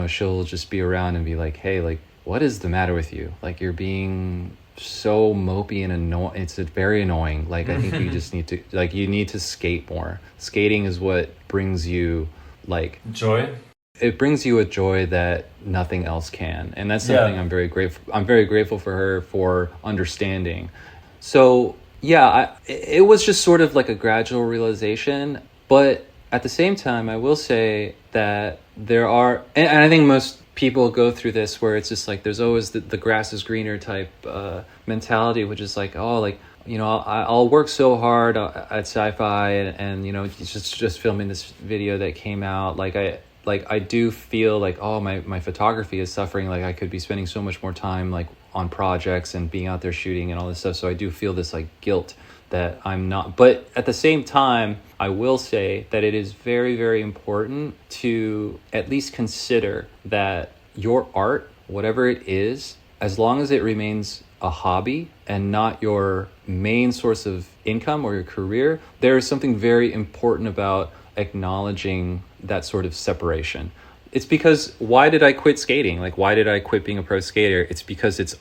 she'll just be around and be like, hey, like, what is the matter with you? Like, you're being so mopey and annoying. It's very annoying. Like, I think you just need to, like, you need to skate more. Skating is what brings you, like, Joy? It brings you a joy that nothing else can. And that's something I'm very grateful for her for understanding. So, yeah, it was just sort of like a gradual realization. But at the same time, I will say that there are, and I think most people go through this where it's just like there's always the grass is greener type mentality, which is like, oh, like, you know, I'll work so hard at Sci-Fi and you know, just filming this video that came out. I do feel like, oh, my photography is suffering. Like, I could be spending so much more time like on projects and being out there shooting and all this stuff. So I do feel this like guilt that I'm not. But at the same time, I will say that it is very, very important to at least consider that your art, whatever it is, as long as it remains a hobby and not your main source of income or your career, there is something very important about acknowledging that sort of separation. It's because, why did I quit skating? Like, why did I quit being a pro skater? It's because it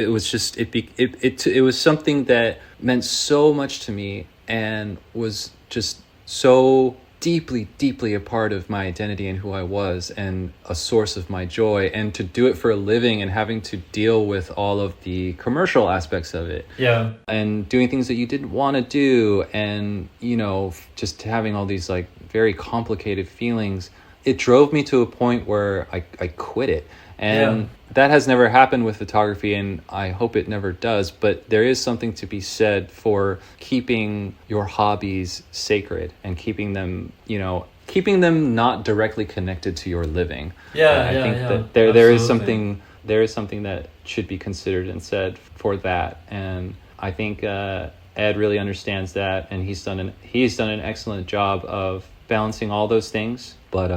was something that meant so much to me and was just so deeply, deeply a part of my identity and who I was and a source of my joy. And to do it for a living and having to deal with all of the commercial aspects of it. Yeah. And doing things that you didn't want to do and, you know, just having all these like very complicated feelings. It drove me to a point where I quit it. And that has never happened with photography, and I hope it never does. But there is something to be said for keeping your hobbies sacred and keeping them, you know, keeping them not directly connected to your living. I think that there is something that should be considered and said for that. And I think Ed really understands that, and he's done an excellent job of balancing all those things. But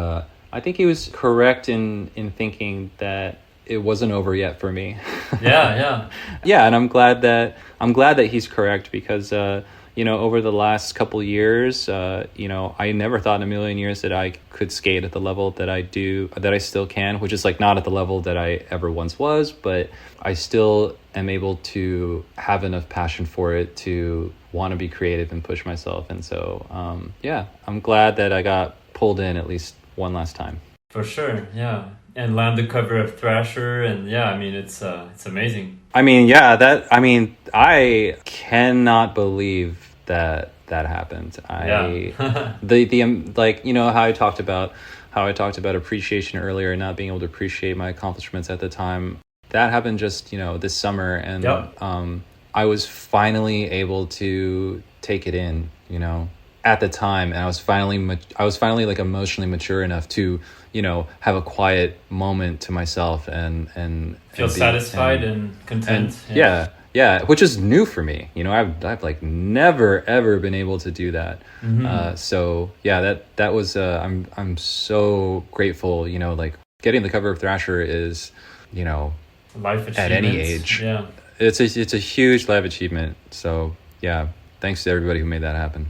I think he was correct in thinking that it wasn't over yet for me. Yeah, and I'm glad that he's correct because you know, over the last couple years, you know, I never thought in a million years that I could skate at the level that I do, that I still can, which is like not at the level that I ever once was, but I still am able to have enough passion for it to want to be creative and push myself. And so, I'm glad that I got pulled in at least one last time. For sure, yeah. And land the cover of Thrasher, and yeah, I mean, it's amazing. I cannot believe that happened. Like, you know, how I talked about appreciation earlier and not being able to appreciate my accomplishments at the time. That happened just, you know, this summer, and I was finally able to take it in, you know, at the time, and I was finally like emotionally mature enough to, you know, have a quiet moment to myself and feel satisfied and content. Yeah, which is new for me. You know, I've like never ever been able to do that. So yeah, that was I'm so grateful. You know, like getting the cover of Thrasher is, you know, life achievement at any age. Yeah, it's a huge life achievement. So yeah, thanks to everybody who made that happen.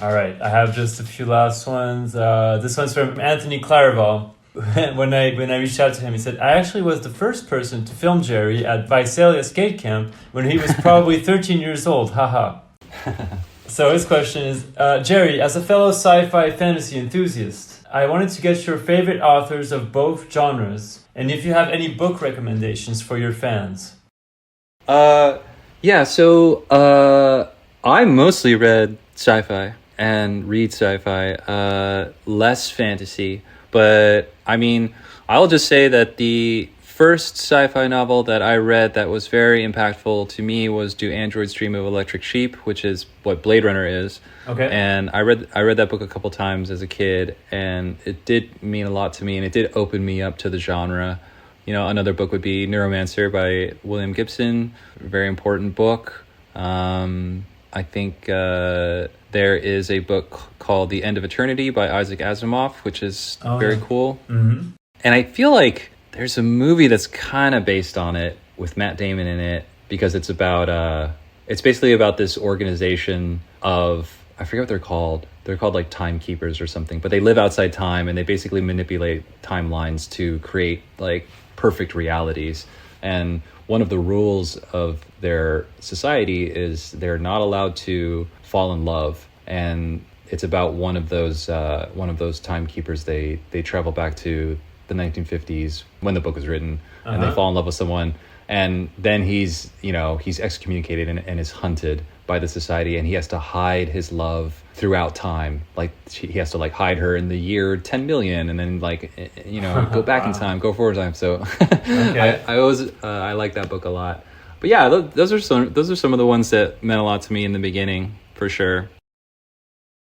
All right, I have just a few last ones. This one's from Anthony Claravall. When I reached out to him, he said, I actually was the first person to film Jerry at Visalia Skate Camp when he was probably 13 years old. Haha. So his question is, Jerry, as a fellow sci-fi fantasy enthusiast, I wanted to get your favorite authors of both genres, and if you have any book recommendations for your fans. So I mostly read sci-fi and read sci-fi, less fantasy. But I mean, I'll just say that the first sci-fi novel that I read that was very impactful to me was Do Androids Dream of Electric Sheep, which is what Blade Runner is. Okay. And I read that book a couple times as a kid, and it did mean a lot to me, and it did open me up to the genre. You know, another book would be Neuromancer by William Gibson, a very important book. I think there is a book called The End of Eternity by Isaac Asimov, which is very cool. Mm-hmm. And I feel like there's a movie that's kind of based on it with Matt Damon in it, because it's about it's basically about this organization of, I forget what they're called. They're called like timekeepers or something, but they live outside time and they basically manipulate timelines to create like perfect realities. And one of the rules of their society is they're not allowed to fall in love. And it's about one of those timekeepers. They travel back to the 1950s when the book was written, and they fall in love with someone, and then he's excommunicated and is hunted by the society, and he has to hide his love throughout time. Like he has to like hide her in the year 10 million, and then go back in time, go forward in time. So okay. I like that book a lot. But yeah, those are some of the ones that meant a lot to me in the beginning, for sure.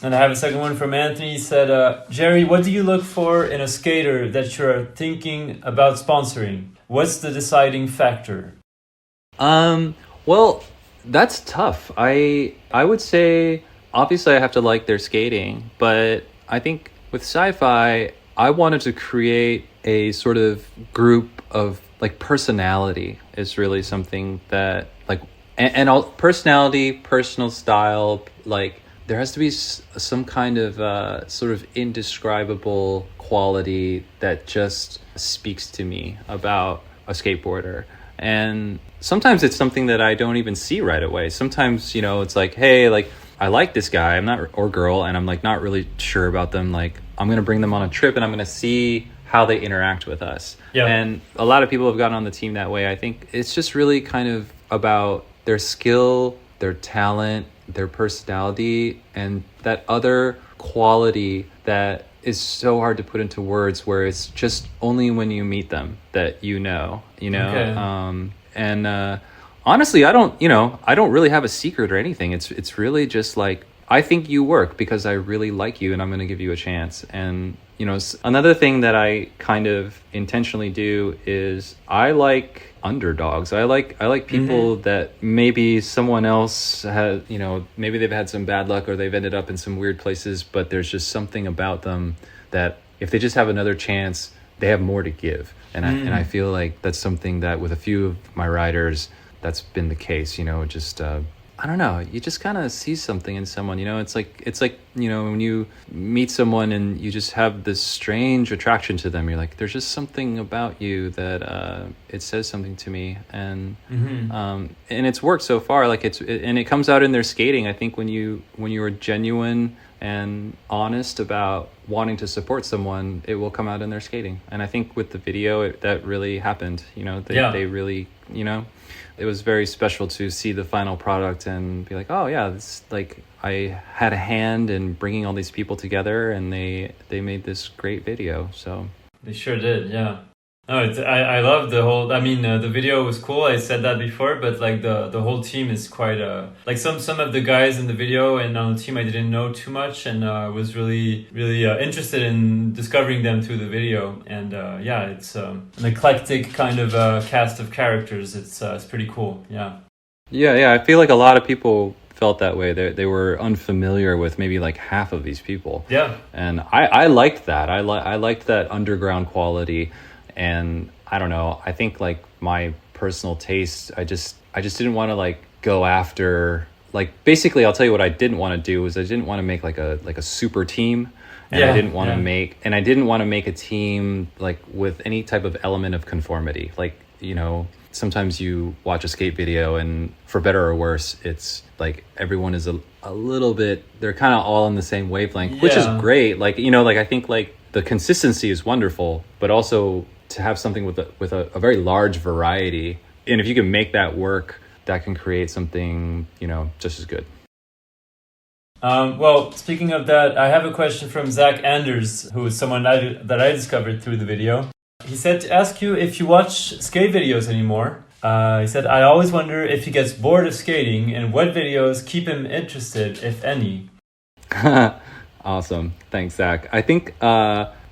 And I have a second one from Anthony. He said, Jerry, what do you look for in a skater that you're thinking about sponsoring? What's the deciding factor? Well, that's tough. I would say, obviously I have to like their skating, but I think with Sci-Fi, I wanted to create a sort of group of like personality is really something that like, and all personality, personal style, like, there has to be some kind of sort of indescribable quality that just speaks to me about a skateboarder. And sometimes it's something that I don't even see right away. Sometimes, it's like, hey, like, I like this guy, or girl, and I'm like not really sure about them. Like, I'm going to bring them on a trip and I'm going to see how they interact with us. Yeah. And a lot of people have gotten on the team that way. I think it's just really kind of about their skill, their talent, their personality, and that other quality that is so hard to put into words, where it's just only when you meet them that you know. Okay. Honestly, I don't really have a secret or anything. It's really just like, I think you work because I really like you and I'm going to give you a chance. And another thing that I kind of intentionally do is I like underdogs. I like people that maybe someone else has, maybe they've had some bad luck or they've ended up in some weird places, but there's just something about them that if they just have another chance, they have more to give. And I feel like that's something that with a few of my riders, that's been the case. I don't know, you just kind of see something in someone, it's like when you meet someone and you just have this strange attraction to them, you're like, there's just something about you that it says something to me. And and it's worked so far. Like and it comes out in their skating. I think when you are genuine and honest about wanting to support someone, it will come out in their skating. And I think with the video, that really happened. They really, it was very special to see the final product and be like, oh yeah, this, like, I had a hand in bringing all these people together, and they made this great video. So they sure did, yeah. No, I love the whole. I mean, the video was cool. I said that before, but like the whole team is quite like some of the guys in the video and on the team I didn't know too much, and was really interested in discovering them through the video. And it's an eclectic kind of cast of characters. It's pretty cool. Yeah. Yeah. I feel like a lot of people felt that way. They were unfamiliar with maybe like half of these people. Yeah. And I liked that. I liked that underground quality. And I don't know, I think like my personal taste, I just didn't want to like go after, like, basically I'll tell you what I didn't want to do is I didn't want to make like a super team, and I didn't want to make a team like with any type of element of conformity. Like, sometimes you watch a skate video and for better or worse, it's like everyone is a little bit, they're kind of all in the same wavelength, which is great. Like, like I think like the consistency is wonderful, but also to have something with a very large variety, and if you can make that work, that can create something just as good. Well, speaking of that, I have a question from Zak Anders, who is someone that I discovered through the video. He said to ask you if you watch skate videos anymore. He said, I always wonder if he gets bored of skating and what videos keep him interested, if any. Awesome. Thanks, Zach. I think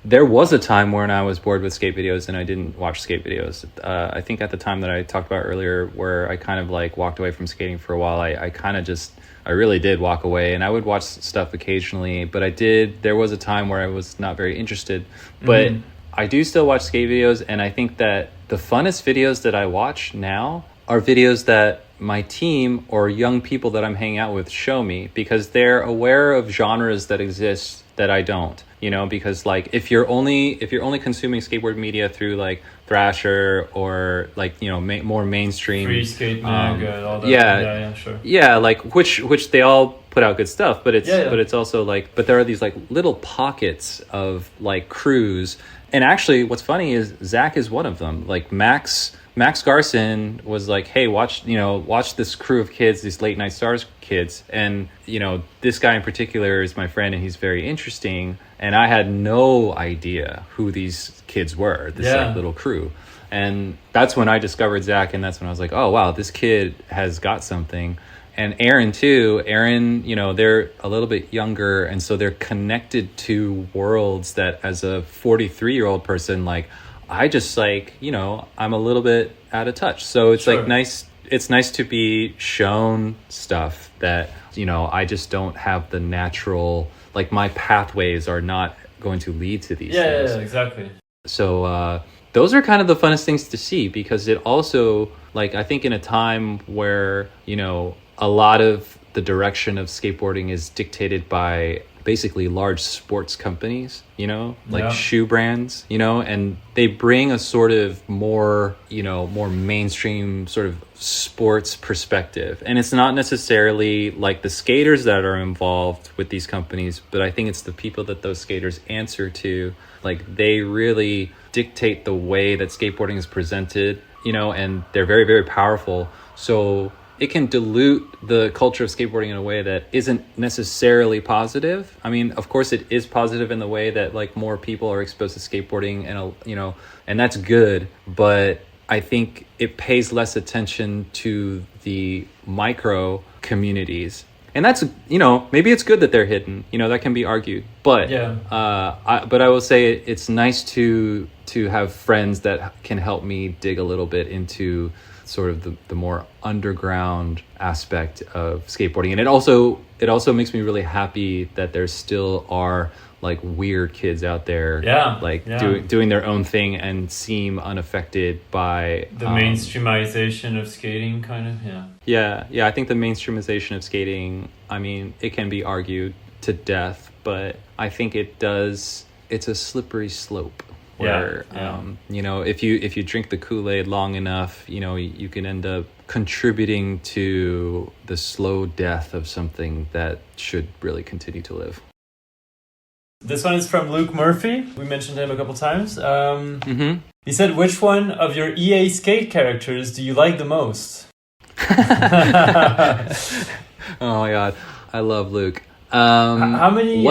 there was a time when I was bored with skate videos and I didn't watch skate videos. I think at the time that I talked about earlier, where I kind of like walked away from skating for a while, I really did walk away, and I would watch stuff occasionally, but there was a time where I was not very interested. But I do still watch skate videos, and I think that the funnest videos that I watch now are videos that my team or young people that I'm hanging out with show me, because they're aware of genres that exist that I don't, because like if you're only consuming skateboard media through like Thrasher or like, more mainstream Free Skate Mag, all that. Yeah, sure. Yeah, like which they all put out good stuff, but it's also like, but there are these like little pockets of like crews. And actually what's funny is Zak is one of them. Like Max Garson was like, hey, watch this crew of kids, these Late Night Stars kids. And, this guy in particular is my friend and he's very interesting. And I had no idea who these kids were, this like, little crew. And that's when I discovered Zak, and that's when I was like, oh, wow, this kid has got something. And Aaron, too. Aaron, they're a little bit younger, and so they're connected to worlds that as a 43-year-old person, like, I just like, I'm a little bit out of touch. So it's like nice. It's nice to be shown stuff that, I just don't have the natural, like my pathways are not going to lead to these things. Yeah, exactly. So those are kind of the funnest things to see, because it also, like, I think in a time where, a lot of the direction of skateboarding is dictated by basically large sports companies, like shoe brands, and they bring a sort of more, more mainstream sort of sports perspective. And it's not necessarily like the skaters that are involved with these companies, but I think it's the people that those skaters answer to. Like, they really dictate the way that skateboarding is presented, and they're very, very powerful. So it can dilute the culture of skateboarding in a way that isn't necessarily positive. I mean, of course it is positive in the way that like more people are exposed to skateboarding and, and that's good. But I think it pays less attention to the micro communities. And that's, maybe it's good that they're hidden, that can be argued. But but I will say it's nice to have friends that can help me dig a little bit into sort of the more underground aspect of skateboarding. And it also makes me really happy that there still are like weird kids out there doing their own thing and seem unaffected by the mainstreamization of skating, kind of. I think the mainstreamization of skating, I mean, it can be argued to death, but I think it's a slippery slope where if you drink the Kool-Aid long enough, you can end up contributing to the slow death of something that should really continue to live. This one is from Luke Murphy. We mentioned him a couple times. He said, which one of your EA Skate characters do you like the most? Oh my god, I love Luke. How many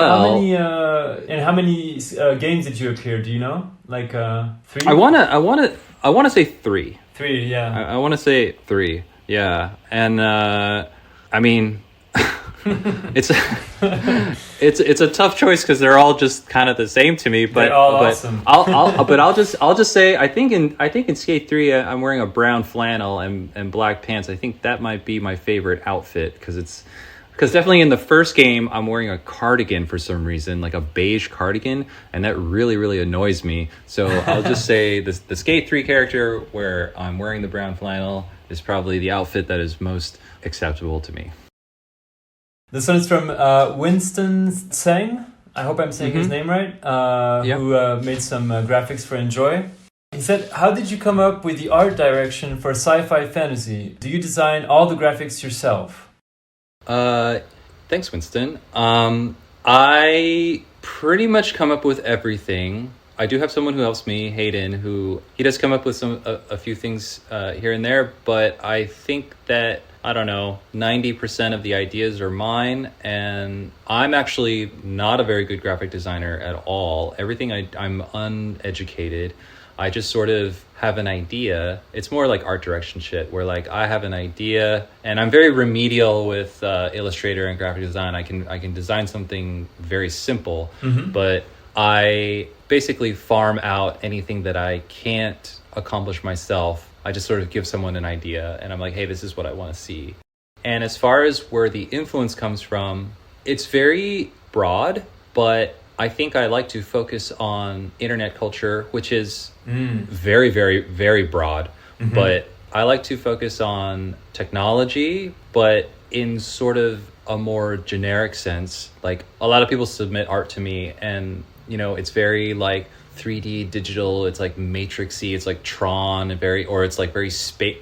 games did you appear? Do you know? Like 3? I wanna say 3. 3, yeah. I wanna say 3, yeah. And I mean, it's a tough choice because they're all just kind of the same to me. But they're all awesome. I'll just say I think in Skate 3 I'm wearing a brown flannel and black pants. I think that might be my favorite outfit because definitely in the first game, I'm wearing a cardigan for some reason, like a beige cardigan, and that really, really annoys me. So I'll just say the Skate 3 character where I'm wearing the brown flannel is probably the outfit that is most acceptable to me. This one is from Winston Tseng. I hope I'm saying his name right. Who made some graphics for Enjoi. He said, how did you come up with the art direction for Sci-Fi Fantasy? Do you design all the graphics yourself? Thanks, Winston. I pretty much come up with everything. I do have someone who helps me, Hayden, he does come up with a few things here and there, but I think that, I don't know, 90% of the ideas are mine, and I'm actually not a very good graphic designer at all. Everything I'm uneducated. I just sort of have an idea. It's more like art direction shit where like I have an idea and I'm very remedial with Illustrator and graphic design. I can design something very simple, but I basically farm out anything that I can't accomplish myself. I just sort of give someone an idea and I'm like, hey, this is what I want to see. And as far as where the influence comes from, it's very broad, but I think I like to focus on internet culture, which is very, very, very broad. But I like to focus on technology, but in sort of a more generic sense. Like a lot of people submit art to me and, you know, it's very like 3D digital, it's like matrixy, it's like Tron, or it's like very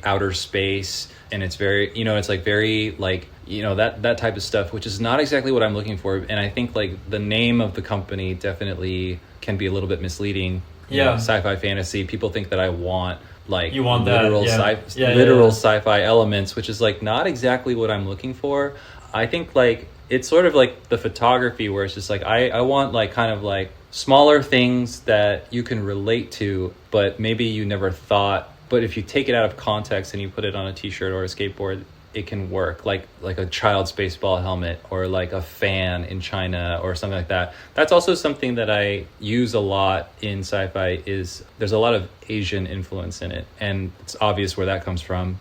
outer space, and it's very, you know, it's like very like, you know, that type of stuff, which is not exactly what I'm looking for. And I think like the name of the company definitely can be a little bit misleading. You know, Sci-Fi Fantasy, people think that I want like you want literal that, sci-fi elements, which is like not exactly what I'm looking for. I think like it's sort of like the photography where it's just like I want like kind of like smaller things that you can relate to, but maybe you never thought. But if you take it out of context and you put it on a t-shirt or a skateboard, it can work, like a child's baseball helmet or like a fan in China or something like that. That's also something that I use a lot in sci-fi. Is there's a lot of Asian influence in it, and it's obvious where that comes from.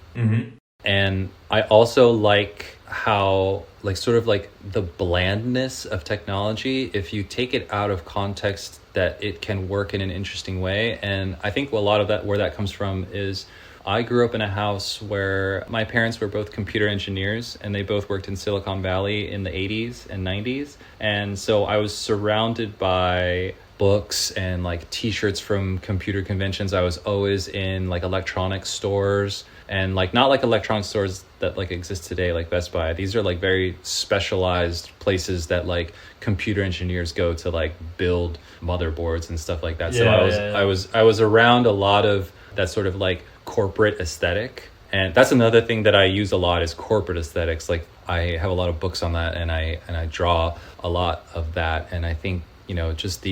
And I also like how like sort of like the blandness of technology, if you take it out of context, that it can work in an interesting way. And I think a lot of that, where that comes from, is I grew up in a house where my parents were both computer engineers, and they both worked in Silicon Valley in the 80s and 90s. And so I was surrounded by books and like t-shirts from computer conventions. I was always in like electronic stores, and like not like electronic stores that like exist today, like Best Buy. These are like very specialized places that like computer engineers go to like build motherboards and stuff like that. So I was around a lot of that sort of like corporate aesthetic. And that's another thing that I use a lot, is corporate aesthetics. Like I have a lot of books on that, and I draw a lot of that. And I think, you know, just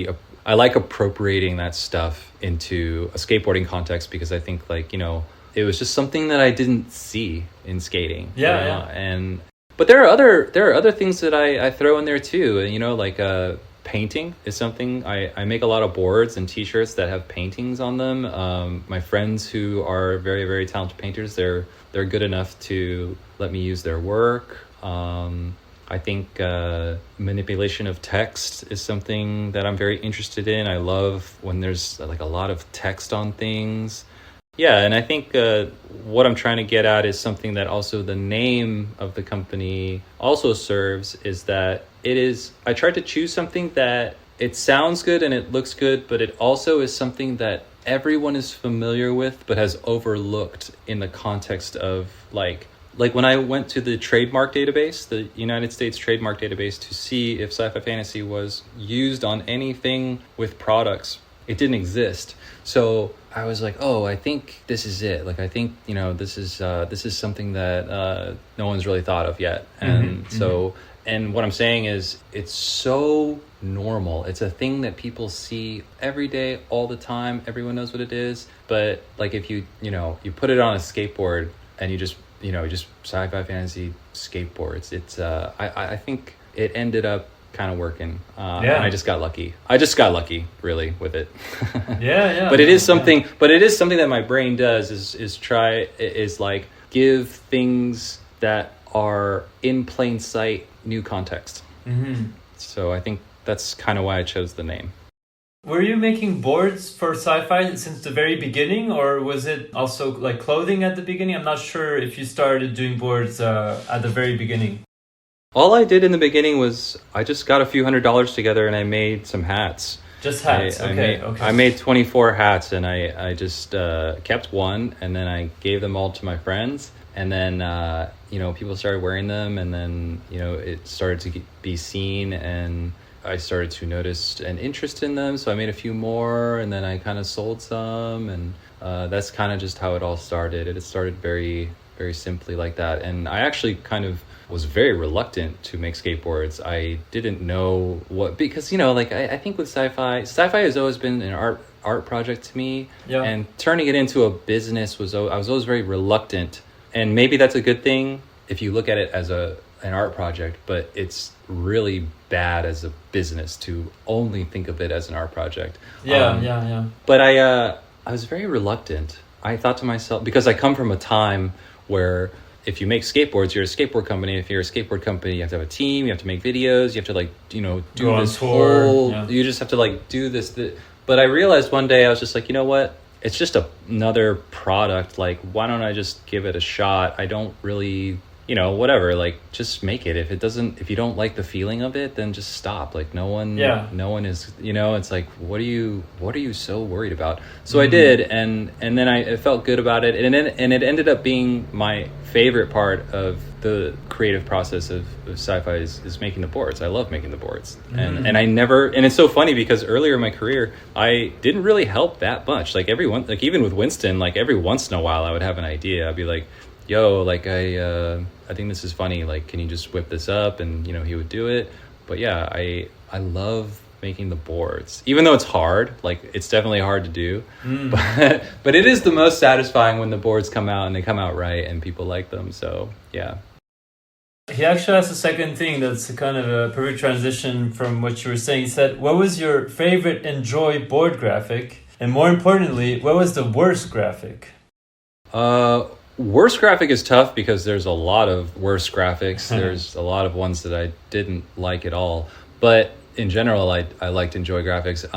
I like appropriating that stuff into a skateboarding context, because I think like, you know, it was just something that I didn't see in skating. But there are other things that I throw in there too. And, you know, like painting is something. I make a lot of boards and t-shirts that have paintings on them. My friends who are very, very talented painters, they're good enough to let me use their work. I think manipulation of text is something that I'm very interested in. I love when there's like a lot of text on things. Yeah, and I think what I'm trying to get at is something that also the name of the company also serves, is that I tried to choose something that it sounds good and it looks good, but it also is something that everyone is familiar with but has overlooked in the context of like when I went to the trademark database, the United States trademark database, to see if Sci-Fi Fantasy was used on anything with products, it didn't exist. So I was like, oh, I think this is it. Like, I think, you know, this is something that no one's really thought of yet. And and what I'm saying is, it's so normal. It's a thing that people see every day, all the time. Everyone knows what it is. But like, if you put it on a skateboard and you just Sci-Fi Fantasy skateboards, it's I think it ended up kind of working. And I just got lucky really with it. But it is something that my brain does is like give things that are in plain sight new context. So I think that's kind of why I chose the name. Were you making boards for Sci-Fi since the very beginning, or was it also like clothing at the beginning? I'm not sure if you started doing boards at the very beginning. All I did in the beginning was I just got a few $100s together and I made some hats. Just hats. I made 24 hats, and I just kept one, and then I gave them all to my friends, and then people started wearing them, and then it started to be seen, and I started to notice an interest in them, so I made a few more, and then I kind of sold some, and that's kind of just how it all started. It started very, very simply like that, and I actually kind of was very reluctant to make skateboards. I didn't know what, because I think with sci-fi has always been an art project to me, and turning it into a business I was always very reluctant. And maybe that's a good thing if you look at it as an art project, but it's really bad as a business to only think of it as an art project. But I was very reluctant. I thought to myself, because I come from a time where if you make skateboards, you're a skateboard company. If you're a skateboard company, you have to have a team, you have to make videos, you have to do this whole, you just have to do this. But I realized one day, I was just like, you know what? it's just another product. Like, why don't I just give it a shot? I don't really, whatever, like, just make it. If you don't like the feeling of it, then just stop. Like, no one is, it's like, what are you so worried about? So I did, and then I felt good about it, and it ended up being my favorite part of the creative process of Sci-Fi is making the boards. I love making the boards, and it's so funny because earlier in my career I didn't really help that much. Like even with Winston, like every once in a while I would have an idea. I'd be like, yo, like I think this is funny, like, can you just whip this up? And he would do it. But yeah, I love making the boards, even though it's hard. Like, it's definitely hard to do, but it is the most satisfying when the boards come out and they come out right and people like them. So yeah. He actually has a second thing that's kind of a perfect transition from what you were saying. He said, what was your favorite Enjoi board graphic? And more importantly, what was the worst graphic? Worst graphic is tough because there's a lot of worst graphics. There's a lot of ones that I didn't like at all. But in general, I liked Enjoi graphics.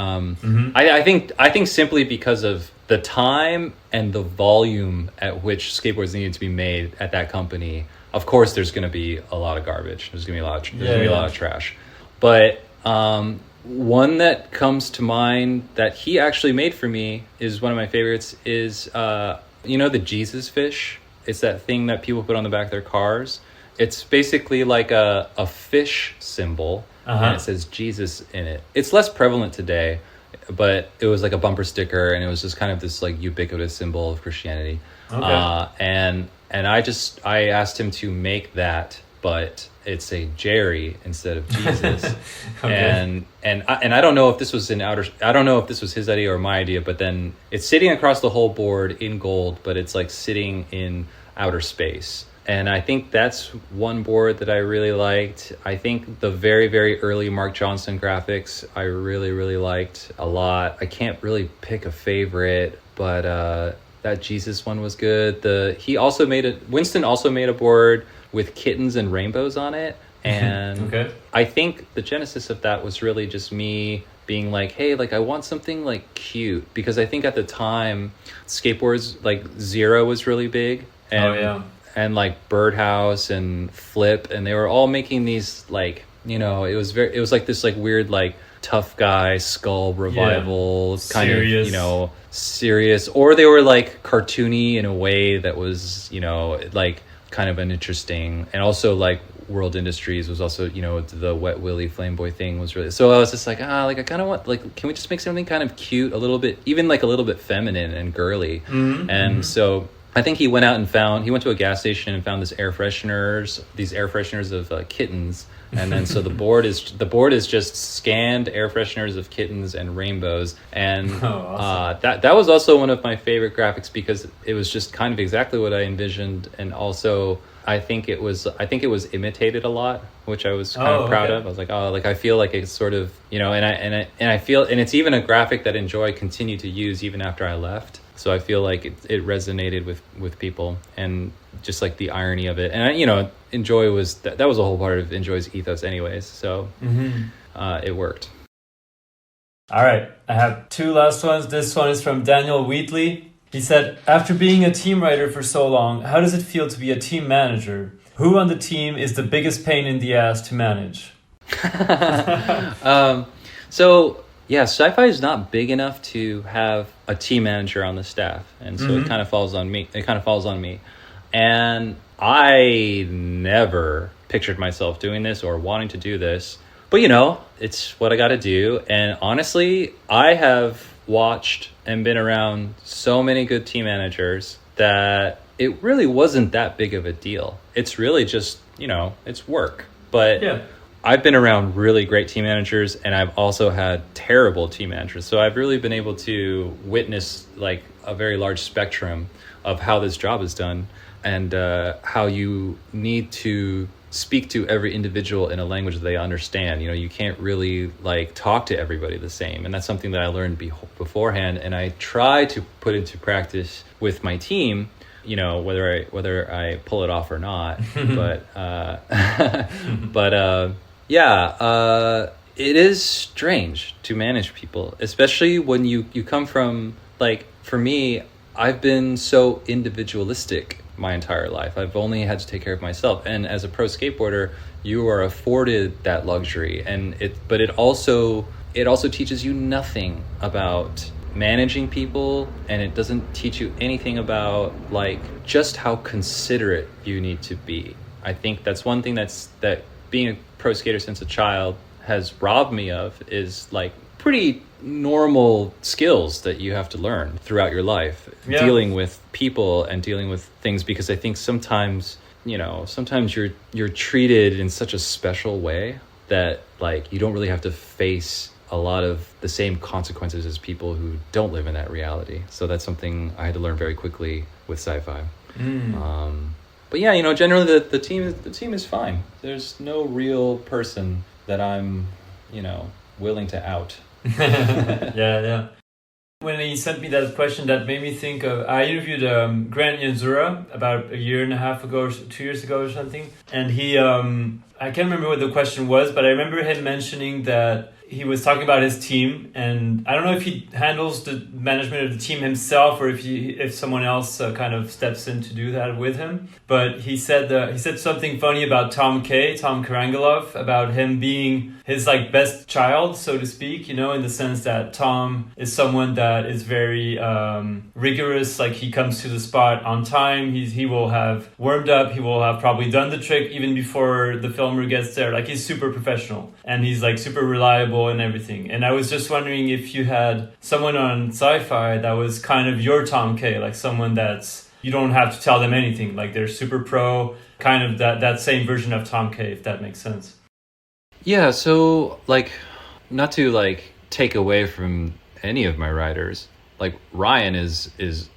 I think simply because of the time and the volume at which skateboards needed to be made at that company. Of course, there's going to be a lot of garbage. There's going to be a lot of trash. But one that comes to mind that he actually made for me is one of my favorites. Is the Jesus fish? It's that thing that people put on the back of their cars. It's basically like a fish symbol, and it says Jesus in it. It's less prevalent today, but it was like a bumper sticker, and it was just kind of this like ubiquitous symbol of Christianity. Okay. And I asked him to make that, but it's a Jerry instead of Jesus. Okay. And I don't know if this was I don't know if this was his idea or my idea, but then it's sitting across the whole board in gold, but it's like sitting in outer space. And I think that's one board that I really liked. I think the very, very early Marc Johnson graphics I really, really liked a lot. I can't really pick a favorite, but that Jesus one was good. Winston also made a board with kittens and rainbows on it. And okay. I think the genesis of that was really just me being like, hey, like I want something like cute, because I think at the time skateboards like Zero was really big. And, and like Birdhouse and Flip, and they were all making these like, it was like this like weird like tough guy skull revival kind serious. Of serious, or they were like cartoony in a way that was like kind of an interesting, and also like World Industries was also the Wet Willy Flameboy thing was really, so I was just like I kind of want, like, can we just make something kind of cute, a little bit, even like a little bit feminine and girly. So I think he went to a gas station and found these air fresheners of kittens. And then so the board is just scanned air fresheners of kittens and rainbows. And awesome. That was also one of my favorite graphics, because it was just kind of exactly what I envisioned. And also I think it was imitated a lot, which I was kind of proud of. I was like, I feel like it's sort of, and I feel, and it's even a graphic that Enjoi continued to use even after I left. So I feel like it resonated with people, and just like the irony of it. And Enjoi was that was a whole part of Enjoi's ethos anyways. So it worked. All right, I have two last ones. This one is from Daniel Whiteley. He said, after being a team writer for so long, how does it feel to be a team manager? Who on the team is the biggest pain in the ass to manage? Yeah, Sci-Fi is not big enough to have a team manager on the staff, and so it kind of falls on me. And I never pictured myself doing this or wanting to do this, but it's what I got to do. And honestly, I have watched and been around so many good team managers that it really wasn't that big of a deal. It's really just it's work, but yeah. I've been around really great team managers, and I've also had terrible team managers. So I've really been able to witness like a very large spectrum of how this job is done, and how you need to speak to every individual in a language that they understand. You can't really like talk to everybody the same. And that's something that I learned beforehand, and I try to put into practice with my team, whether I pull it off or not. It is strange to manage people, especially when you come from like for me, I've been so individualistic my entire life. I've only had to take care of myself. And as a pro skateboarder, you are afforded that luxury. And it also teaches you nothing about managing people, and it doesn't teach you anything about like just how considerate you need to be. I think that's one thing that being a pro skater since a child has robbed me of, is like pretty normal skills that you have to learn throughout your life, dealing with people and dealing with things, because I think sometimes you're treated in such a special way that like you don't really have to face a lot of the same consequences as people who don't live in that reality. So that's something I had to learn very quickly with sci-fi. But yeah, generally the team is fine. There's no real person that I'm, willing to out. Yeah. When he sent me that question, that made me think of, I interviewed Grant Yanzura about a year and a half ago, or 2 years ago or something. And he, I can't remember what the question was, but I remember him mentioning that he was talking about his team, and I don't know if he handles the management of the team himself or if someone else kind of steps in to do that with him. But he said something funny about Tom Karangalov, about him being his like best child, so to speak, in the sense that Tom is someone that is very rigorous. Like he comes to the spot on time. He will have warmed up. He will have probably done the trick even before the filmer gets there. Like he's super professional, and he's like super reliable and everything. And I was just wondering if you had someone on Sci-Fi that was kind of your Tom K, like someone that's, you don't have to tell them anything, like they're super pro, kind of that same version of Tom K, if that makes sense. Yeah, so like, not to like take away from any of my riders, like Ryan is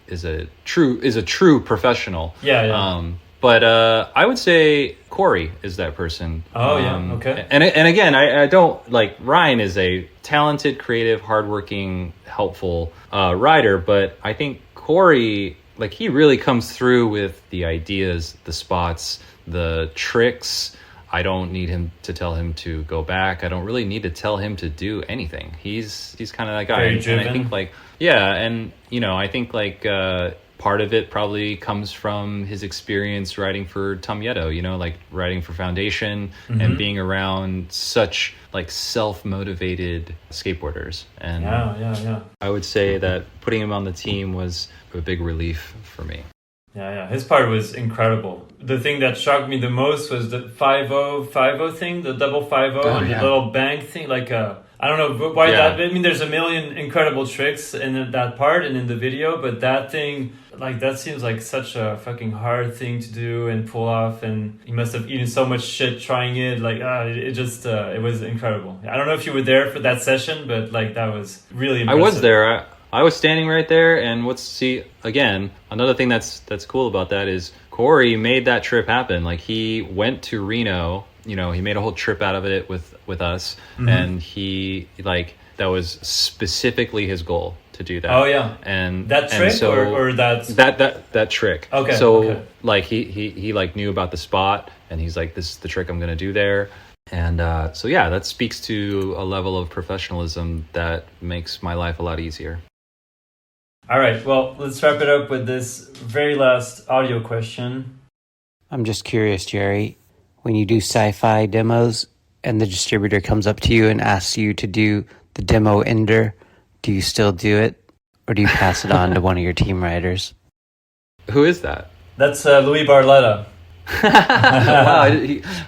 a true professional. Yeah. But I would say Corey is that person. Oh, yeah, okay. And again, I don't, like, Ryan is a talented, creative, hardworking, helpful rider, but I think Corey, like, he really comes through with the ideas, the spots, the tricks. I don't need him to tell him to go back. I don't really need to tell him to do anything. He's kind of that guy. Very driven. And I think, like, yeah, and, I think, like, part of it probably comes from his experience riding for Tom Yeddo, like riding for Foundation and being around such like self-motivated skateboarders. And yeah. I would say that putting him on the team was a big relief for me. Yeah. His part was incredible. The thing that shocked me the most was the 5-0 thing, the double 5-0 and the little bang thing, like I don't know why that. I mean, there's a million incredible tricks in that part and in the video, but that thing, like, that seems like such a fucking hard thing to do and pull off, and he must have eaten so much shit trying it. Like, it was incredible. I don't know if you were there for that session, but like that was really impressive. I was there. I was standing right there, and again, another thing that's cool about that is Corey made that trip happen. Like, he went to Reno. He made a whole trip out of it with us, and he, like, that was specifically his goal to do that. Oh yeah, and that trick, or that trick. Okay. So like he like knew about the spot, and he's like, this is the trick I'm gonna do there, and so yeah, that speaks to a level of professionalism that makes my life a lot easier. All right, well, let's wrap it up with this very last audio question. I'm just curious, Jerry. When you do sci-fi demos and the distributor comes up to you and asks you to do the demo ender, do you still do it, or do you pass it on to one of your team riders? Who is that? That's Louie Barletta.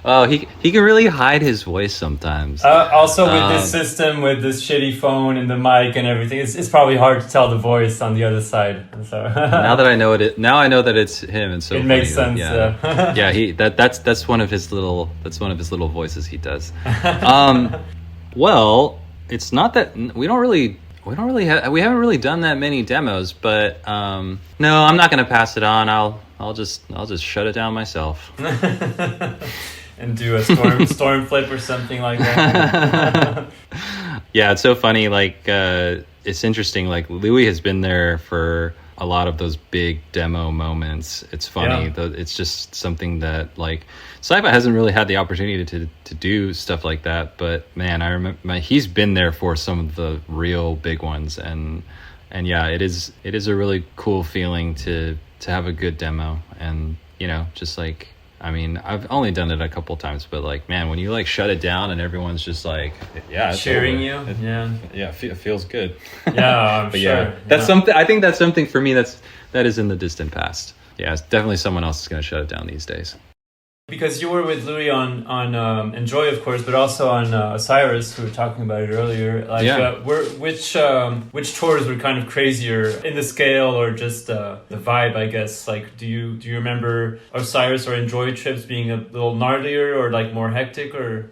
Wow, he can really hide his voice sometimes. Also, with this system, with this shitty phone and the mic and everything, it's probably hard to tell the voice on the other side. So now that I know it, now I know that it's him, and so it makes sense. Yeah, that's one of his little voices he does. Well, it's not that we haven't really done that many demos, but no, I'm not going to pass it on. I'll just shut it down myself. And do a storm flip or something like that. Yeah, it's so funny. Like, it's interesting. Like, Louie has been there for a lot of those big demo moments. It's funny. Yeah. It's just something that, like, Sci-Fi hasn't really had the opportunity to do stuff like that. But man, I remember he's been there for some of the real big ones, and yeah, it is a really cool feeling to have a good demo, and just like, I mean, I've only done it a couple times, but like, man, when you like shut it down and everyone's just like, it's cheering over. It feels good. Yeah, but sure. That's something. I think that's something for me that is in the distant past. Yeah, it's definitely someone else is going to shut it down these days. Because you were with Louie on Enjoi, of course, but also on Osiris. We were talking about it earlier. Like, which tours were kind of crazier in the scale or just the vibe? I guess. Like, do you remember Osiris or Enjoi trips being a little gnarlier or like more hectic or?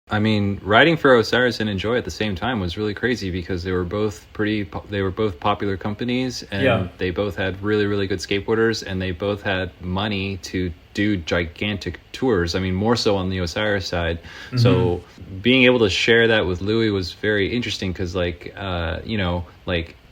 I mean, riding for Osiris and Enjoi at the same time was really crazy because they were both popular companies, and they both had really, really good skateboarders, and they both had money to do gigantic tours. I mean, more so on the Osiris side. Mm-hmm. So being able to share that with Louie was very interesting because, like,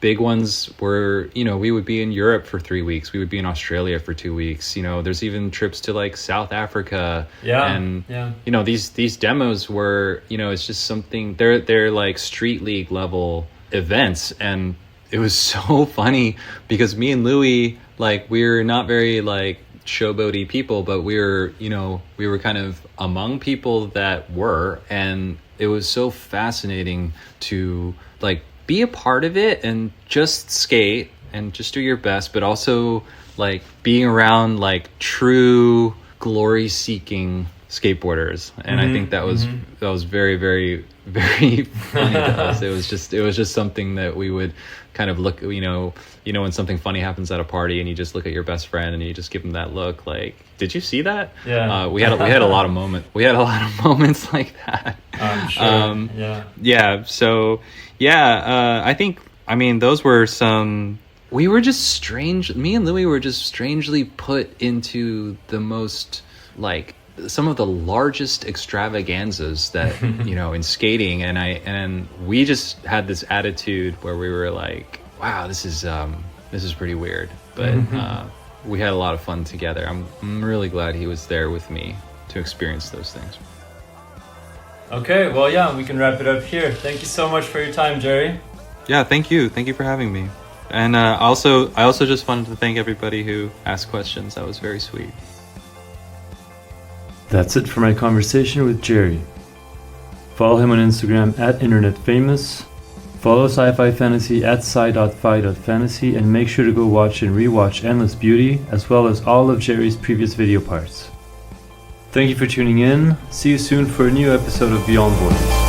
big ones were, we would be in Europe for 3 weeks. We would be in Australia for 2 weeks. There's even trips to like South Africa. These demos were, it's just something, they're like street league level events. And it was so funny because me and Louie, like, we're not very like showboaty people, but we were kind of among people that were, and it was so fascinating to like be a part of it and just skate and just do your best, but also like being around like true glory seeking skateboarders. And I think that was very, very, very funny to us. It was just something that we would kind of look, when something funny happens at a party and you just look at your best friend and you just give them that look like, did you see that? Yeah. We had a lot of moments. We had a lot of moments like that. I'm sure. Yeah. So I think, I mean, those were some, we were just strange. Me and Louie were just strangely put into the most like some of the largest extravaganzas that, in skating. And we just had this attitude where we were like, wow, this is pretty weird. But we had a lot of fun together. I'm really glad he was there with me to experience those things. Okay, well, yeah, we can wrap it up here. Thank you so much for your time, Jerry. Yeah, thank you. Thank you for having me. And I also just wanted to thank everybody who asked questions. That was very sweet. That's it for my conversation with Jerry. Follow him on Instagram @InternetFamous. Follow Sci-Fi Fantasy @sci.fi.fantasy, and make sure to go watch and rewatch Endless Beauty, as well as all of Jerry's previous video parts. Thank you for tuning in. See you soon for a new episode of Beyond Borders.